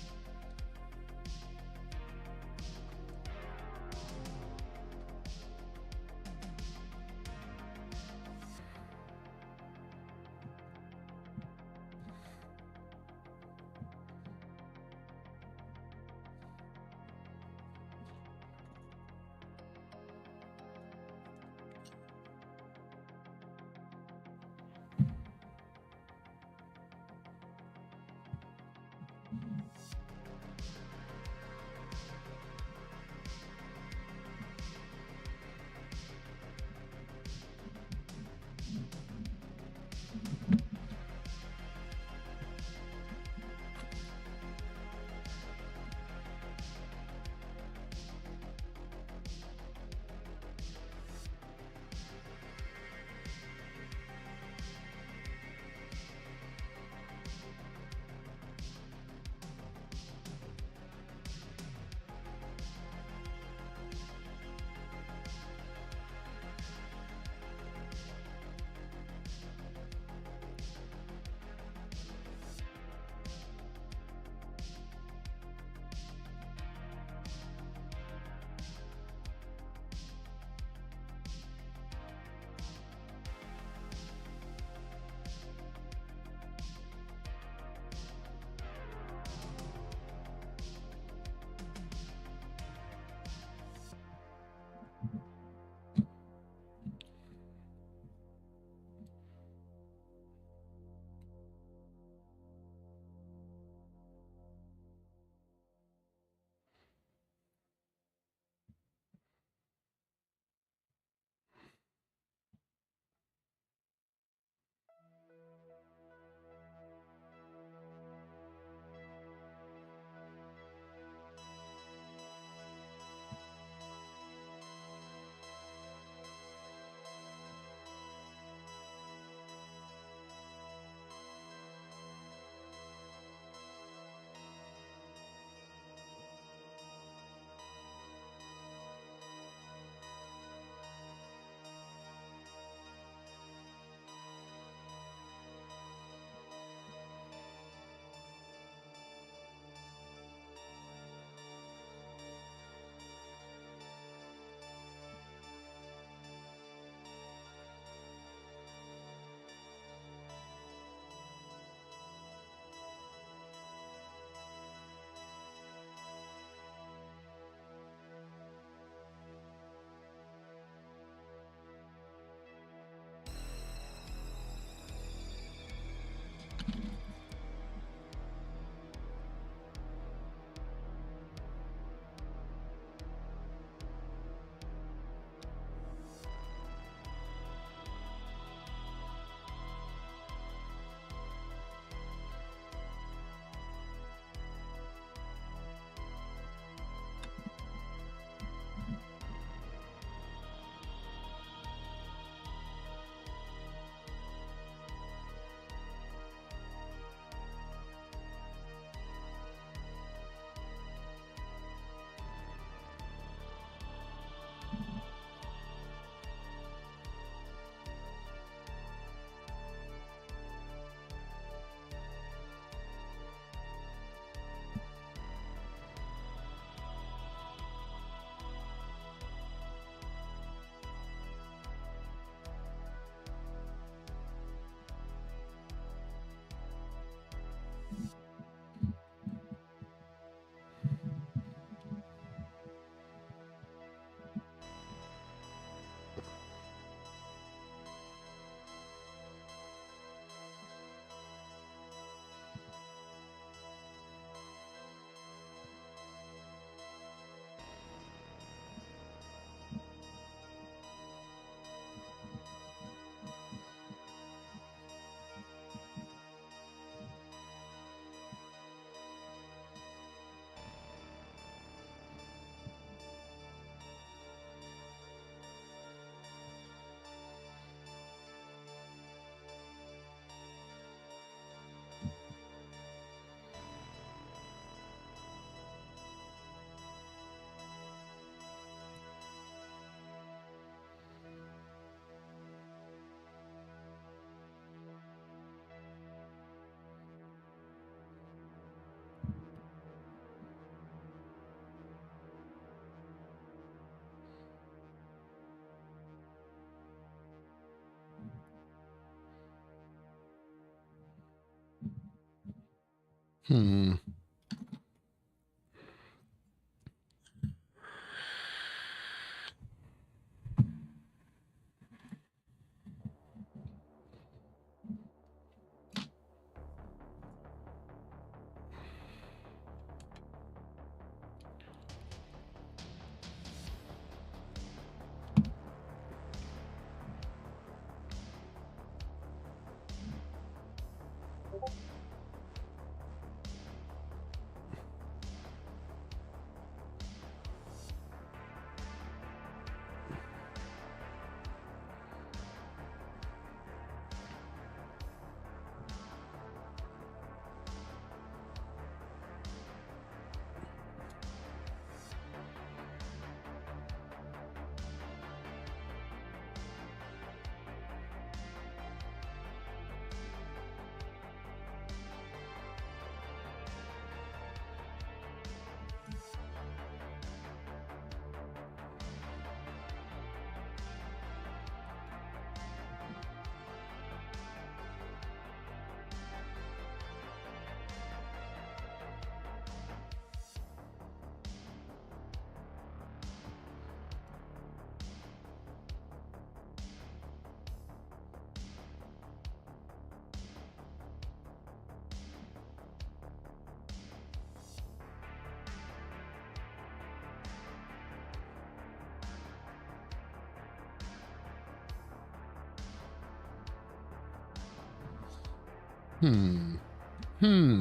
Hmm.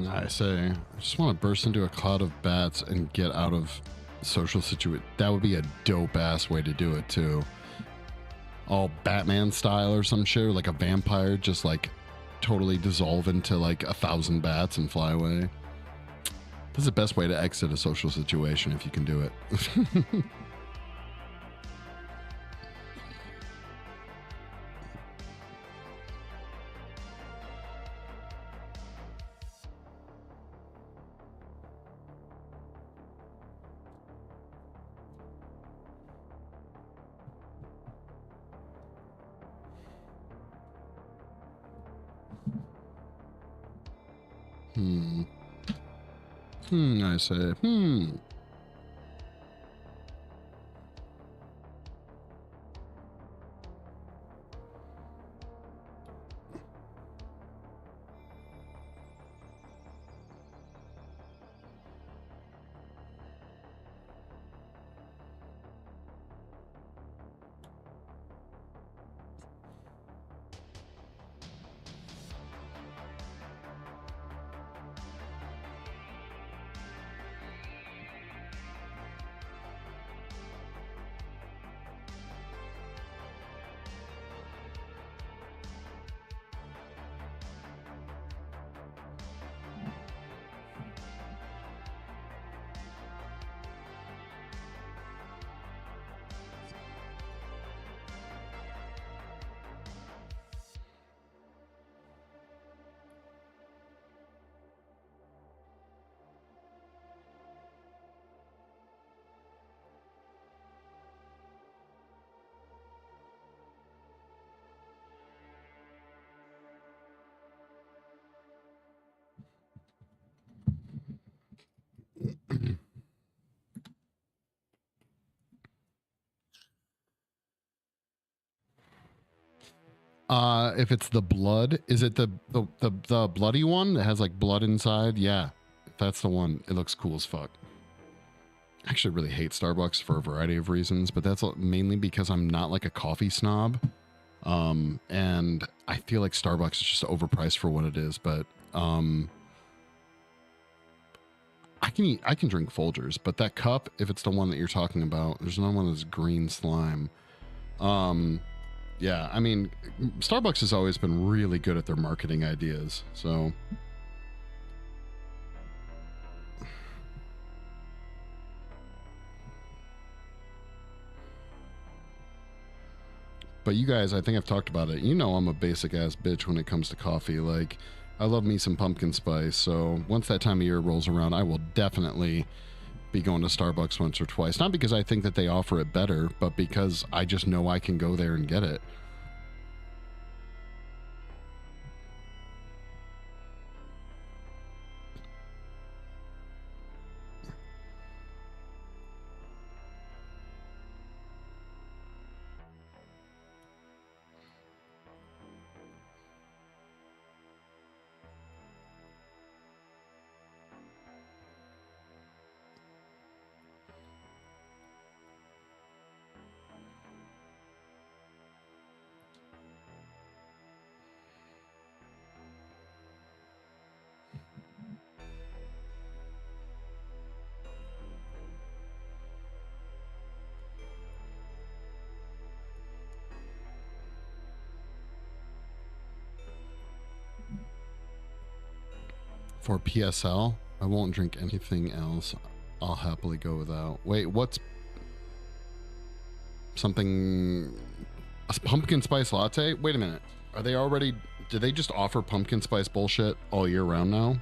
I say. I just want to burst into a cloud of bats and get out of social situation. That would be a dope ass way to do it too. All Batman style or some shit, or like a vampire, just like totally dissolve into like 1,000 bats and fly away. That's the best way to exit a social situation if you can do it. I say, if it's the blood, is it the bloody one that has like blood inside? Yeah, if that's the one. It looks cool as fuck. I actually really hate Starbucks for a variety of reasons, but that's mainly because I'm not like a coffee snob. And I feel like Starbucks is just overpriced for what it is, but I can drink Folgers, but that cup, if it's the one that you're talking about, there's another one that's green slime. Yeah, I mean, Starbucks has always been really good at their marketing ideas, so. But you guys, I think I've talked about it. You know I'm a basic ass bitch when it comes to coffee. Like, I love me some pumpkin spice, so once that time of year rolls around, I will definitely be going to Starbucks once or twice. Not because I think that they offer it better, but because I just know I can go there and get it. For PSL, I won't drink anything else. I'll happily go without. Wait, what's something? A pumpkin spice latte? Wait a minute. Are they already? Did they just offer pumpkin spice bullshit all year round now?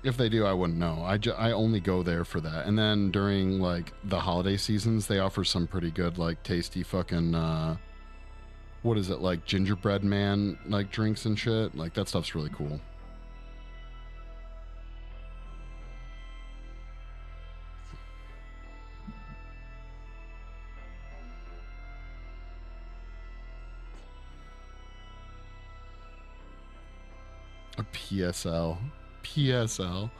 If they do, I wouldn't know. I only go there for that. And then during like the holiday seasons, they offer some pretty good, like tasty fucking, what is it, like gingerbread man, like drinks and shit. Like that stuff's really cool. A PSL. PSL.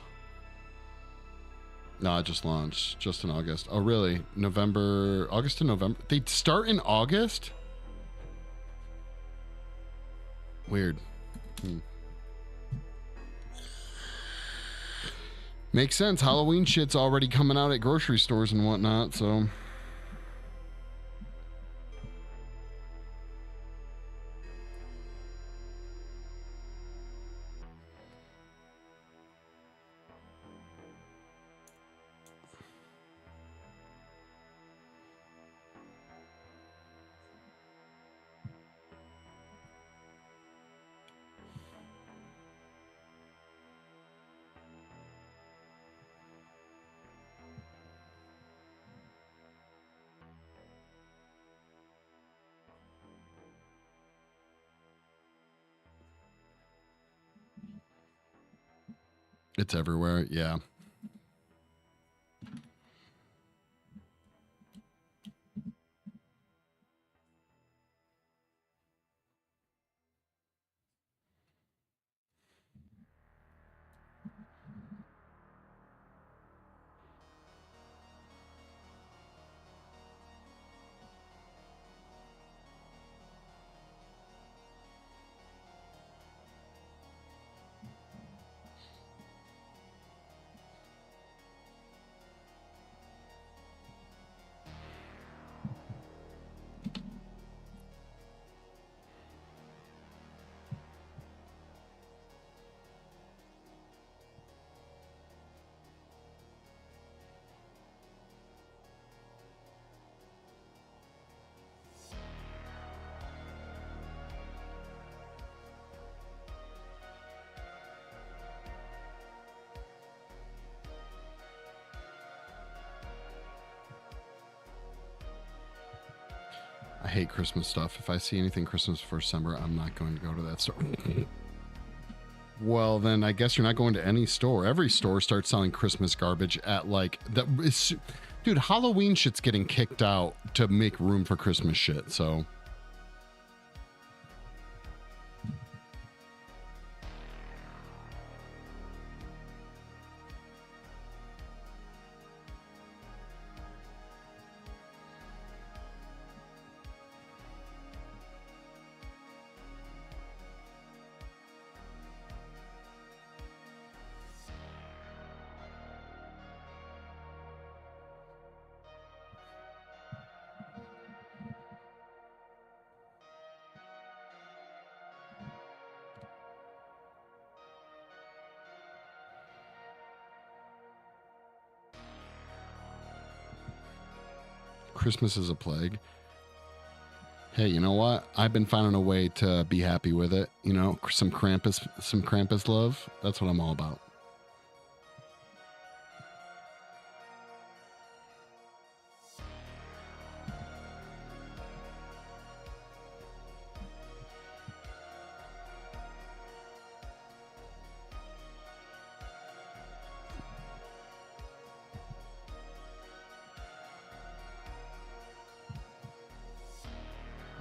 No, it just launched just in August. Oh, really? August to November. They start in August? Weird. Makes sense. Halloween shit's already coming out at grocery stores and whatnot, so. It's everywhere, yeah. I hate Christmas stuff. If I see anything Christmas for December, I'm not going to go to that store. Well, then I guess you're not going to any store. Every store starts selling Christmas garbage at like that. Dude, Halloween shit's getting kicked out to make room for Christmas shit. So. Christmas is a plague. Hey, you know what? I've been finding a way to be happy with it. You know, some Krampus love. That's what I'm all about.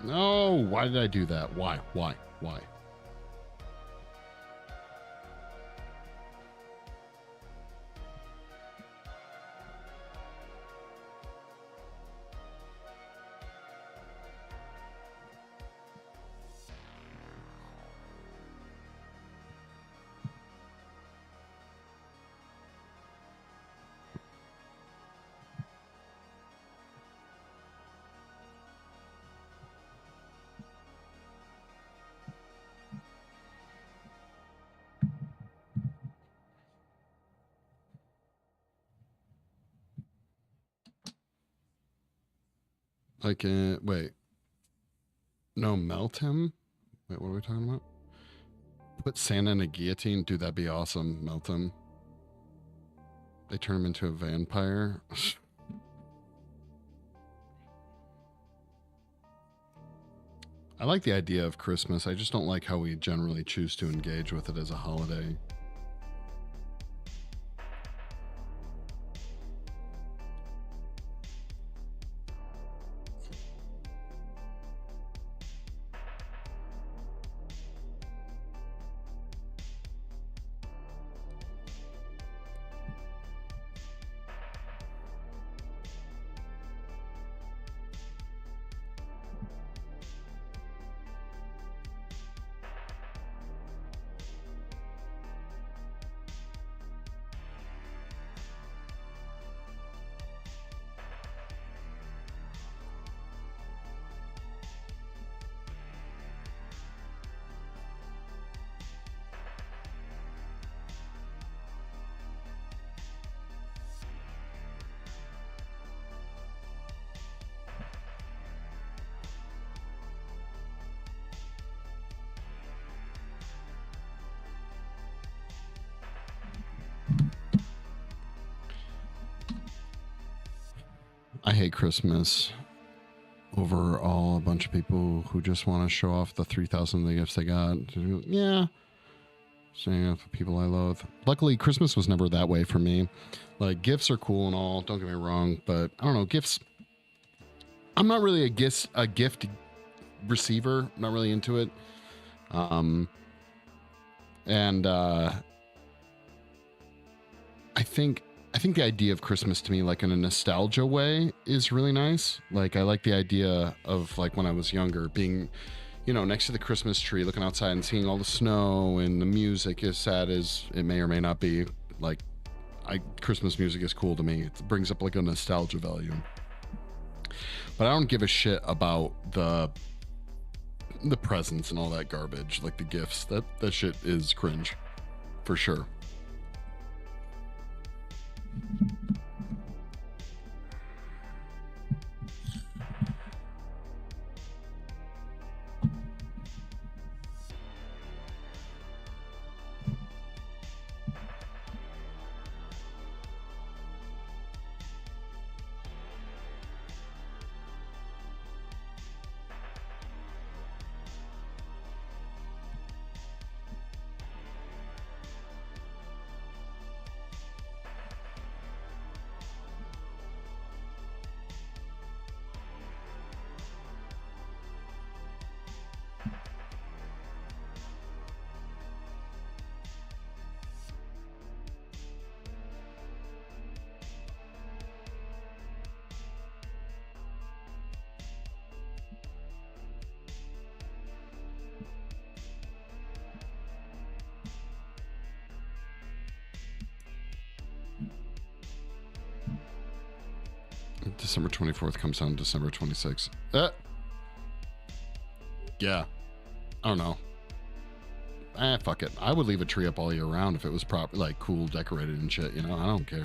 No, why did I do that? Why? Like, wait, no, melt him. Wait, what are we talking about? Put Santa in a guillotine, dude. That'd be awesome. Melt him. They turn him into a vampire. I like the idea of Christmas. I just don't like how we generally choose to engage with it as a holiday. I hate Christmas. Overall, a bunch of people who just want to show off the 3,000 of the gifts they got. Yeah. Saying off the people I loathe. Luckily, Christmas was never that way for me. Like, gifts are cool and all, don't get me wrong, but I don't know, gifts. I'm not really a gift receiver. I'm not really into it. And I think the idea of Christmas to me, like in a nostalgia way, is really nice. Like, I like the idea of, like, when I was younger, being, you know, next to the Christmas tree, looking outside and seeing all the snow and the music, as sad as it may or may not be. Like, Christmas music is cool to me. It brings up like a nostalgia value. But I don't give a shit about the presents and all that garbage, like the gifts. That shit is cringe, for sure. December 24th comes on December 26th. Yeah. I don't know. Fuck it. I would leave a tree up all year round if it was proper, like, cool, decorated and shit, you know? I don't care.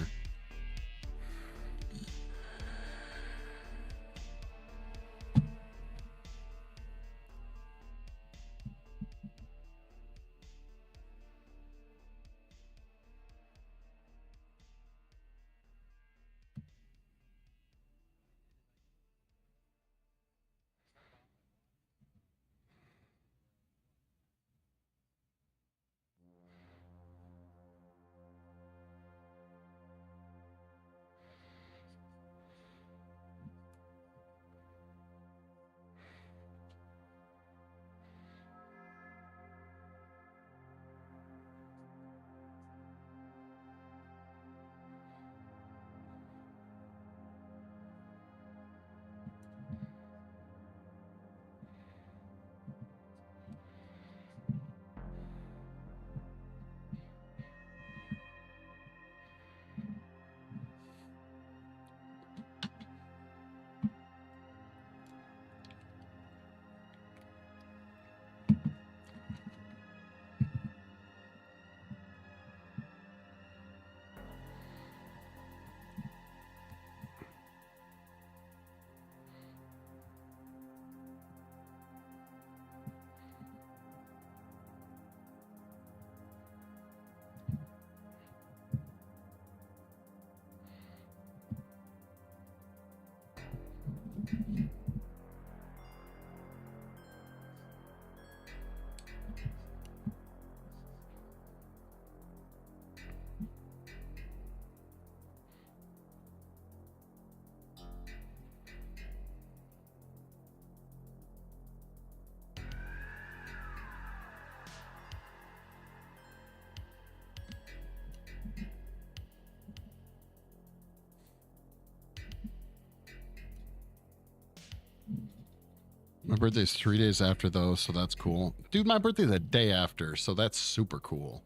My birthday's 3 days after, though, so that's cool. Dude, my birthday's the day after, so that's super cool.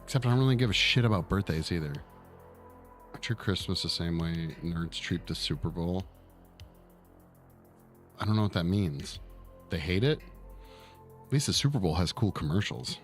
Except I don't really give a shit about birthdays either. I treat Christmas the same way nerds treat the Super Bowl. I don't know what that means. They hate it? At least the Super Bowl has cool commercials.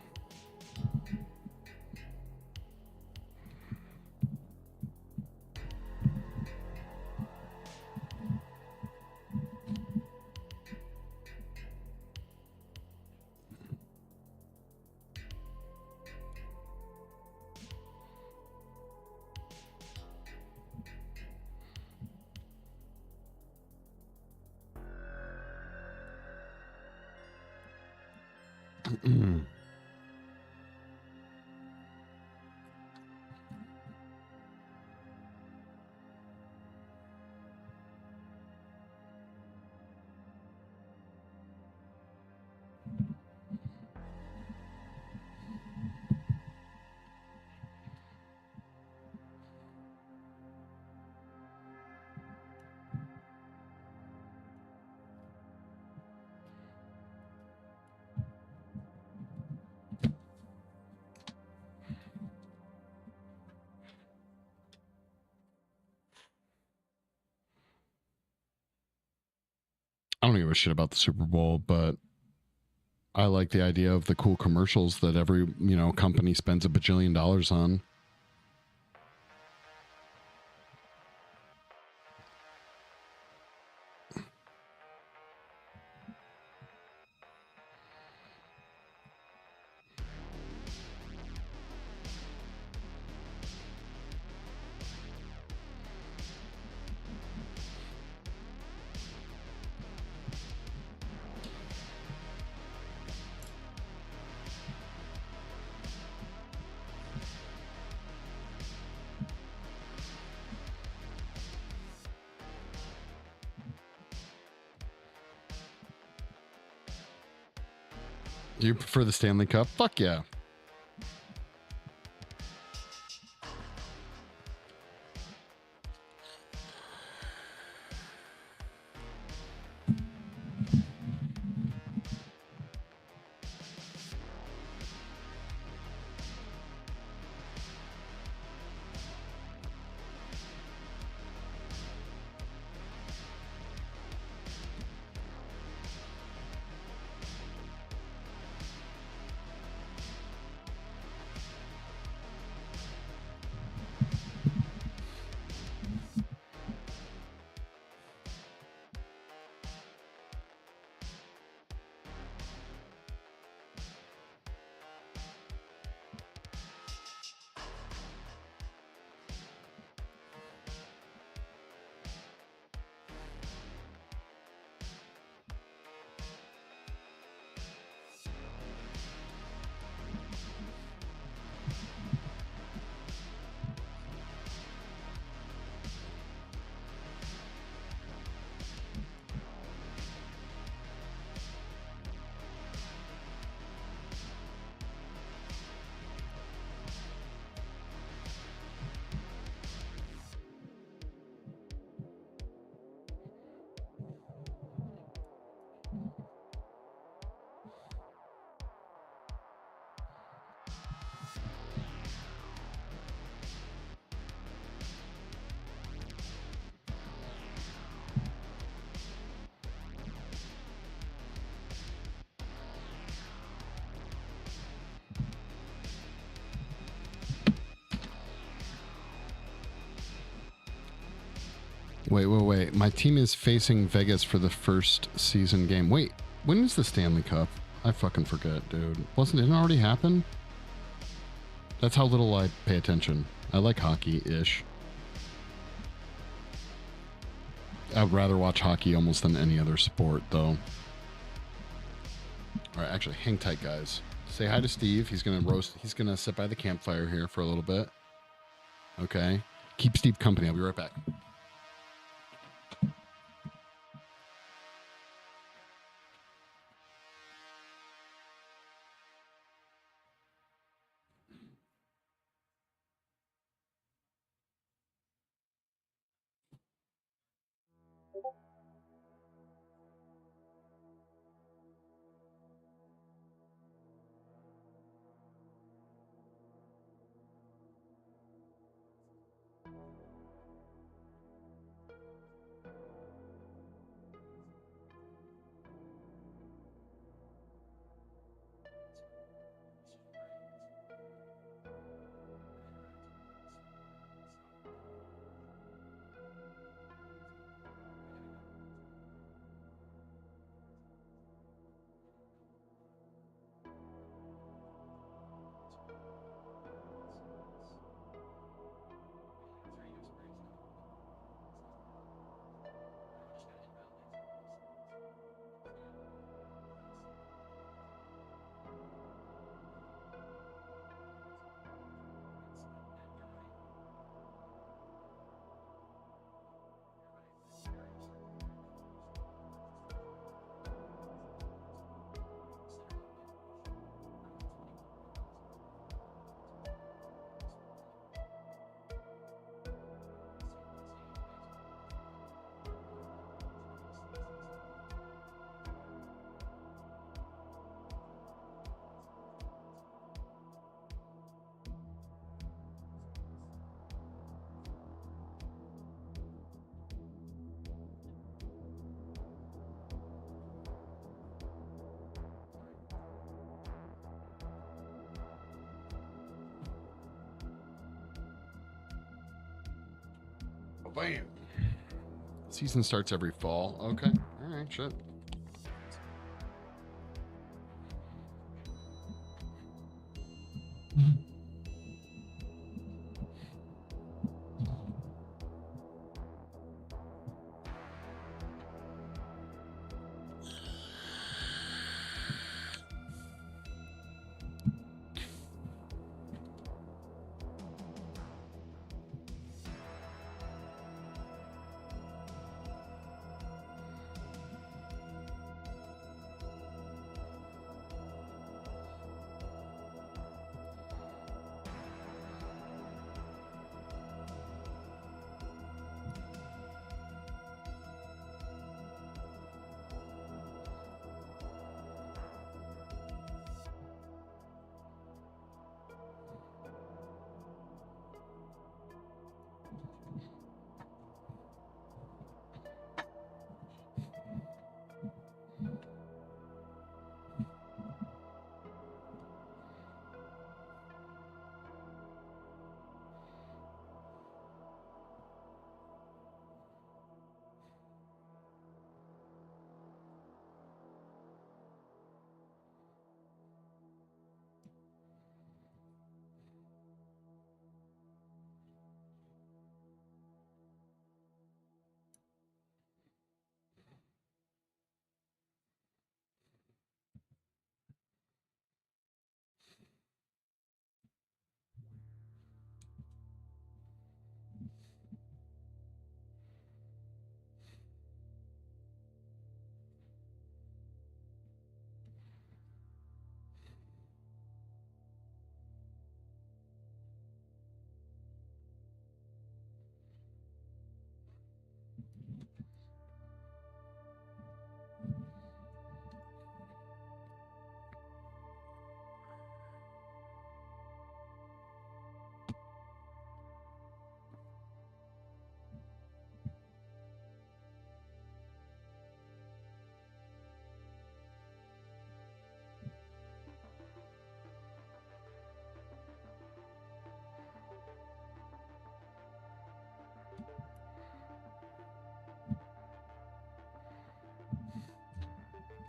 I don't give a shit about the Super Bowl, but I like the idea of the cool commercials that every, company spends $1 bajillion on. Do you prefer the Stanley Cup? Fuck yeah. Wait. My team is facing Vegas for the first season game. Wait, when is the Stanley Cup? I fucking forget, dude. Didn't it already happen? That's how little I pay attention. I like hockey-ish. I'd rather watch hockey almost than any other sport, though. All right, actually, hang tight, guys. Say hi to Steve. He's gonna sit by the campfire here for a little bit. Okay. Keep Steve company. I'll be right back. Bam. Season starts every fall. Okay. All right. Shit.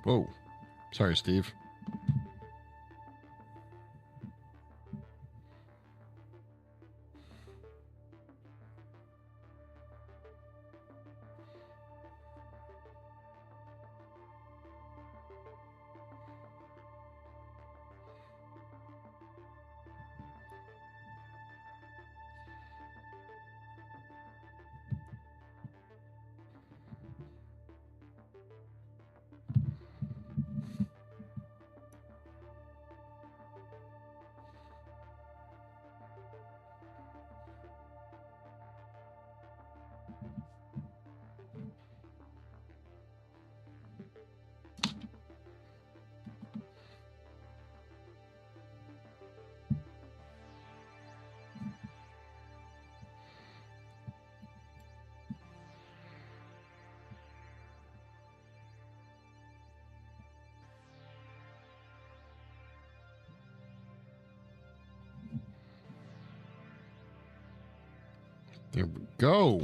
Whoa. Sorry, Steve. There we go.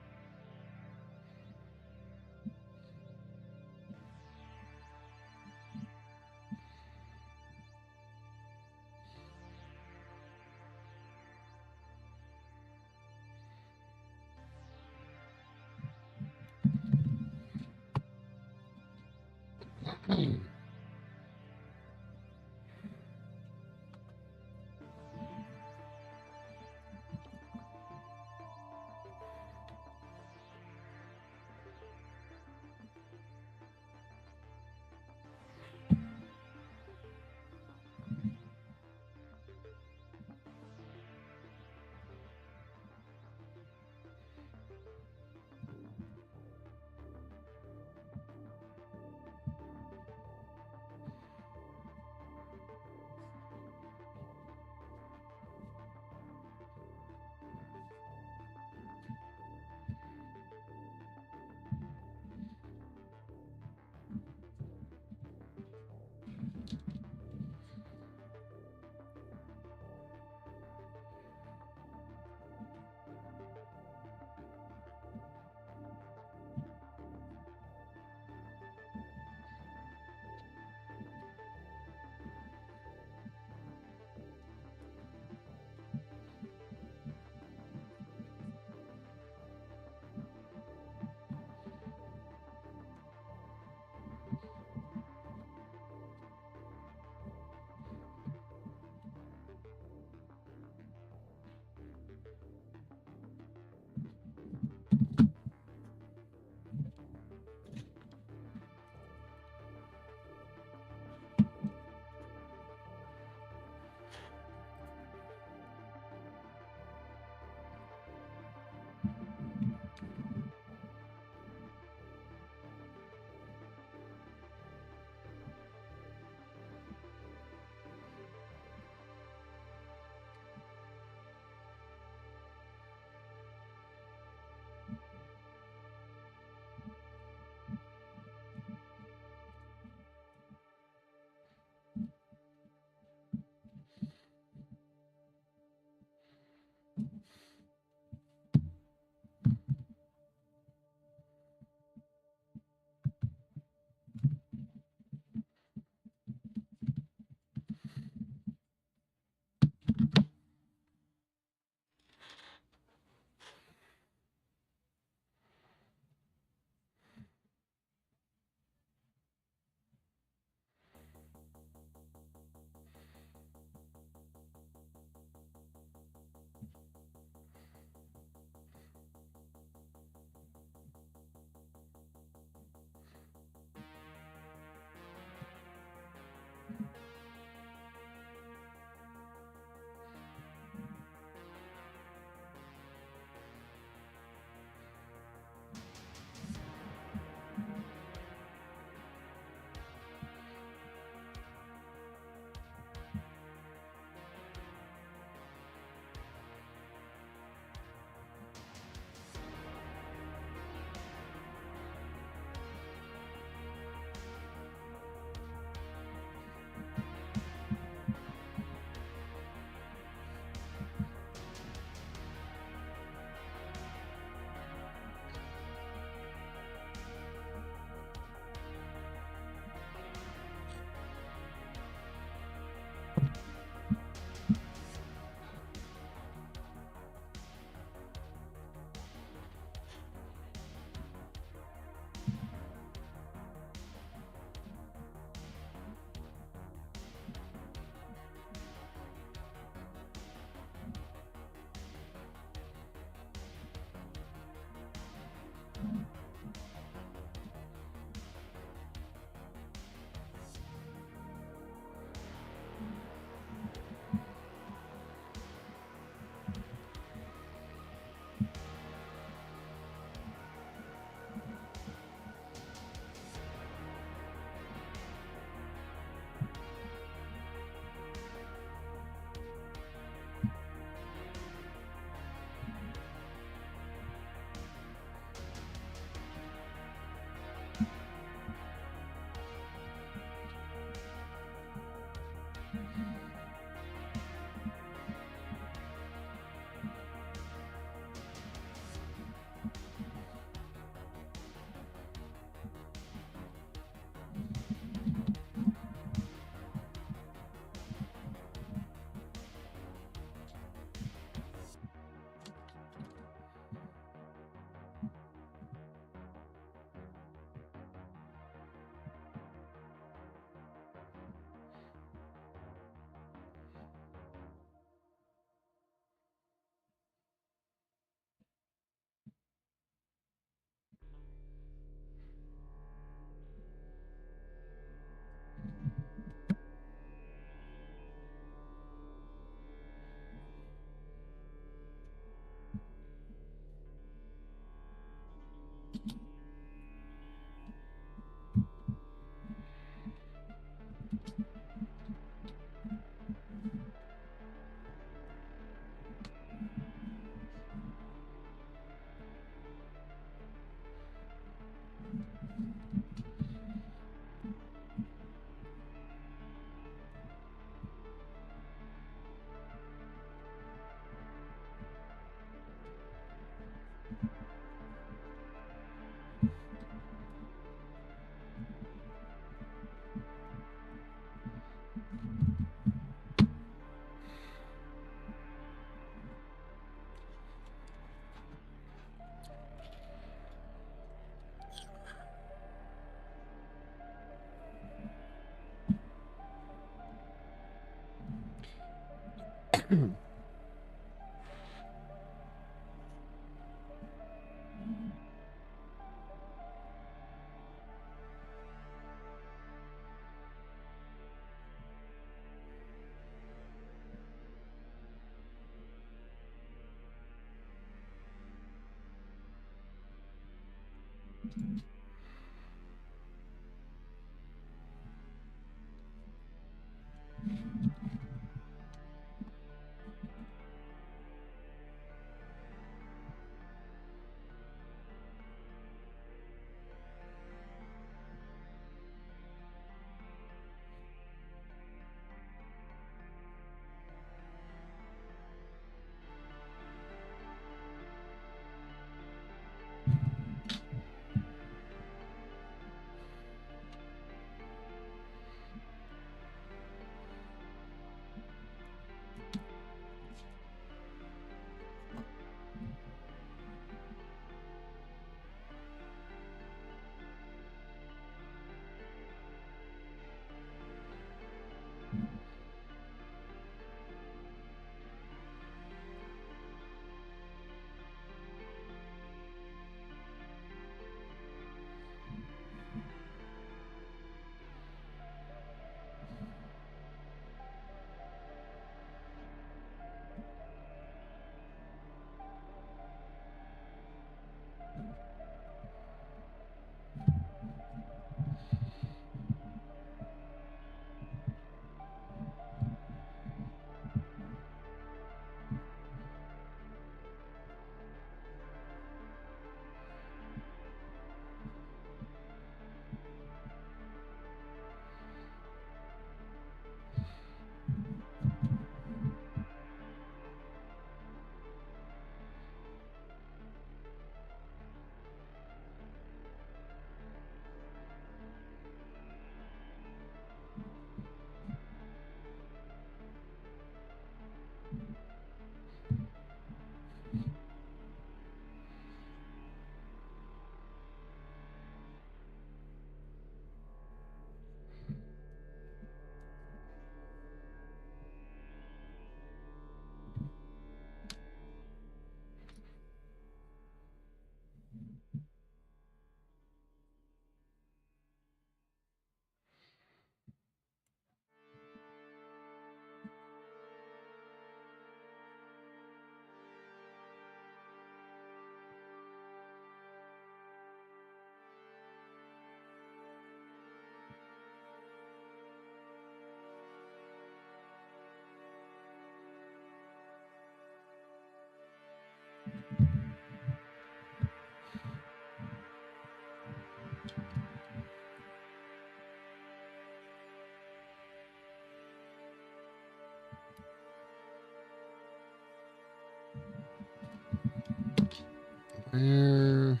Where?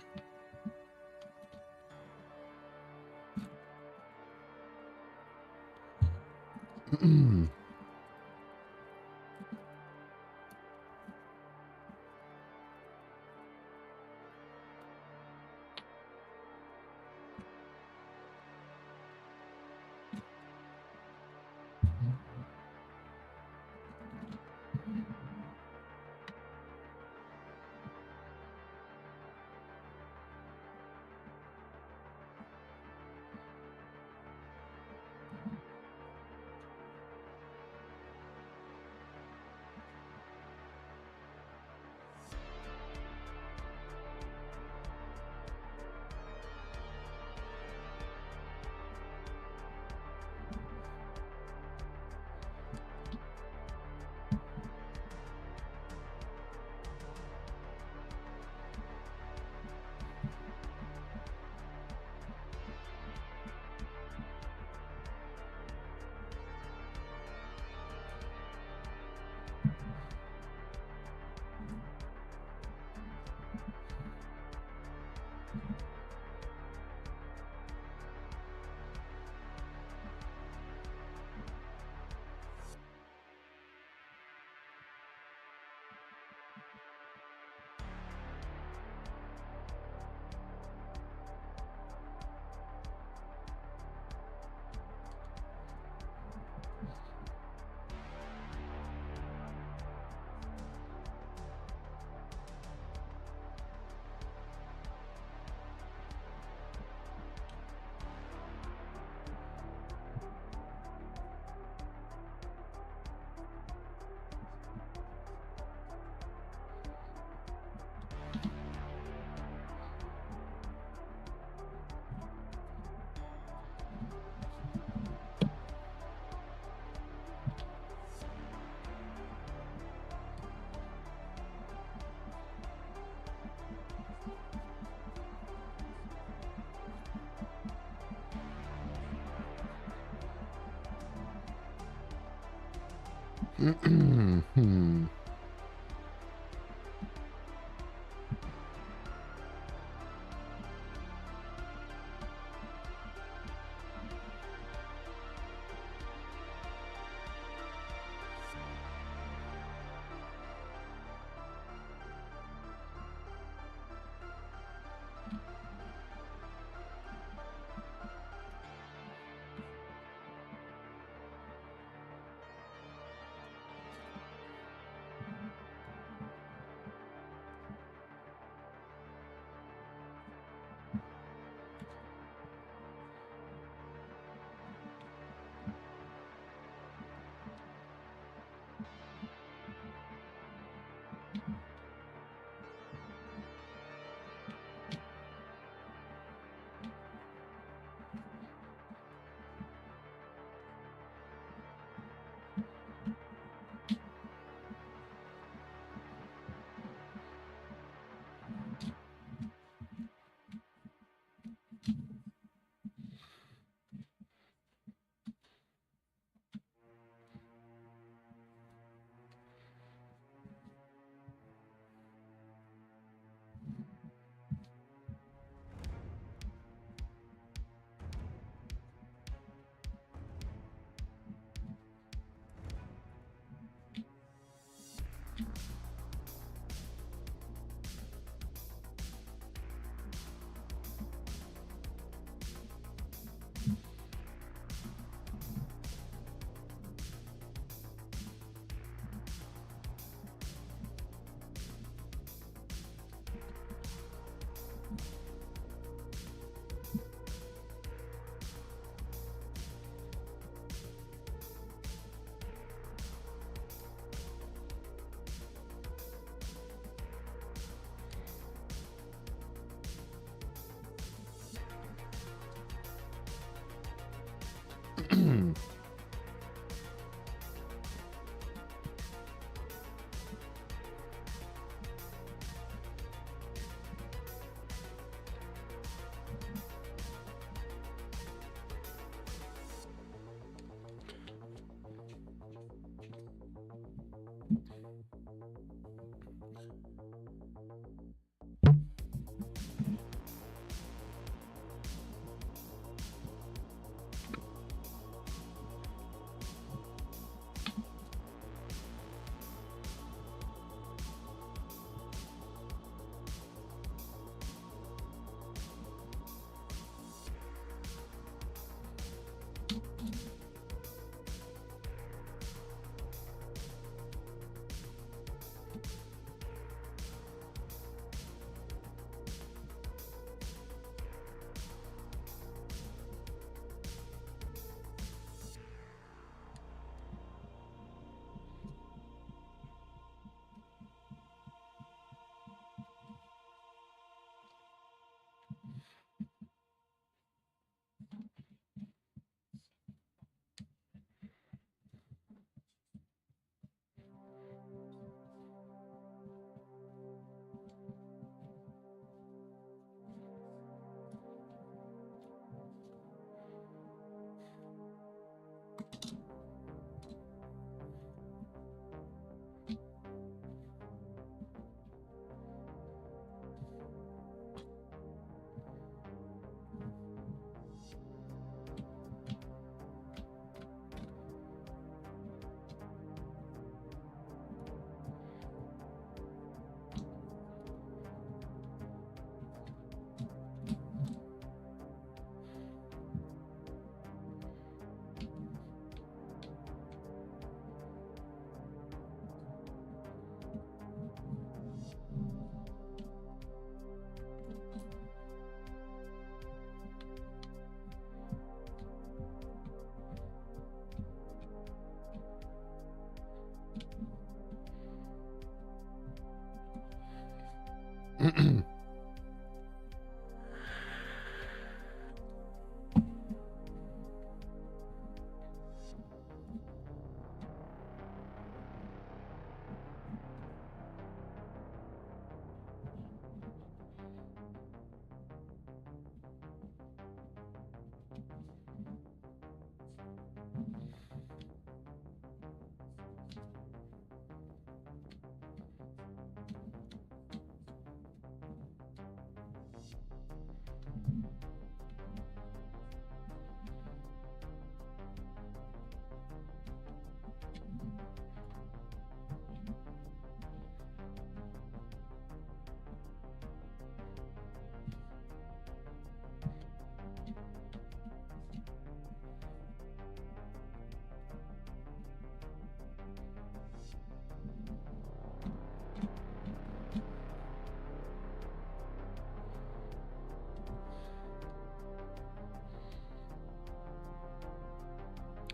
Hmm.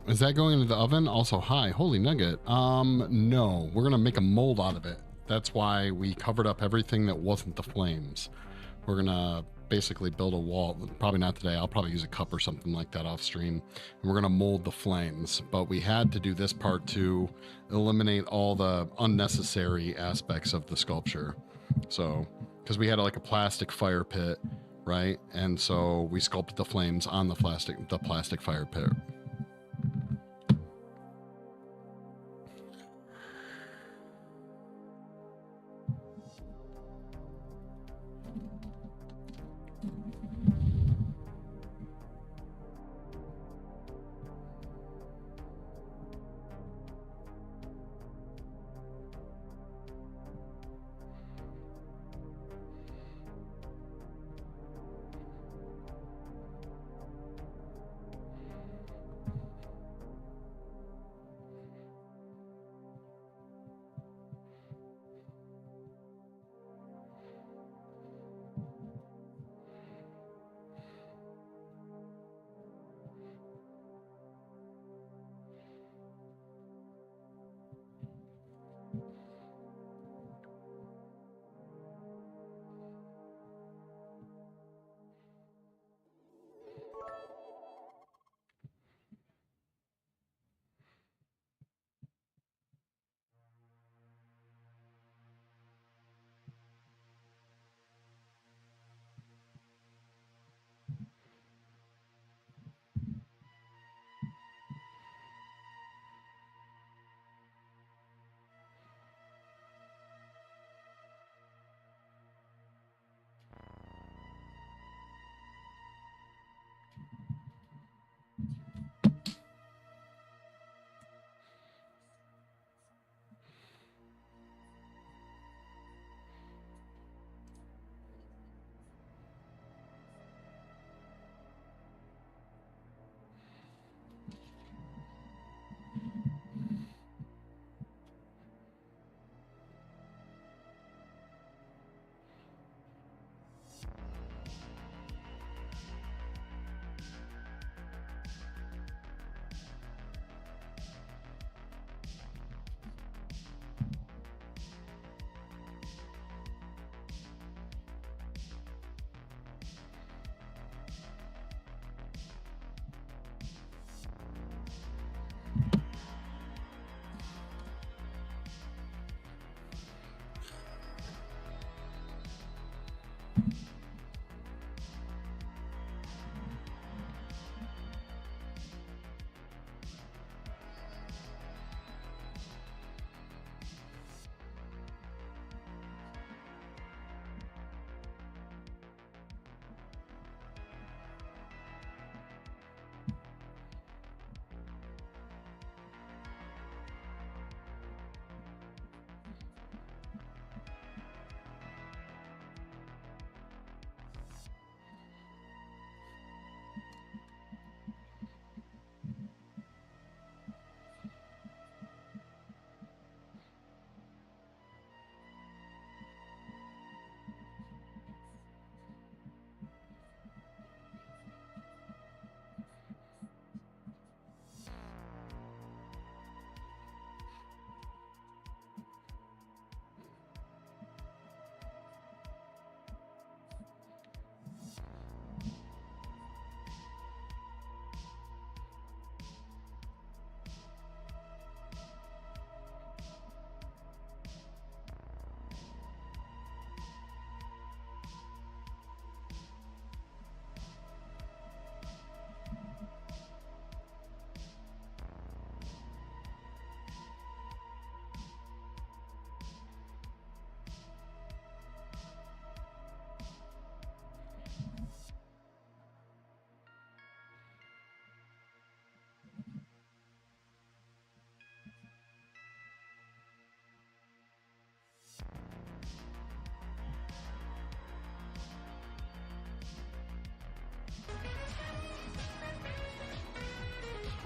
Is that going into the oven? Also, hi, holy nugget. No, we're gonna make a mold out of it. That's why we covered up everything that wasn't the flames. We're gonna basically build a wall. Probably not today. I'll probably use a cup or something like that off stream. And we're gonna mold the flames. But we had to do this part to eliminate all the unnecessary aspects of the sculpture. So, because we had like a plastic fire pit, right? And so we sculpted the flames on the plastic fire pit.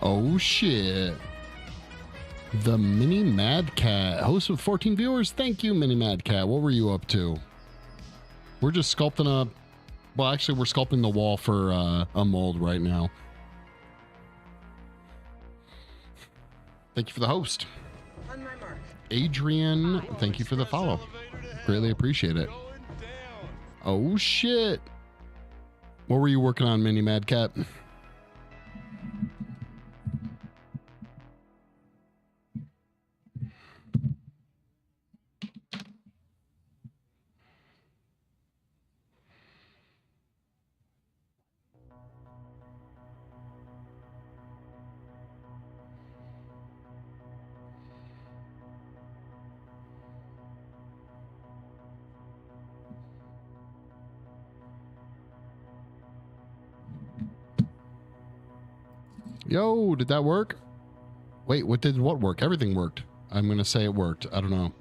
Oh shit. The Mini Mad Cat, host with 14 viewers. Thank you, Mini Mad Cat. What were you up to? We're just sculpting a... Well, actually, we're sculpting the wall for a mold right now. Thank you for the host. On my mark. Adrian, thank you for the follow. Greatly appreciate it. Oh, shit. What were you working on, Mini Mad Cat? Yo, did that work? Wait, what work? Everything worked. I'm going to say it worked. I don't know.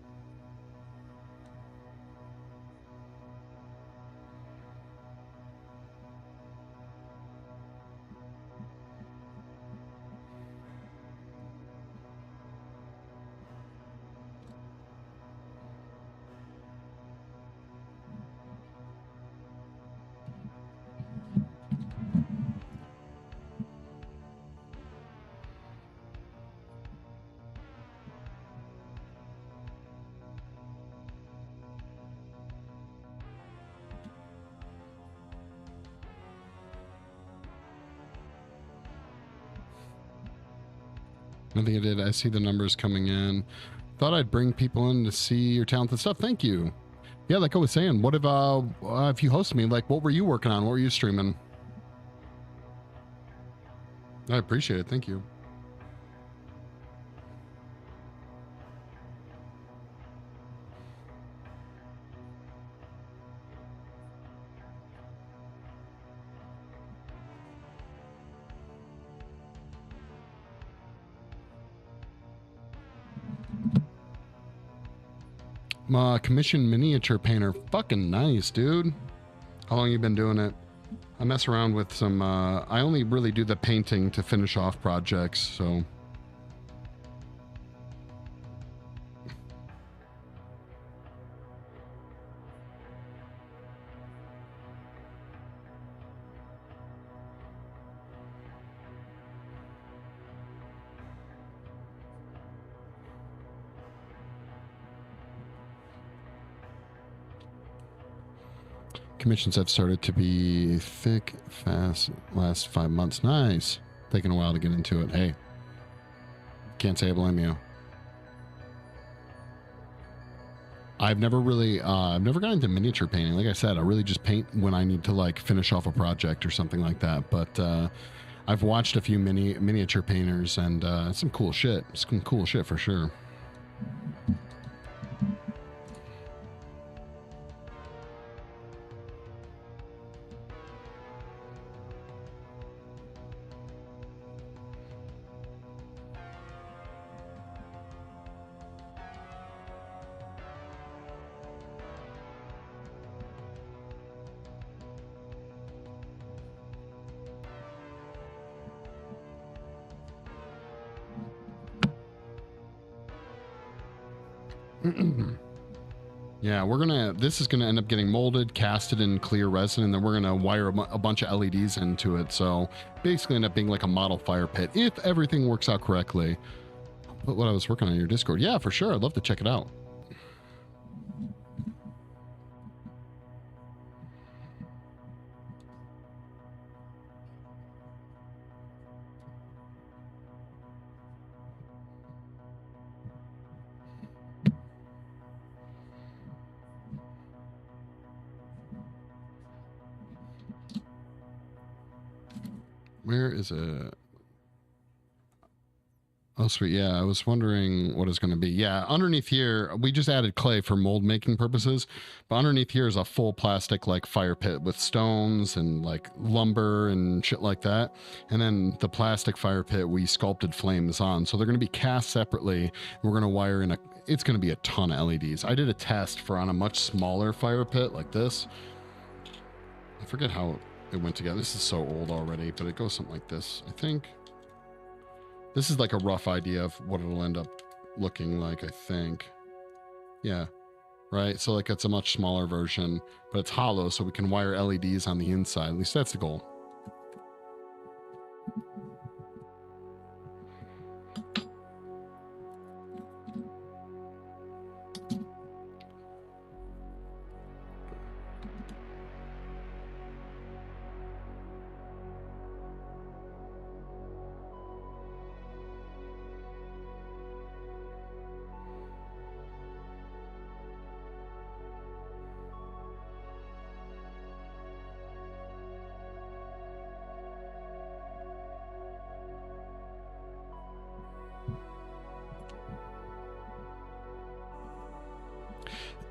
I think I did. I see the numbers coming in. Thought I'd bring people in to see your talented stuff. Thank you. Yeah, like I was saying, what if you host me, like, what were you working on? What were you streaming? I appreciate it. Thank you. Commissioned miniature painter. Fucking nice, dude. How long you been doing it? I mess around with some, I only really do the painting to finish off projects, so. Commissions have started to be thick, fast, last 5 months. Nice. Taking a while to get into it. Hey, can't say I blame you. I've never gotten into miniature painting. Like I said, I really just paint when I need to like finish off a project or something like that. But I've watched a few miniature painters and some cool shit. Some cool shit for sure. Yeah, this is gonna end up getting molded, casted in clear resin, and then we're gonna wire a bunch of LEDs into it. So basically end up being like a model fire pit if everything works out correctly. But what I was working on your Discord. Yeah, for sure. I'd love to check it out. Where is it? Oh, sweet. Yeah, I was wondering what it's going to be. Yeah, underneath here, we just added clay for mold making purposes. But underneath here is a full plastic like fire pit with stones and like lumber and shit like that. And then the plastic fire pit, we sculpted flames on. So they're going to be cast separately. We're going to wire in it's going to be a ton of LEDs. I did a test for on a much smaller fire pit like this. I forget how it went together. This is so old already, but it goes something like this, I think. This is like a rough idea of what it'll end up looking like, I think. Yeah, right? So like it's a much smaller version, but it's hollow, so we can wire LEDs on the inside. At least that's the goal.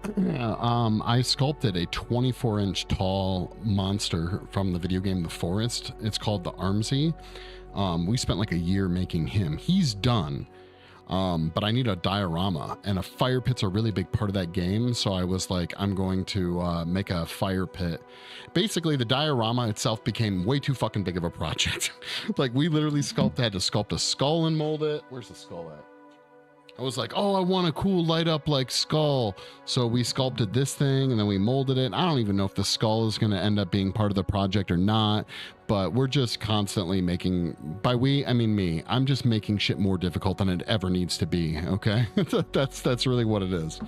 I sculpted a 24-inch tall monster from the video game The Forest. It's called the Armsy. We spent like a year making him. He's done. But I need a diorama, and a fire pit's a really big part of that game. So I was like, I'm going to make a fire pit. Basically, the diorama itself became way too fucking big of a project. Like, we literally had to sculpt a skull and mold it. Where's the skull at? I was like, oh, I want a cool light up like skull. So we sculpted this thing and then we molded it. I don't even know if the skull is going to end up being part of the project or not, but we're just constantly making, by we, I mean me, I'm just making shit more difficult than it ever needs to be. Okay. That's really what it is.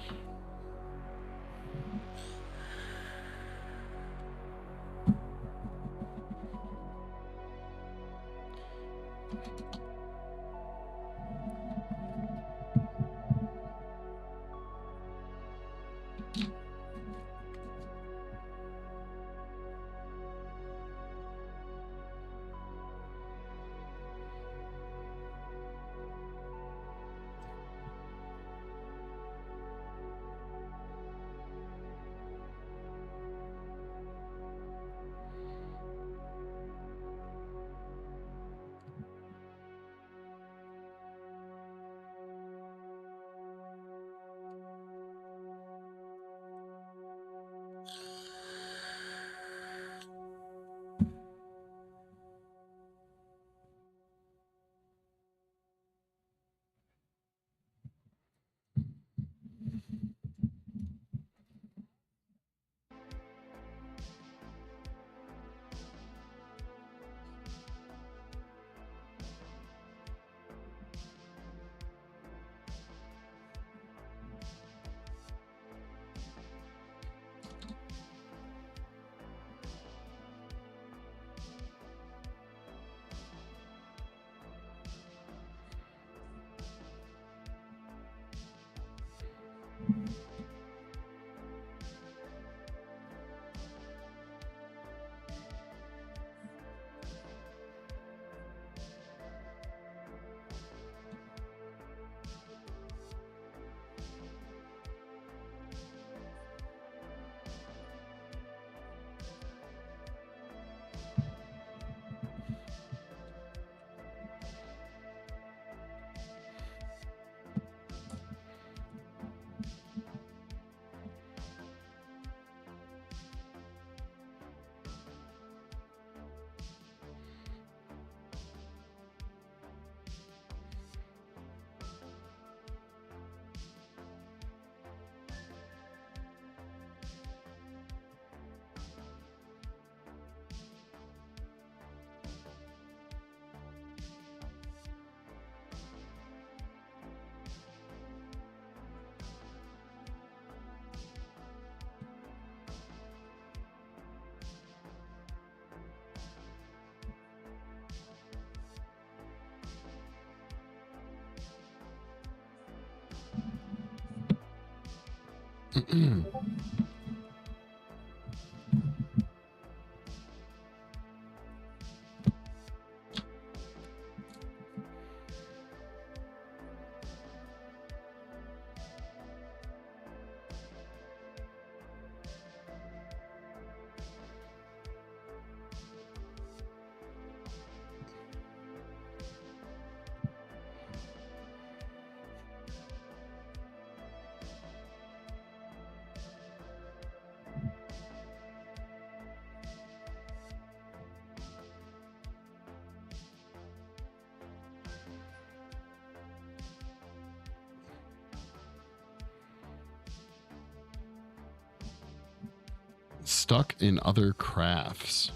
Stuck in other crafts.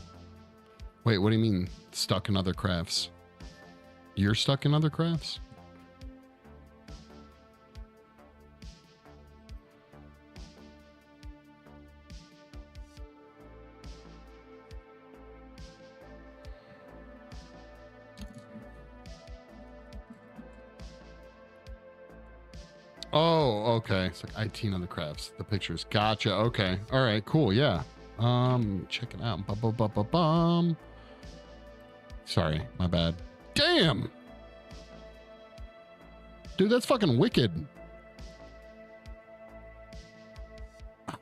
Wait, what do you mean stuck in other crafts? You're stuck in other crafts? Oh, okay. It's like IT and other crafts. The pictures. Gotcha. Okay. All right. Cool. Yeah. Check it out. Bum. Sorry, my bad. Damn. Dude, that's fucking wicked.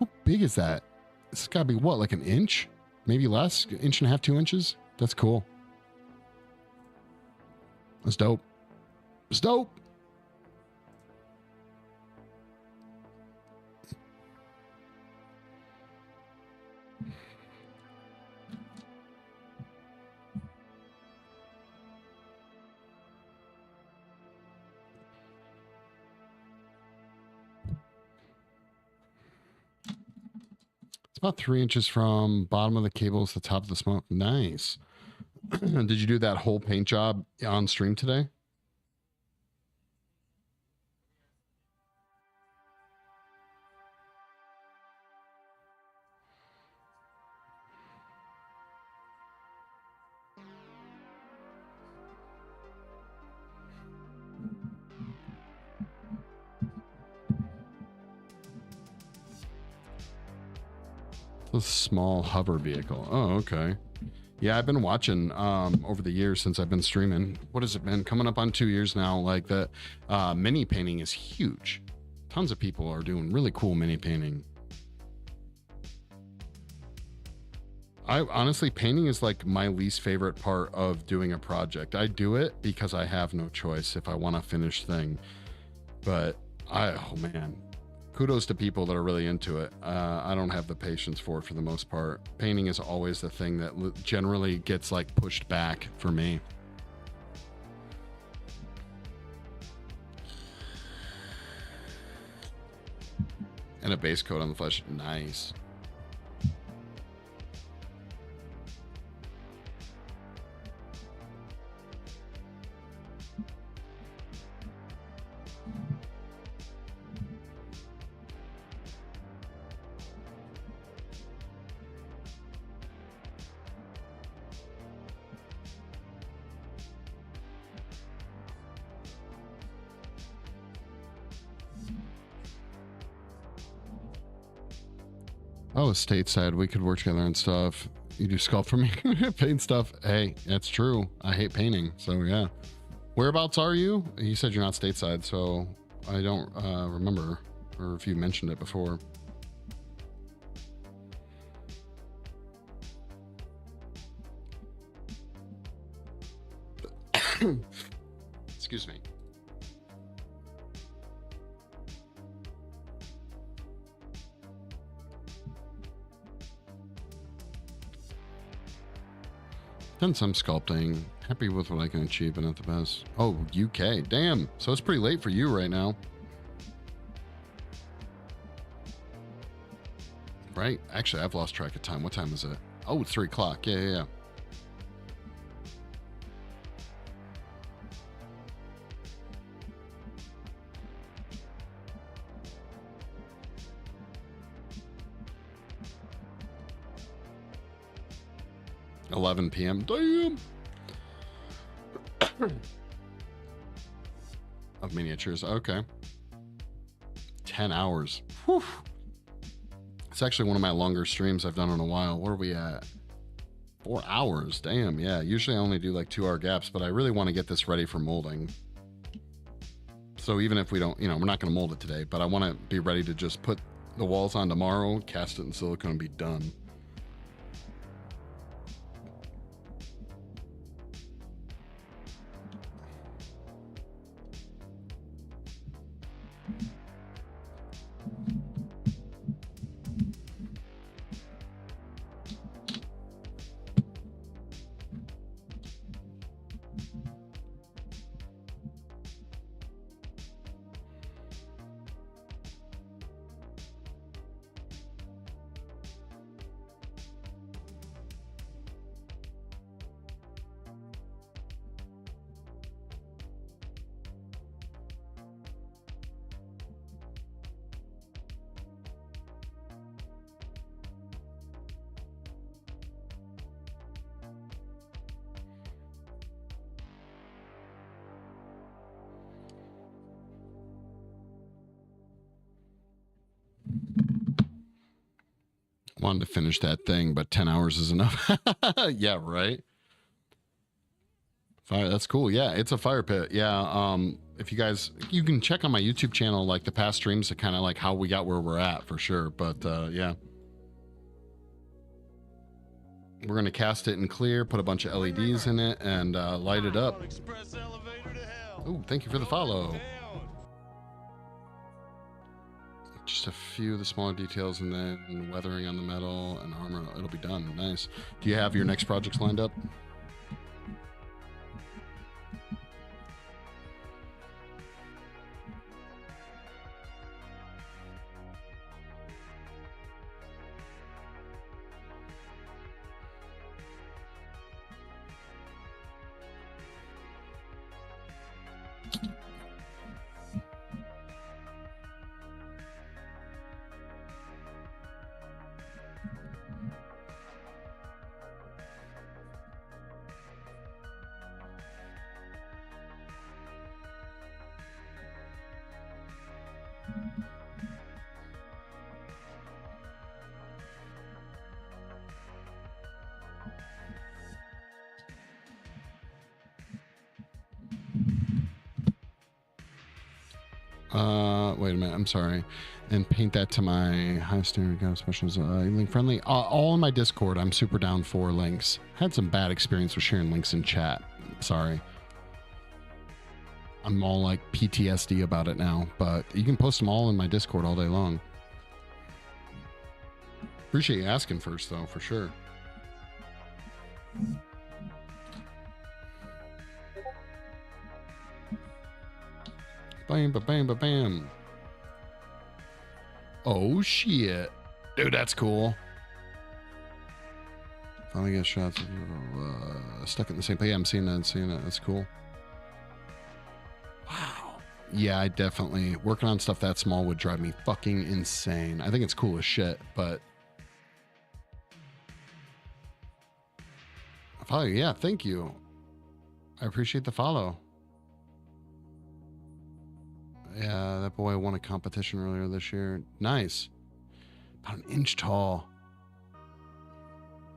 How big is that? It's got to be what, like an inch? Maybe less? Inch and a half, 2 inches? That's cool. That's dope. It's dope. About 3 inches from bottom of the cable to the top of the smoke. Nice. Did you do that whole paint job on stream today? A small hover vehicle. Oh, okay. Yeah, I've been watching over the years since I've been streaming. What has it been? Coming up on 2 years now. Like the mini painting is huge. Tons of people are doing really cool mini painting. I honestly, painting is like my least favorite part of doing a project. I do it because I have no choice if I want a finished thing. But oh man, kudos to people that are really into it. I don't have the patience for it for the most part. Painting is always the thing that generally gets like pushed back for me. And a base coat on the flesh. Nice. Oh, stateside, we could work together and stuff. You do sculpt for me, paint stuff. Hey, that's true. I hate painting, so yeah. Whereabouts are you? You said you're not stateside, so I don't remember, or if you mentioned it before. Excuse me. Done some sculpting. Happy with what I can achieve, but not the best. Oh, UK. Damn. So it's pretty late for you right now. Right? Actually, I've lost track of time. What time is it? Oh, it's 3 o'clock. Yeah. 11 p.m. Damn. Of miniatures. Okay. 10 hours. Whew. It's actually one of my longer streams I've done in a while. Where are we at? 4 hours. Damn. Yeah. Usually I only do like 2 hour gaps, but I really want to get this ready for molding. So even if we don't, we're not going to mold it today, but I want to be ready to just put the walls on tomorrow, cast it in silicone, and be done. Wanted to finish that thing, but 10 hours is enough. Yeah, right. Fire, that's cool. Yeah, it's a fire pit. Yeah. If you guys, you can check on my YouTube channel, like the past streams to kind of like how we got where we're at for sure. But yeah. We're going to cast it in clear, put a bunch of LEDs in it, and light it up. Oh, thank you for the follow. Just a few of the smaller details and then weathering on the metal and armor. It'll be done. Nice. Do you have your next projects lined up? Wait a minute. I'm sorry. And paint that to my high standard guy specials. Link friendly. All in my Discord. I'm super down for links. Had some bad experience with sharing links in chat. Sorry. I'm all like PTSD about it now, but you can post them all in my Discord all day long. Appreciate you asking first though, for sure. Bam, ba, bam, ba, bam. Oh, shit. Dude, that's cool. Finally get shots stuck in the same place. Yeah, I'm seeing that. That's cool. Wow. Yeah, I definitely... Working on stuff that small would drive me fucking insane. I think it's cool as shit, but... Follow you. Yeah, thank you. I appreciate the follow. Yeah, that boy won a competition earlier this year. Nice. About an inch tall.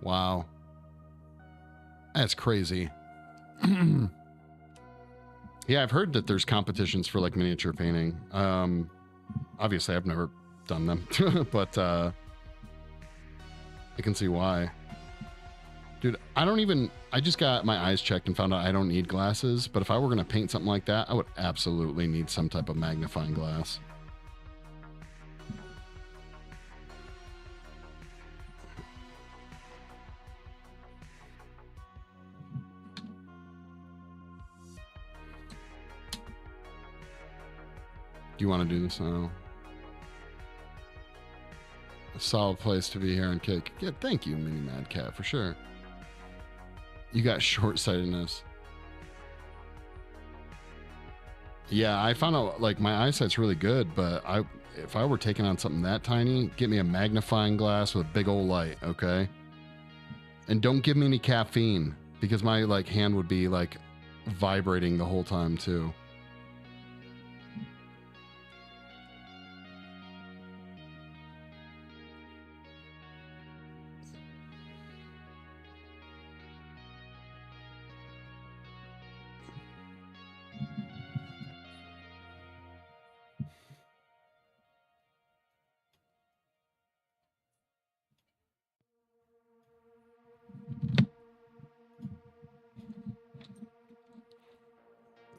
Wow. That's crazy. Yeah, I've heard that there's competitions for like miniature painting. Obviously, I've never done them, but I can see why. Dude, I just got my eyes checked and found out I don't need glasses, but if I were going to paint something like that, I would absolutely need some type of magnifying glass. Do you want to do this now? A solid place to be here and cake. Yeah, thank you, Mini Mad Cat, for sure. You got short-sightedness. Yeah, I found out like my eyesight's really good, but if I were taking on something that tiny, get me a magnifying glass with a big old light, okay? And don't give me any caffeine because my like hand would be like vibrating the whole time too.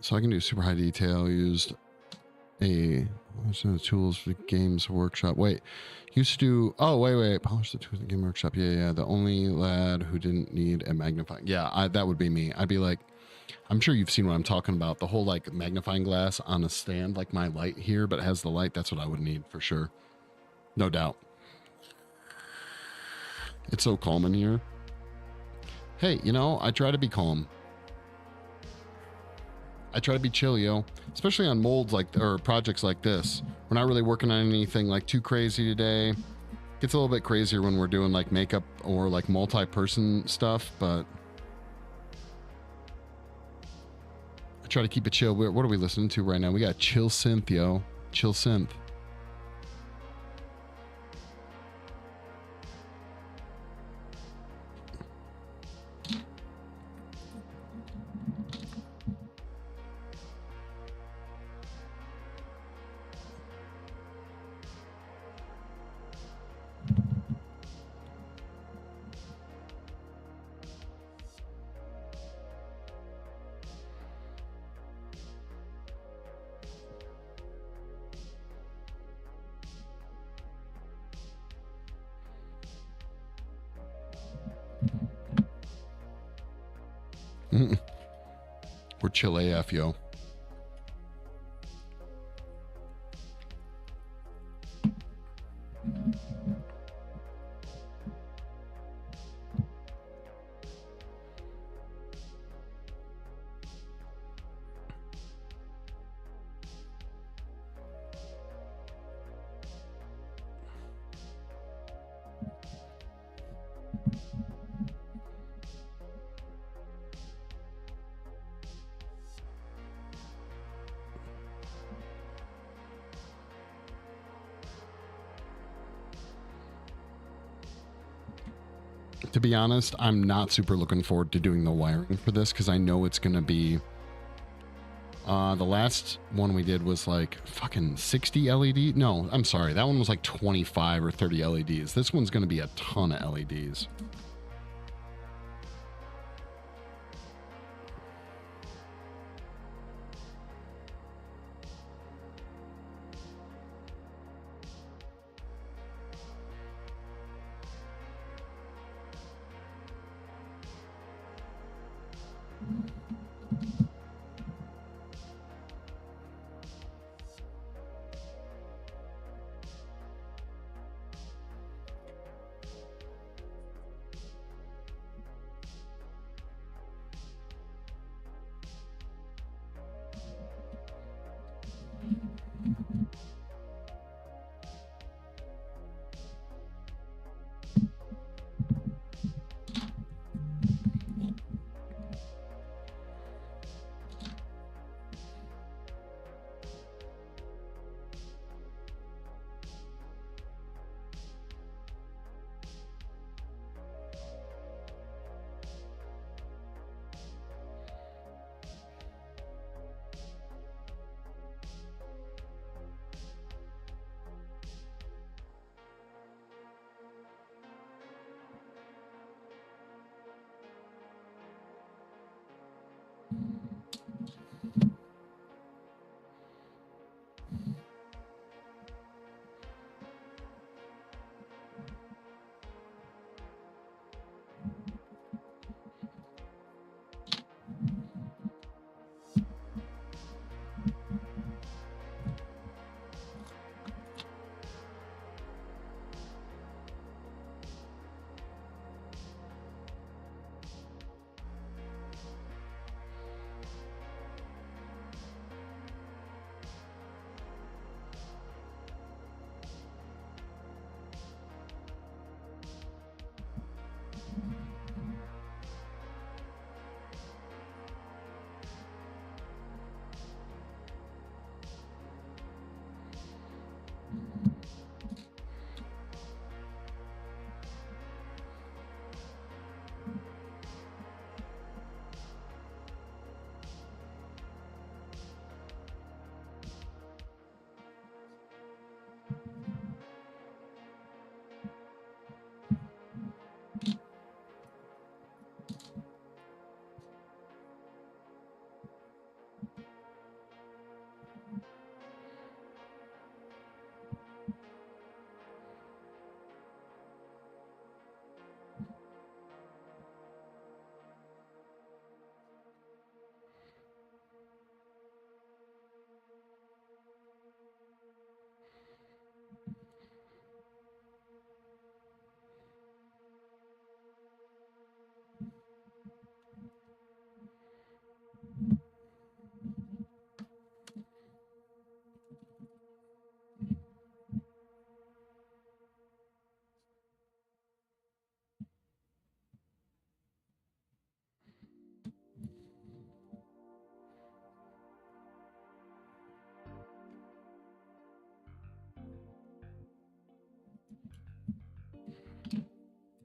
So I can do super high detail. Used what's the tools for the games workshop? Wait, used to do. Oh wait. Polish the tools in the game workshop. Yeah. The only lad who didn't need a magnifying. Yeah, that would be me. I'd be like, I'm sure you've seen what I'm talking about. The whole like magnifying glass on a stand, like my light here, but it has the light. That's what I would need for sure. No doubt. It's so calm in here. Hey, I try to be calm. I try to be chill, yo. Especially on molds or projects like this. We're not really working on anything like too crazy today. Gets a little bit crazier when we're doing like makeup or like multi-person stuff, but I try to keep it chill. What are we listening to right now? We got Chill Synth, yo. Chill Synth. We're chill AF, yo. To be honest, I'm not super looking forward to doing the wiring for this because I know it's going to be... the last one we did was like fucking 60 LED. No, I'm sorry. That one was like 25 or 30 LEDs. This one's going to be a ton of LEDs.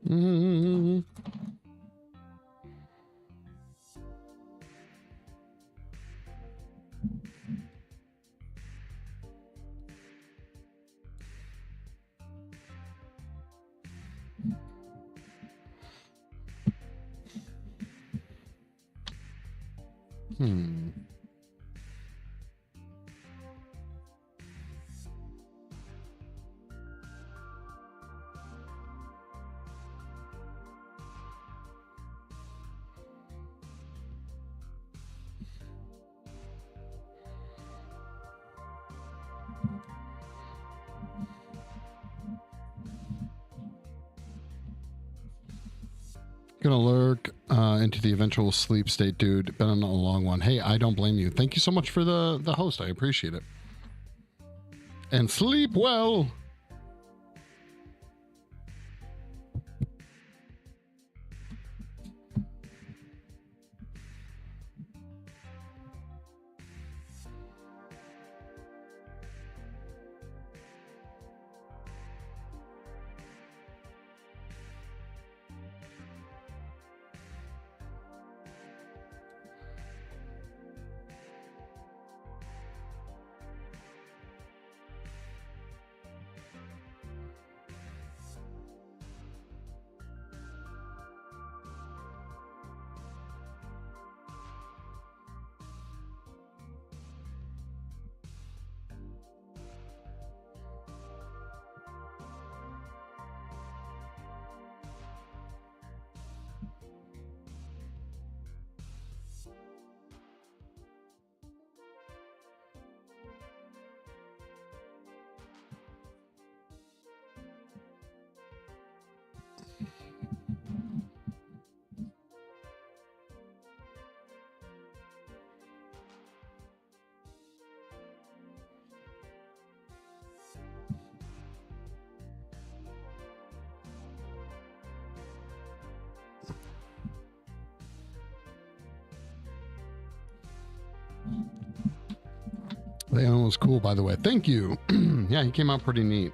Mm. Hmm. Gonna lurk into the eventual sleep state, dude. Been on a long one. Hey, I don't blame you. Thank you so much for the host. I appreciate it. And sleep well. That one was cool, by the way. Thank you. Yeah, he came out pretty neat.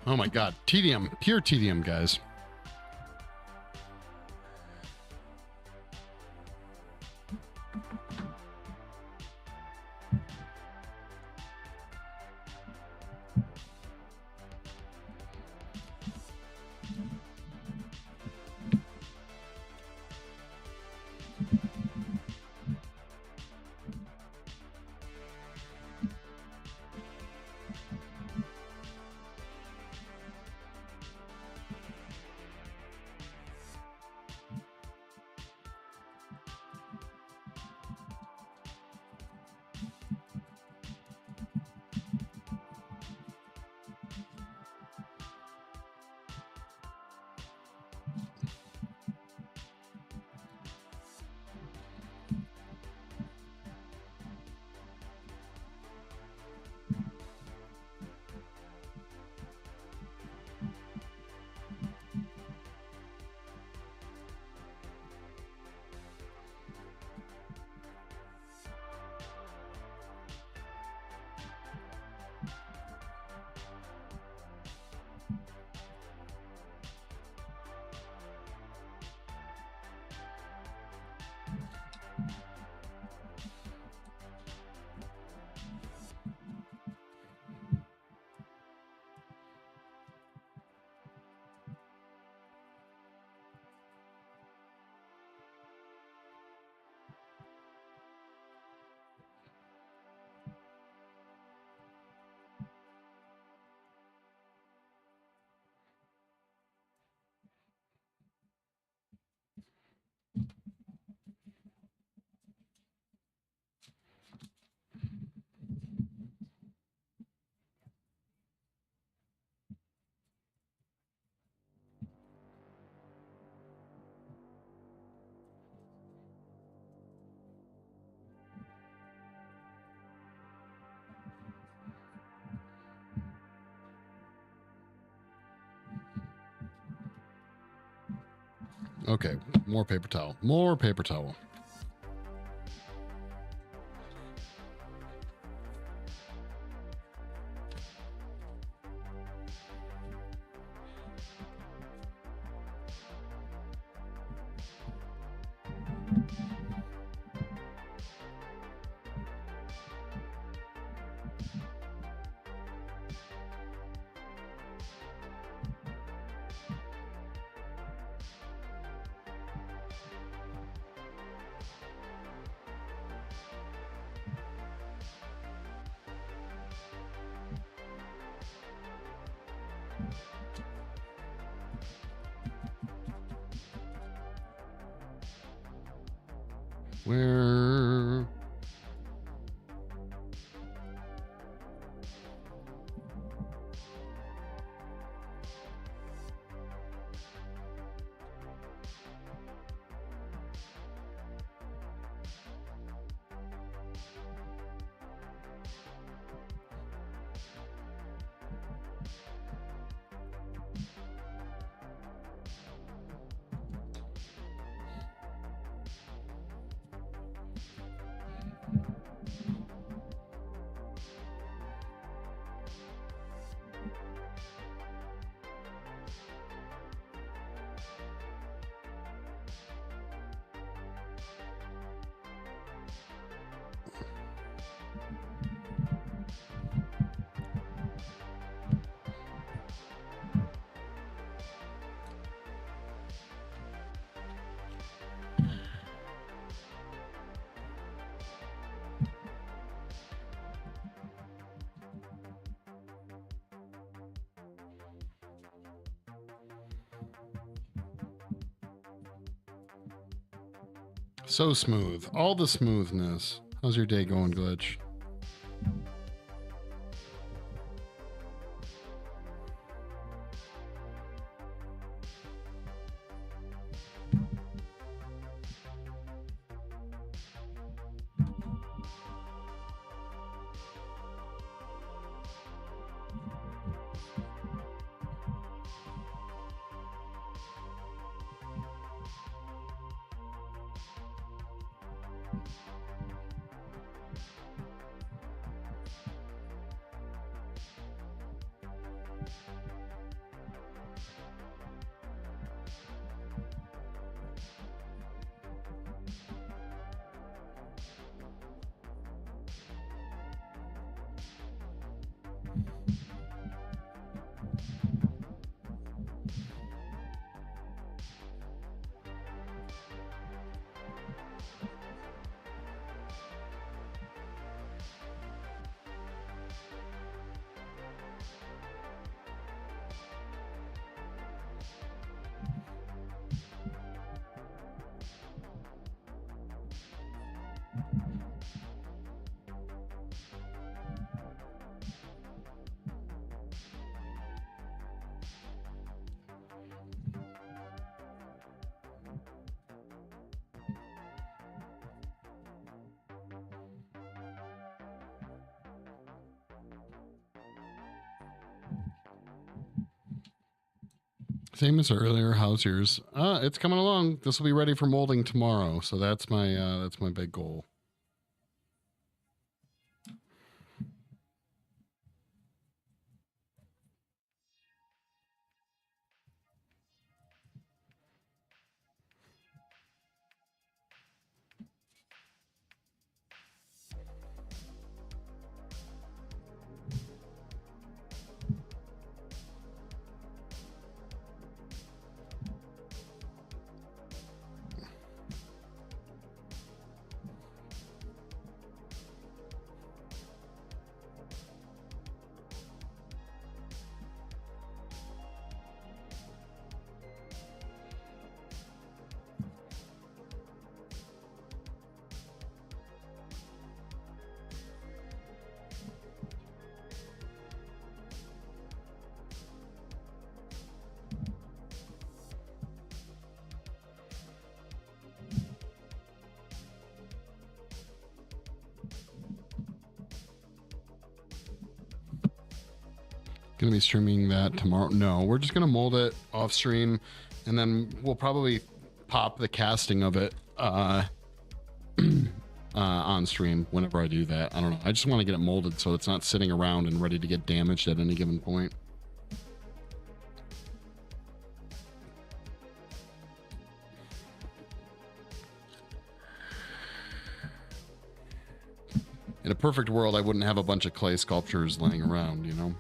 Oh my god. Tedium. Pure tedium, guys. Okay, more paper towel. More paper towel. Where? So smooth. All the smoothness. How's your day going, Glitch? Same as earlier. How's yours? It's coming along. This will be ready for molding tomorrow. So that's my big goal. Gonna be streaming that tomorrow. No, we're just gonna mold it off stream, and then we'll probably pop the casting of it on stream whenever I do that. I don't know. I just want to get it molded so it's not sitting around and ready to get damaged at any given point. In a perfect world, I wouldn't have a bunch of clay sculptures laying around, you know?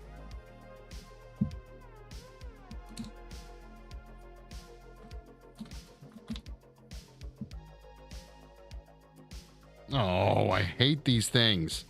Oh, I hate these things.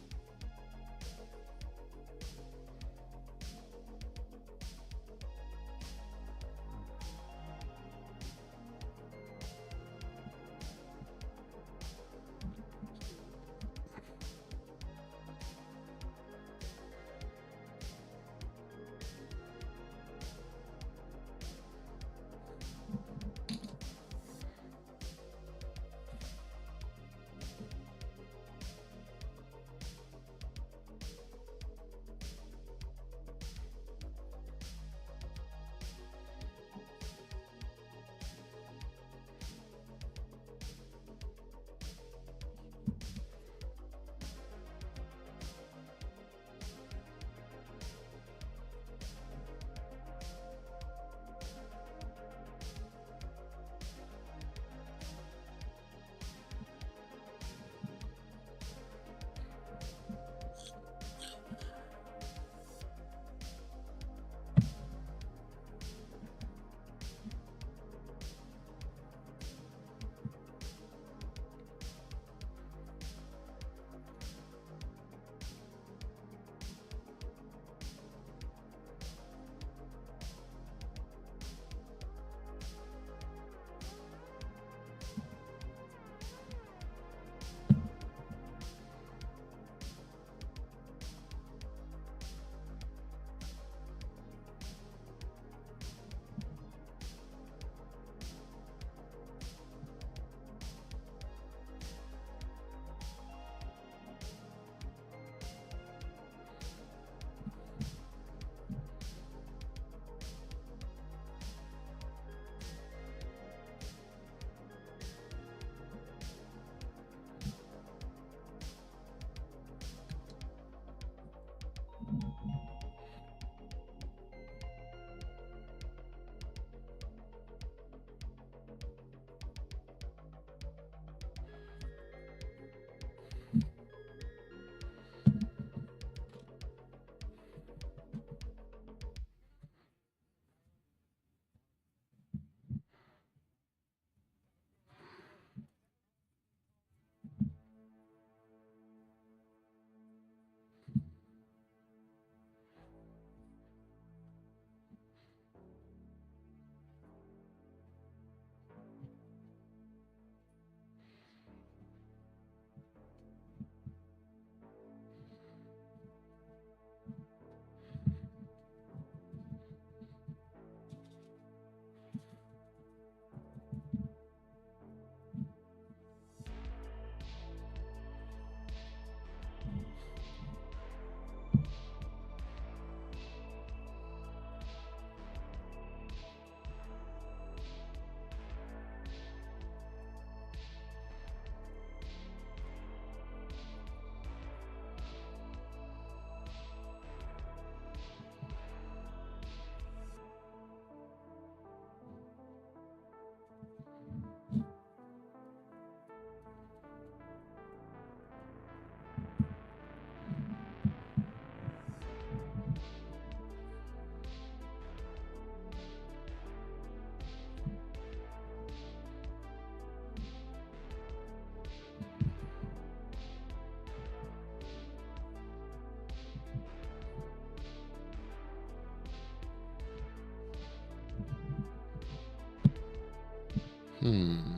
Hmm.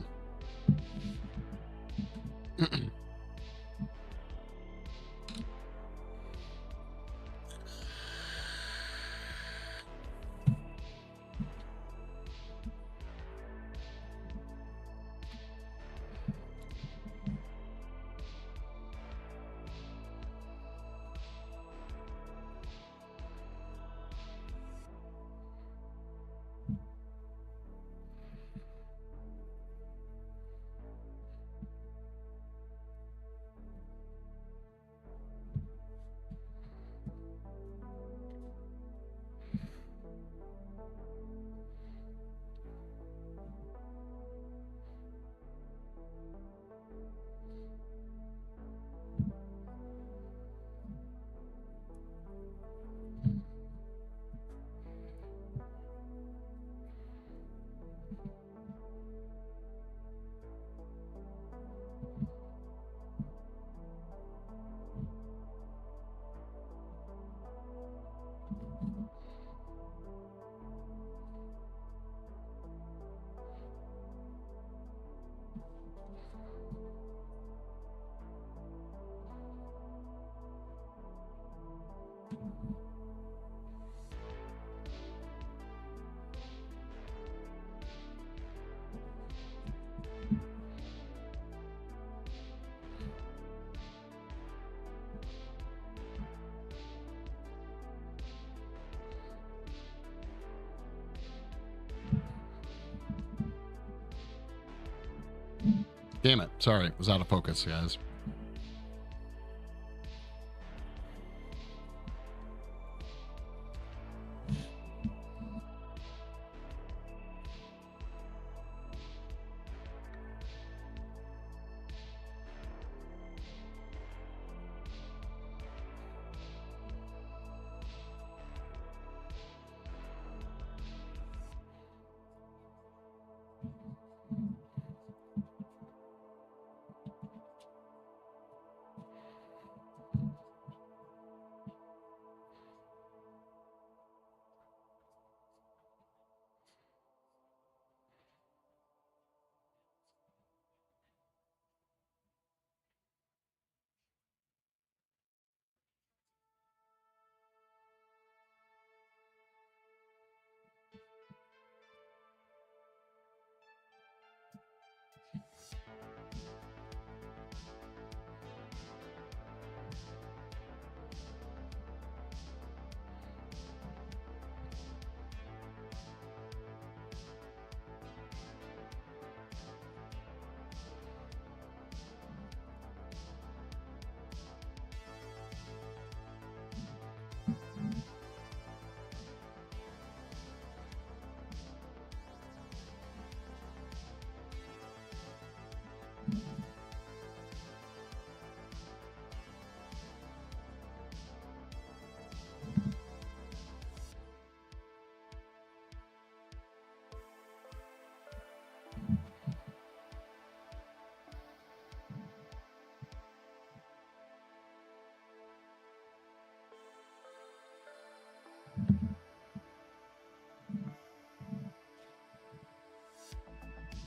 Damn it. Sorry. It was out of focus, guys.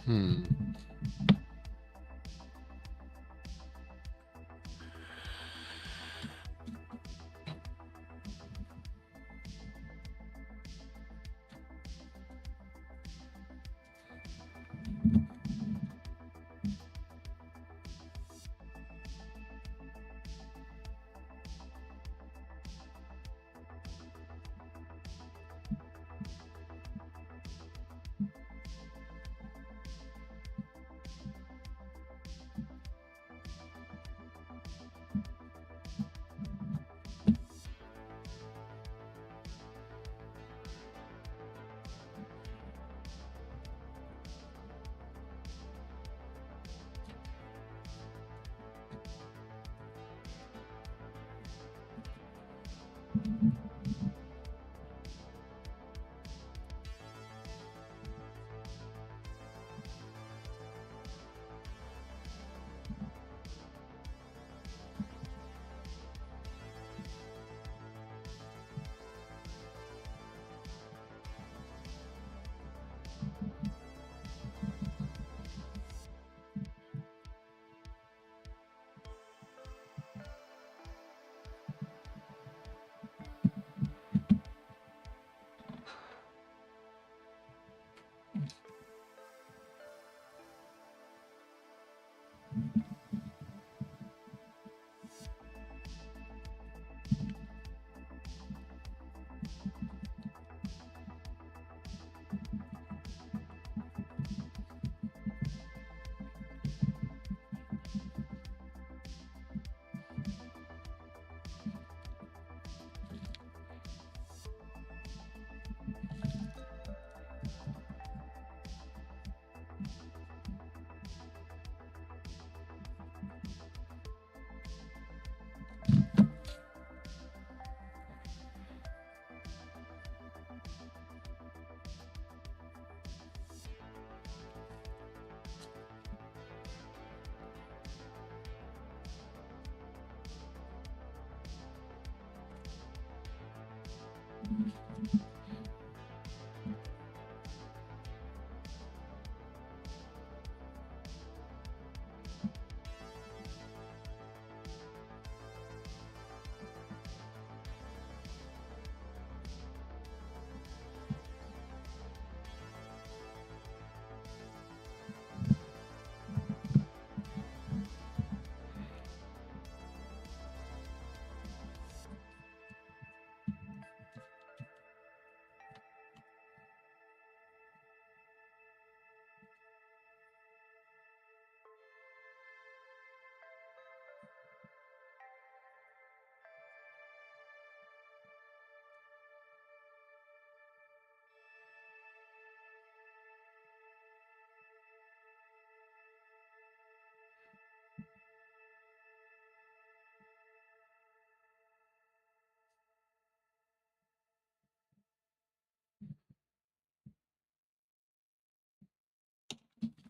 Hmm.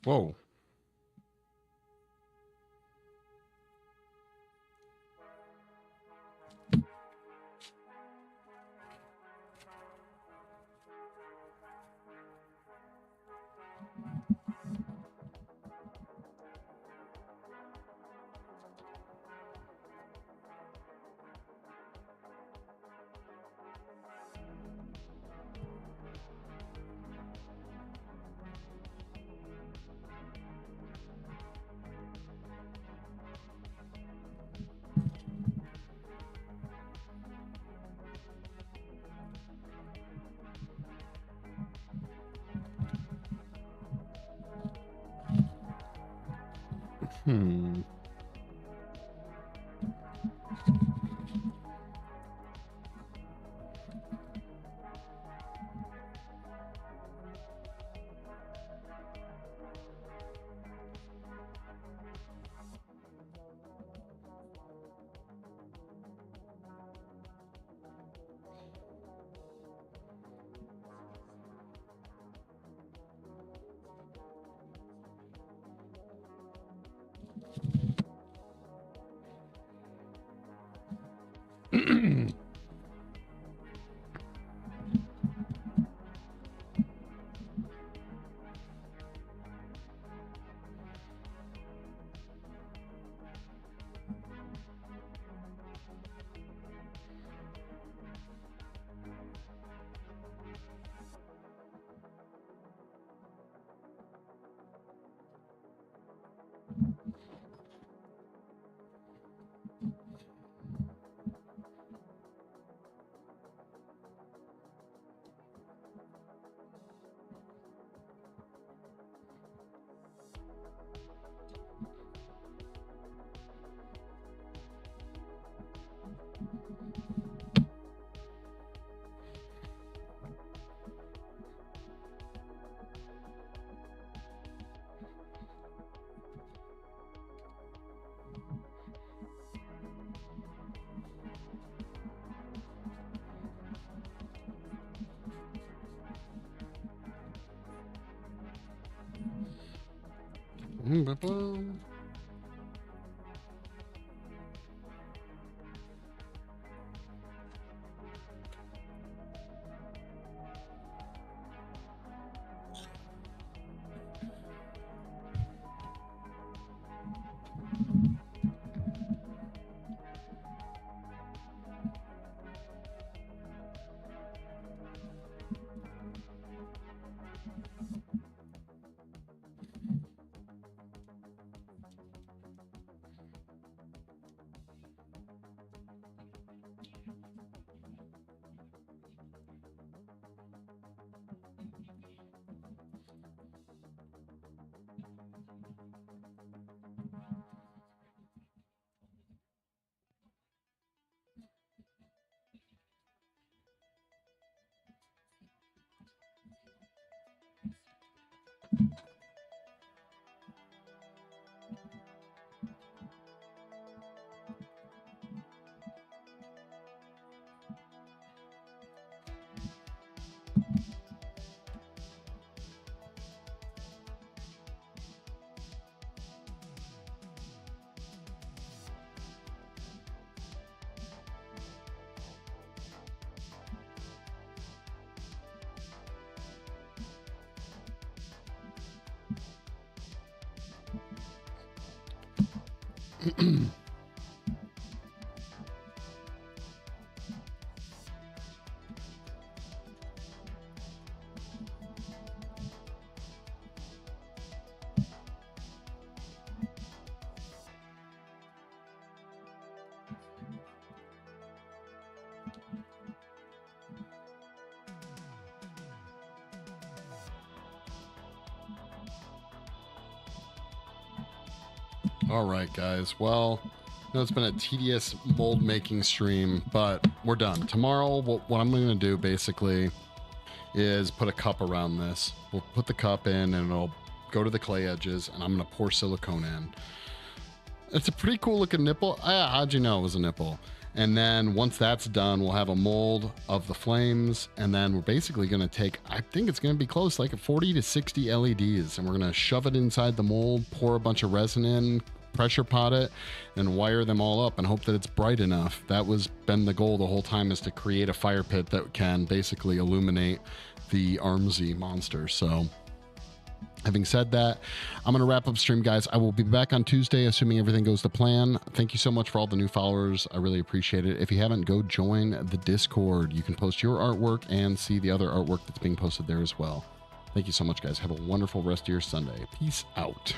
Whoa. Hmm. All right, guys. Well, I know it's been a tedious mold making stream, but we're done. Tomorrow, what I'm going to do basically is put a cup around this. We'll put the cup in and it'll go to the clay edges, and I'm going to pour silicone in. It's a pretty cool looking nipple. How'd you know it was a nipple? And then once that's done, we'll have a mold of the flames. And then we're basically going to take, I think it's going to be close, like 40 to 60 LEDs. And we're going to shove it inside the mold, pour a bunch of resin in, pressure pot it, and wire them all up and hope that it's bright enough. That was been the goal the whole time, is to create a fire pit that can basically illuminate the Armsy monster. So having said that, I'm going to wrap up stream, guys. I will be back on Tuesday, assuming everything goes to plan. Thank you so much for all the new followers. I really appreciate it. If you haven't, go join the Discord. You can post your artwork and see the other artwork that's being posted there as well. Thank you so much, guys. Have a wonderful rest of your Sunday. Peace out.